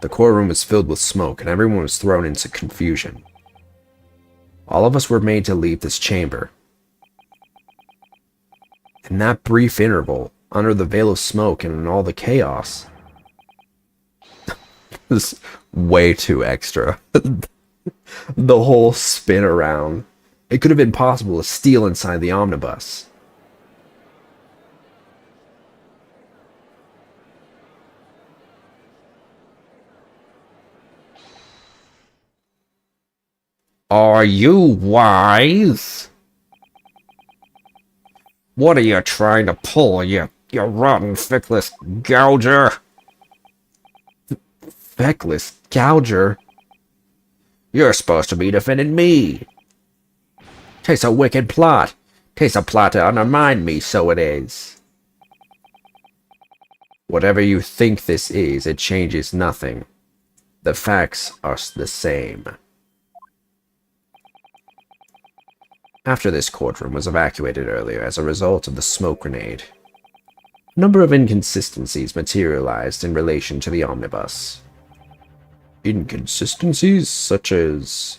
The courtroom was filled with smoke, and everyone was thrown into confusion. All of us were made to leave this chamber. In that brief interval, under the veil of smoke and in all the chaos, this is way too extra. The whole spin around. It could have been possible to steal inside the omnibus. Are you wise? What are you trying to pull, you rotten, feckless gouger? Feckless gouger? You're supposed to be defending me. 'Tis a wicked plot. 'Tis a plot to undermine me, so it is. Whatever you think this is, it changes nothing. The facts are the same. After this courtroom was evacuated earlier as a result of the smoke grenade, a number of inconsistencies materialized in relation to the omnibus. Inconsistencies such as...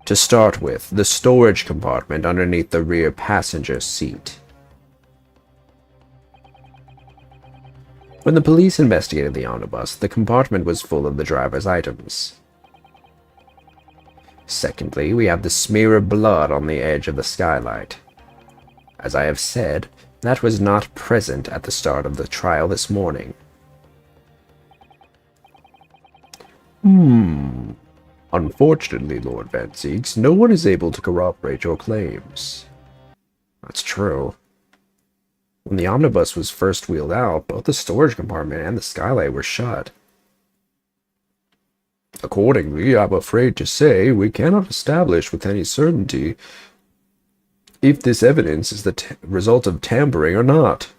To start with, the storage compartment underneath the rear passenger seat. When the police investigated the omnibus, the compartment was full of the driver's items. Secondly, we have the smear of blood on the edge of the skylight. As I have said, that was not present at the start of the trial this morning. Unfortunately, Lord Van Zieks, no one is able to corroborate your claims. That's true. When the omnibus was first wheeled out, both the storage compartment and the skylight were shut. Accordingly, I'm afraid to say we cannot establish with any certainty if this evidence is the result of tampering or not.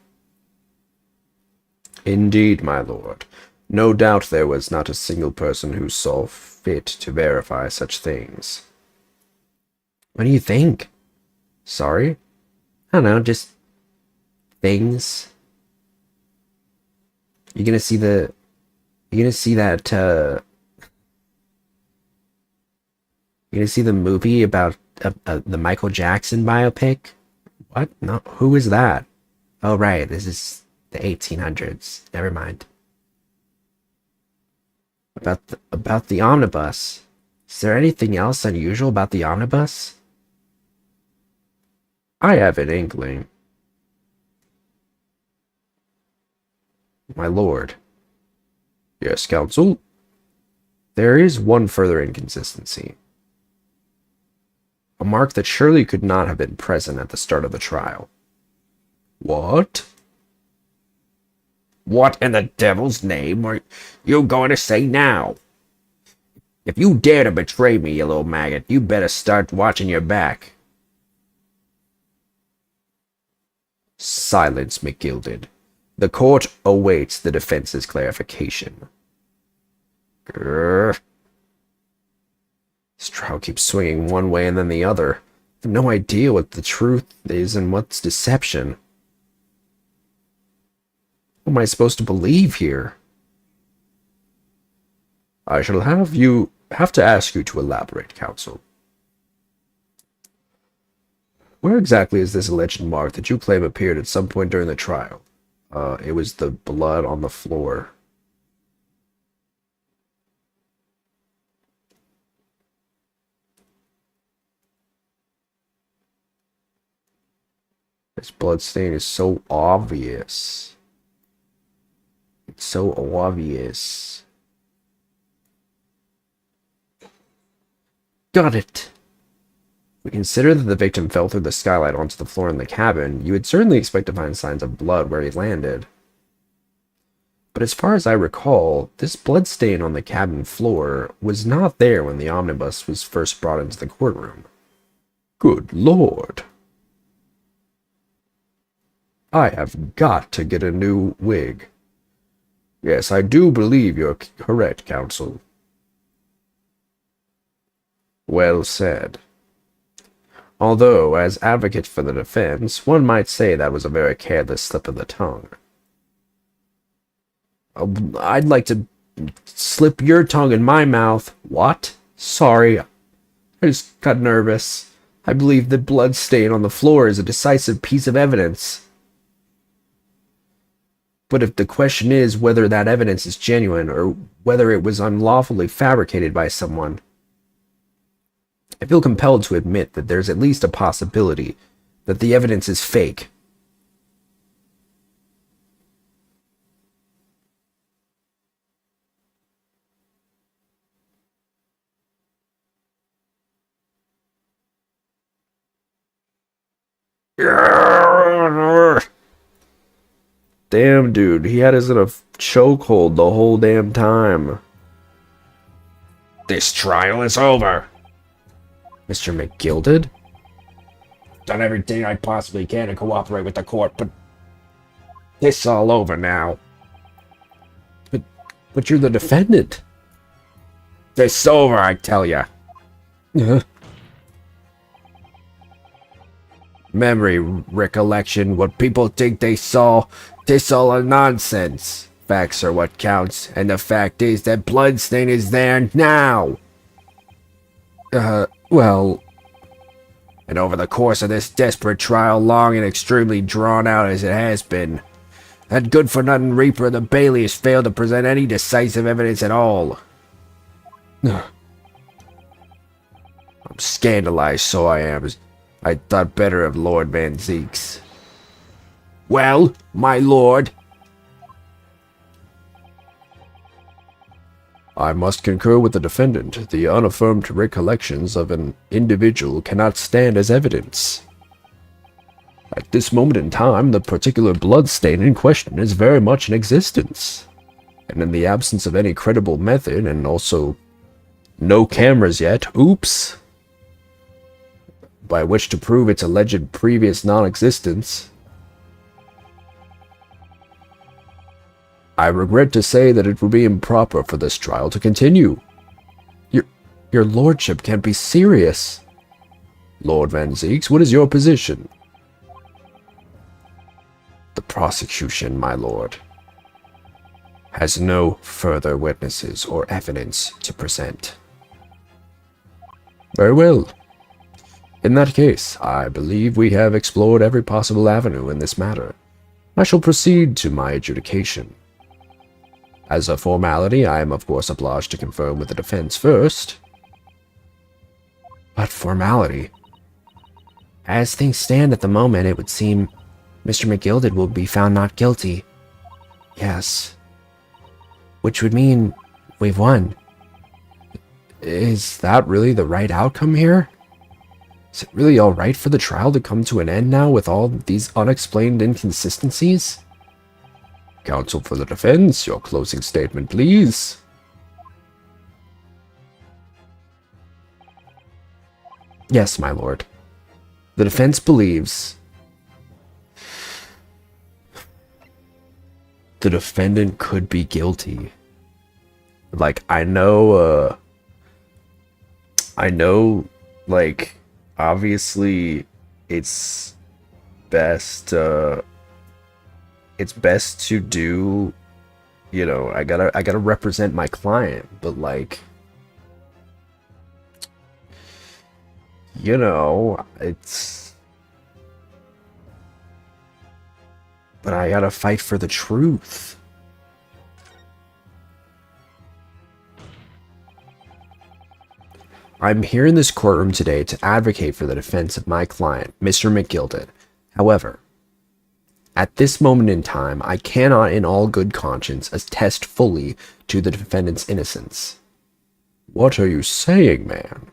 Indeed, my lord. No doubt there was not a single person who saw fit to verify such things. What do you think? Sorry? I don't know, just... things. You're gonna see that, you're gonna see the movie about the Michael Jackson biopic? What? No, who is that? Oh, right, this is the 1800s. Never mind. About the omnibus. Is there anything else unusual about the omnibus? I have an inkling. My lord. Yes, counsel? There is one further inconsistency. A mark that surely could not have been present at the start of the trial. What? What in the devil's name are you going to say now? If you dare to betray me, you little maggot, you better start watching your back. Silence, McGilded. The court awaits the defense's clarification. Grrr. This trial keeps swinging one way and then the other. I have no idea what the truth is and what's deception. What am I supposed to believe here? I shall have to ask you to elaborate, counsel. Where exactly is this alleged mark that you claim appeared at some point during the trial? It was the blood on the floor. This blood stain is so obvious. It's so obvious. Got it. We consider that the victim fell through the skylight onto the floor in the cabin. You would certainly expect to find signs of blood where he landed. But as far as I recall, this blood stain on the cabin floor was not there when the omnibus was first brought into the courtroom. Good Lord. I have got to get a new wig. Yes, I do believe you're correct, counsel. Well said. Although, as advocate for the defense, one might say that was a very careless slip of the tongue. I'd like to slip your tongue in my mouth. What? Sorry. I just got nervous. I believe the blood stain on the floor is a decisive piece of evidence. But if the question is whether that evidence is genuine or whether it was unlawfully fabricated by someone, I feel compelled to admit that there's at least a possibility that the evidence is fake. Damn, dude, he had us in a chokehold the whole damn time. This trial is over. Mr. McGilded? Done everything I possibly can to cooperate with the court, but this is all over now. But you're the defendant. This is over, I tell ya. Memory, recollection, what people think they saw, this all a nonsense. Facts are what counts, and the fact is that bloodstain is there now. Well... And over the course of this desperate trial, long and extremely drawn out as it has been, that good-for-nothing Reaper of the Bailey has failed to present any decisive evidence at all. I'm scandalized, so I am. I thought better of Lord Van Zeeks. Well, my lord? I must concur with the defendant. The unaffirmed recollections of an individual cannot stand as evidence. At this moment in time, the particular blood stain in question is very much in existence. And in the absence of any credible method, and also no cameras yet, oops, by which to prove its alleged previous non-existence, I regret to say that it would be improper for this trial to continue. Your lordship can't be serious. Lord Van Zeeks, what is your position? The prosecution, my lord, has no further witnesses or evidence to present. Very well. In that case, I believe we have explored every possible avenue in this matter. I shall proceed to my adjudication. As a formality, I am of course obliged to confirm with the defense first. But formality? As things stand at the moment, it would seem Mr. McGilded will be found not guilty. Yes. Which would mean we've won. Is that really the right outcome here? Is it really alright for the trial to come to an end now with all these unexplained inconsistencies? Counsel for the defense, your closing statement, please. Yes, my lord. The defense believes the defendant could be guilty. Like, I know, like, obviously, it's best to do You know, I gotta represent my client, but like, you know, but I gotta fight for the truth. I'm here in this courtroom today to advocate for the defense of my client, Mr. McGilded. However, at this moment in time, I cannot in all good conscience attest fully to the defendant's innocence. What are you saying, man?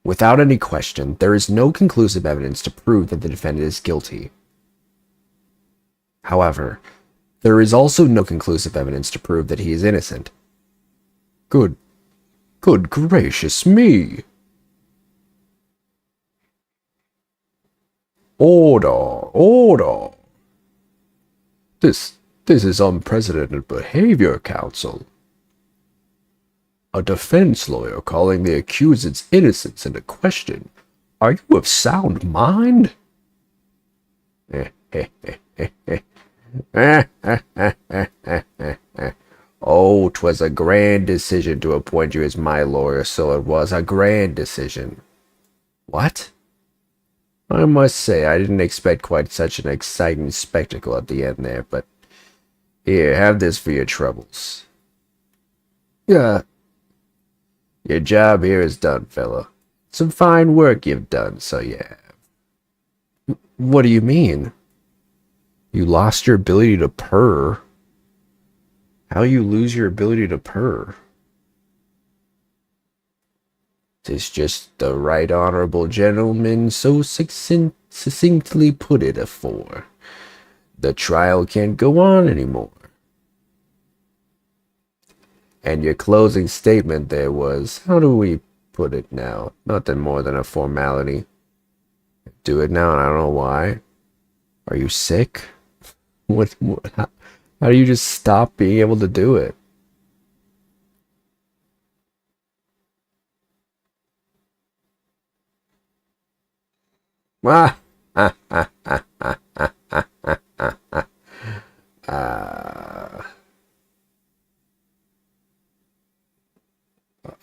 Without any question, there is no conclusive evidence to prove that the defendant is guilty. However, there is also no conclusive evidence to prove that he is innocent. Good gracious me. Order. This is unprecedented behavior, counsel. A defense lawyer calling the accused's innocence into question. Are you of sound mind? Oh, 'twas a grand decision to appoint you as my lawyer, so it was a grand decision. What? I must say, I didn't expect quite such an exciting spectacle at the end there, but here, have this for your troubles. Yeah. Your job here is done, fella. Some fine work you've done, so you have. What do you mean? You lost your ability to purr? How you lose your ability to purr? 'Tis just the right honorable gentleman so succinctly put it afore. The trial can't go on anymore. And your closing statement there was, how do we put it now? Nothing more than a formality. Do it now, and I don't know why. Are you sick? How do you just stop being able to do it? Ah,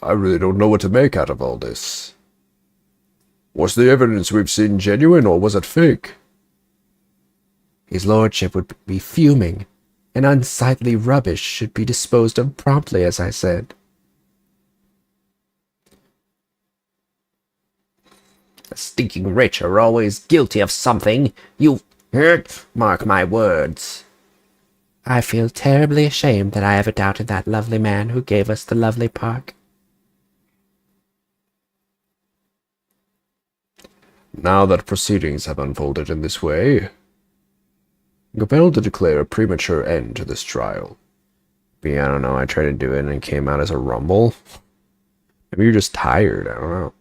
I really don't know what to make out of all this. Was the evidence we've seen genuine, or was it fake? His lordship would be fuming, and unsightly rubbish should be disposed of promptly, as I said. The stinking rich are always guilty of something. You mark my words. I feel terribly ashamed that I ever doubted that lovely man who gave us the lovely park. Now that proceedings have unfolded in this way, I'm compelled to declare a premature end to this trial. Maybe, I don't know, I tried to do it and it came out as a rumble. Maybe you're just tired, I don't know.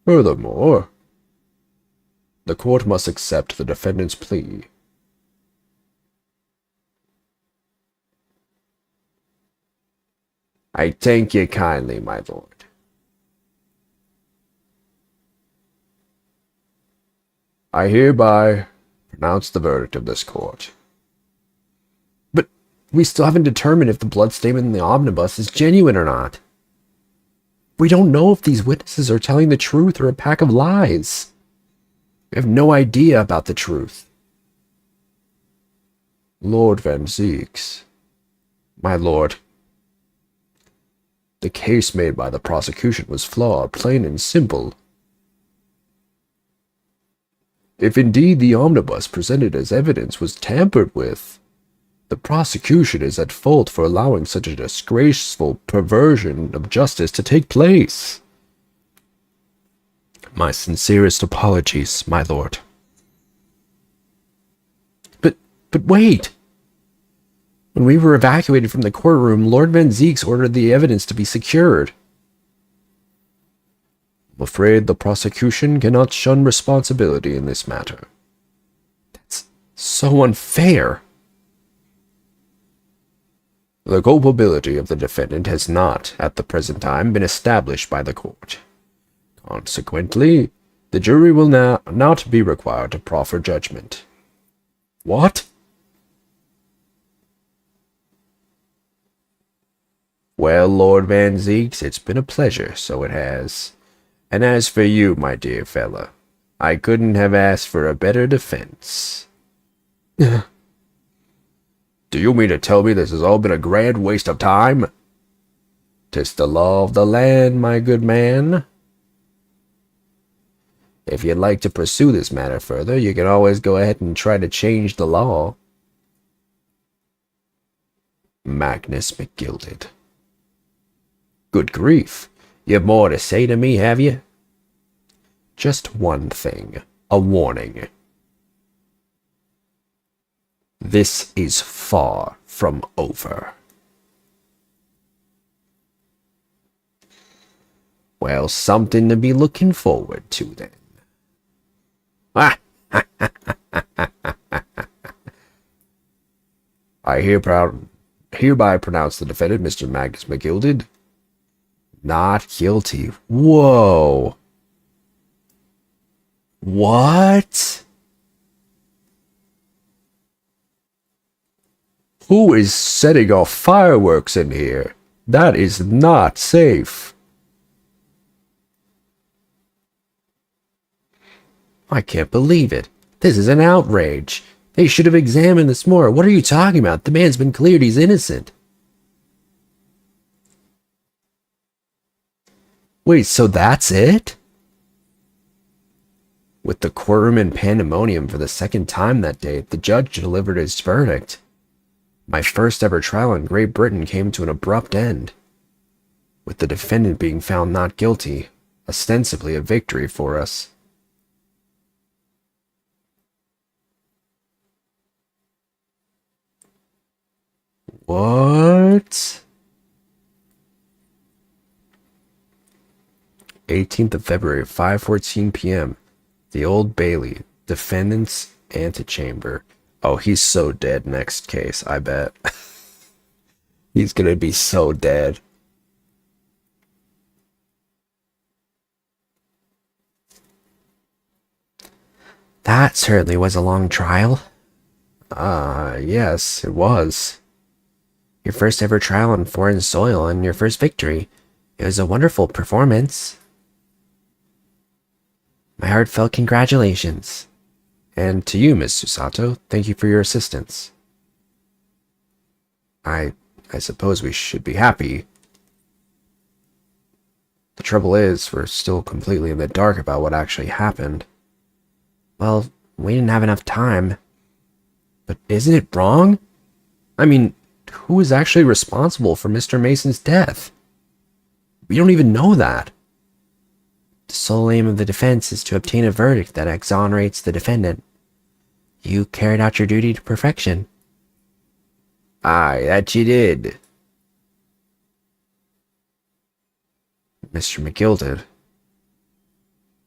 Furthermore, the court must accept the defendant's plea. I thank you kindly, my lord. I hereby pronounce the verdict of this court. But we still haven't determined if the blood statement in the omnibus is genuine or not. We don't know if these witnesses are telling the truth or a pack of lies. We have no idea about the truth. Lord Van Zeeks, my lord, the case made by the prosecution was flawed, plain and simple. If indeed the omnibus presented as evidence was tampered with, the prosecution is at fault for allowing such a disgraceful perversion of justice to take place. My sincerest apologies, my lord. But wait! When we were evacuated from the courtroom, Lord Van Zeeks ordered the evidence to be secured. I'm afraid the prosecution cannot shun responsibility in this matter. That's so unfair. The culpability of the defendant has not, at the present time, been established by the court. Consequently, the jury will now not be required to proffer judgment. What? Well, Lord Van Zeeks, it's been a pleasure, so it has. And as for you, my dear fella, I couldn't have asked for a better defense. Do you mean to tell me this has all been a grand waste of time? 'Tis the law of the land, my good man. If you'd like to pursue this matter further, you can always go ahead and try to change the law. Magnus McGilded. Good grief. You have more to say to me, have you? Just one thing. A warning. This is far from over. Well, something to be looking forward to then. I hereby pronounce the defendant, Mr. Magnus McGilded, not guilty. Whoa. What? Who is setting off fireworks in here? That is not safe. I can't believe it. This is an outrage. They should have examined this more. What are you talking about? The man's been cleared. He's innocent. Wait, so that's it? With the courtroom in pandemonium for the second time that day, the judge delivered his verdict. My first ever trial in Great Britain came to an abrupt end, with the defendant being found not guilty, ostensibly a victory for us. What? 18th of February, 5:14 p.m. The Old Bailey, defendant's antechamber. Oh, he's so dead next case, I bet. He's gonna be so dead. That certainly was a long trial. Yes, it was. Your first ever trial on foreign soil and your first victory. It was a wonderful performance. My heartfelt congratulations. And to you, Miss Susato, thank you for your assistance. I suppose we should be happy. The trouble is, we're still completely in the dark about what actually happened. Well, we didn't have enough time. But isn't it wrong? I mean, who is actually responsible for Mr. Mason's death? We don't even know that. The sole aim of the defense is to obtain a verdict that exonerates the defendant. You carried out your duty to perfection. Aye, that you did. Mr. McGilded.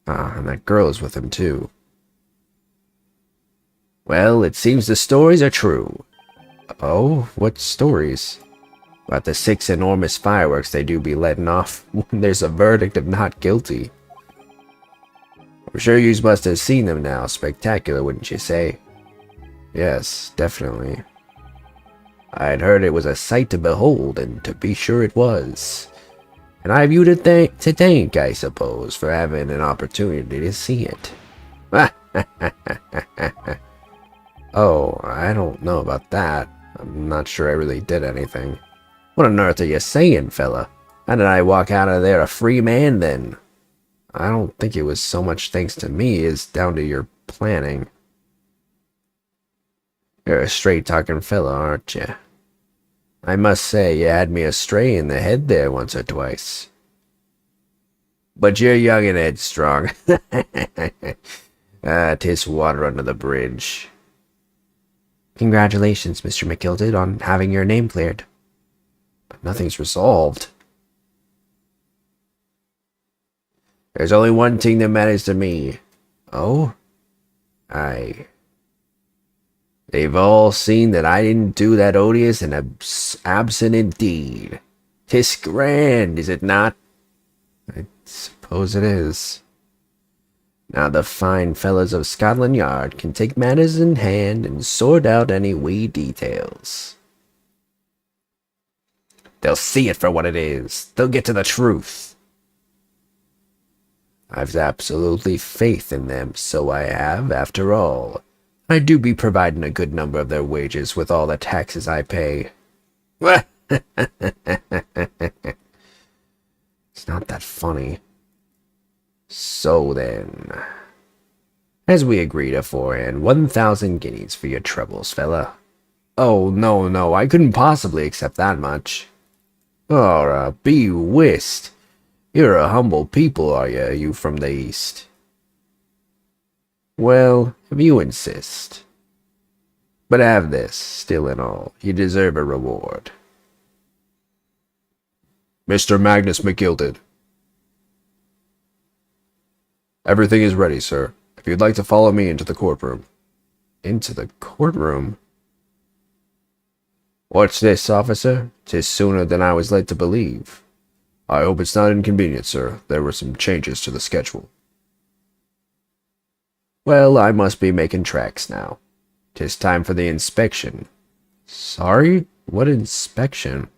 And that girl is with him too. Well, it seems the stories are true. Oh, what stories? About the 6 enormous fireworks they do be letting off when there's a verdict of not guilty. I'm sure you must have seen them now. Spectacular, wouldn't you say? Yes, definitely. I'd heard it was a sight to behold, and to be sure it was. And I've you to thank, I suppose, for having an opportunity to see it. Oh, I don't know about that. I'm not sure I really did anything. What on earth are you saying, fella? How did I walk out of there a free man, then? I don't think it was so much thanks to me as down to your planning. You're a straight-talking fella, aren't you? I must say you had me astray in the head there once or twice. But you're young and headstrong. 'Tis water under the bridge. Congratulations, Mr. McGilded, on having your name cleared. But nothing's resolved. There's only one thing that matters to me. Oh? Aye. They've all seen that I didn't do that odious and abstinent deed. 'Tis grand, is it not? I suppose it is. Now the fine fellows of Scotland Yard can take matters in hand and sort out any wee details. They'll see it for what it is. They'll get to the truth. I've absolutely faith in them, so I have, after all. I do be providing a good number of their wages with all the taxes I pay. It's not that funny. So then, as we agreed aforehand, 1,000 guineas for your troubles, fella. Oh, no, I couldn't possibly accept that much. Oh, be whist. You're a humble people, are you from the East? Well, if you insist. But have this, still and all, you deserve a reward. Mr. Magnus McGilded. Everything is ready, sir. If you'd like to follow me into the courtroom. Into the courtroom? What's this, officer? 'Tis sooner than I was led to believe. I hope it's not inconvenient, sir. There were some changes to the schedule. Well, I must be making tracks now. 'Tis time for the inspection. Sorry? What inspection?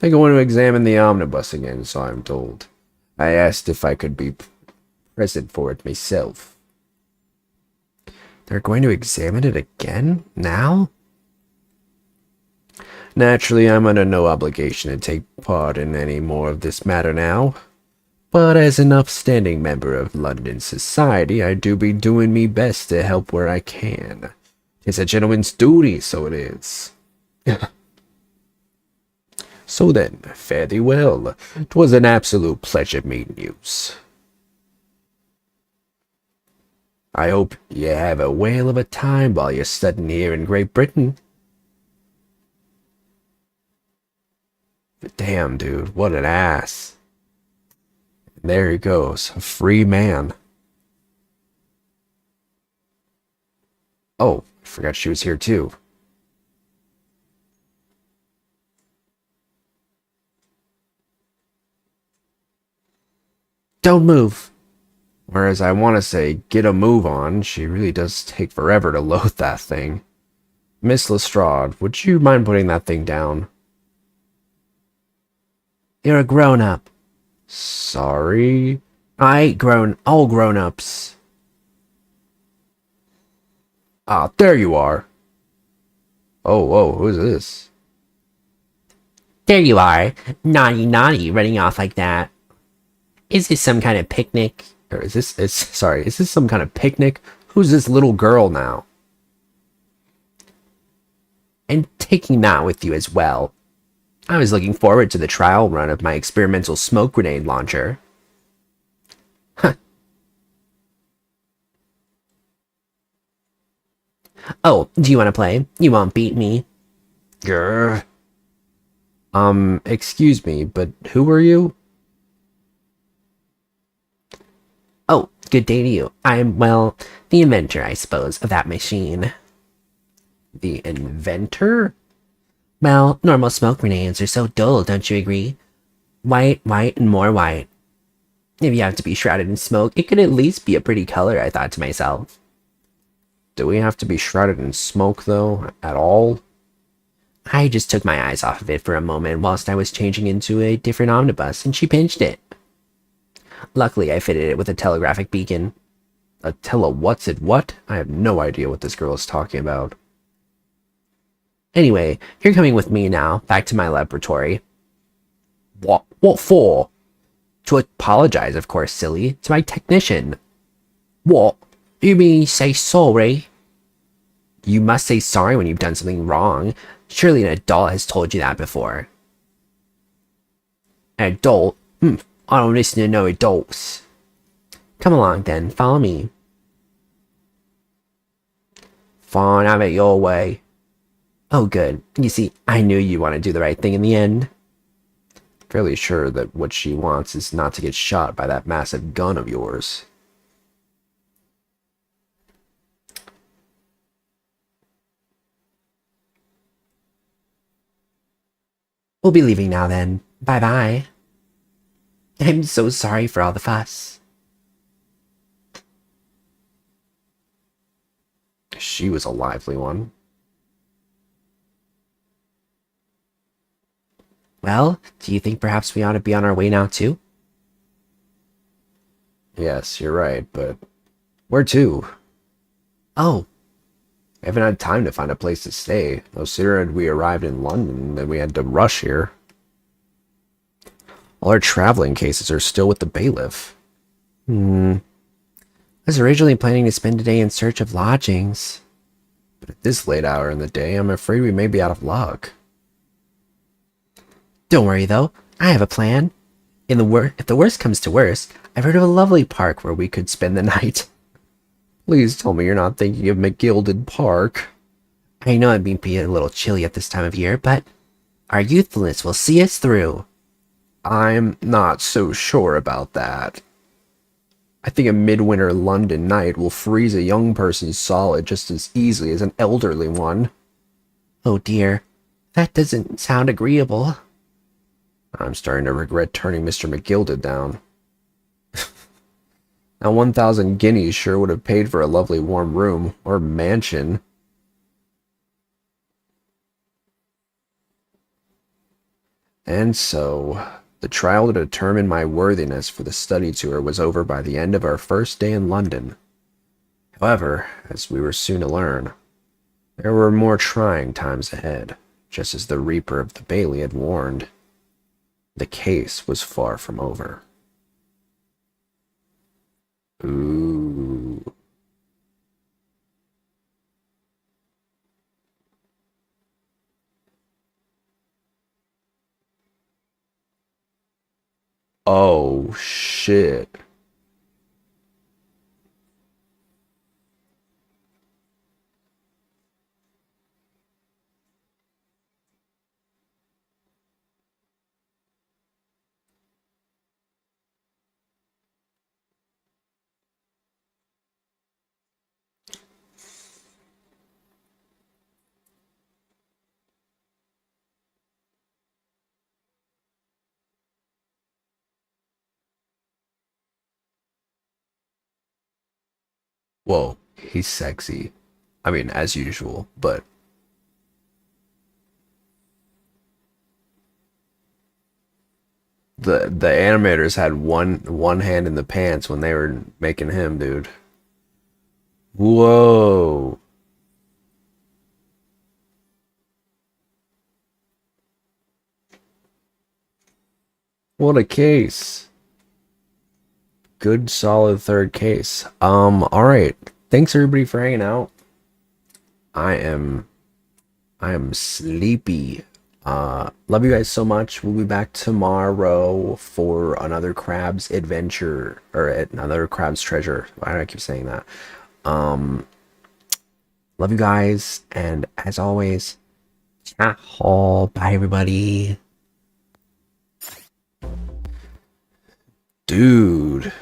They go in to examine the omnibus again, so I'm told. I asked if I could be present for it myself. They're going to examine it again? Now? Naturally, I'm under no obligation to take part in any more of this matter now. But as an upstanding member of London society, I do be doing me best to help where I can. It's a gentleman's duty, so it is. So then, fare thee well. 'Twas an absolute pleasure meeting yous. I hope you have a whale of a time while you're studying here in Great Britain. But damn, dude, what an ass. And there he goes, a free man. Oh, I forgot she was here too. Don't move. Whereas I want to say, get a move on. She really does take forever to load that thing. Miss Lestrade, would you mind putting that thing down? You're a grown-up. Sorry? I ain't all grown-ups. Ah, there you are. Oh, who's this? There you are. Naughty, running off like that. Is this some kind of picnic? Or is this some kind of picnic? Who's this little girl now? And taking that with you as well. I was looking forward to the trial run of my experimental smoke grenade launcher. Huh. Oh, do you want to play? You won't beat me. Grr. Excuse me, but who are you? Oh, good day to you. I'm, well, the inventor, I suppose, of that machine. The inventor? Well, normal smoke grenades are so dull, don't you agree? White, and more white. If you have to be shrouded in smoke, it could at least be a pretty color, I thought to myself. Do we have to be shrouded in smoke, though, at all? I just took my eyes off of it for a moment whilst I was changing into a different omnibus, and she pinched it. Luckily, I fitted it with a telegraphic beacon. A what's it what? I have no idea what this girl is talking about. Anyway, you're coming with me now, back to my laboratory. What for? To apologize, of course, silly. To my technician. What? You mean say sorry? You must say sorry when you've done something wrong. Surely an adult has told you that before. An adult? I don't listen to no adults. Come along then, follow me. Fine, have it your way. Oh good, you see, I knew you want to do the right thing in the end. Fairly sure that what she wants is not to get shot by that massive gun of yours. We'll be leaving now then. Bye-bye. I'm so sorry for all the fuss. She was a lively one. Well, do you think perhaps we ought to be on our way now too? Yes, you're right, but where to? Oh, I haven't had time to find a place to stay. No sooner had we arrived in London than we had to rush here. All our traveling cases are still with the bailiff. I was originally planning to spend a day in search of lodgings. But at this late hour in the day, I'm afraid we may be out of luck. Don't worry though, I have a plan. If the worst comes to worst, I've heard of a lovely park where we could spend the night. Please tell me you're not thinking of McGilded Park. I know it may be a little chilly at this time of year, but our youthfulness will see us through. I'm not so sure about that. I think a midwinter London night will freeze a young person solid just as easily as an elderly one. Oh dear, that doesn't sound agreeable. I'm starting to regret turning Mr. McGilded down. Now 1,000 guineas sure would have paid for a lovely warm room, or mansion. And so, the trial to determine my worthiness for the study tour was over by the end of our first day in London. However, as we were soon to learn, there were more trying times ahead, just as the Reaper of the Bailey had warned. The case was far from over. Ooh. Oh, shit. Whoa, he's sexy. I mean, as usual, but the animators had one hand in the pants when they were making him, dude. Whoa. What a case. Good solid third case. All right. Thanks everybody for hanging out. I am sleepy. Love you guys so much. We'll be back tomorrow for another crab's adventure, or another crab's treasure. Why do I keep saying that? Love you guys, and as always, ciao. Bye everybody. Dude.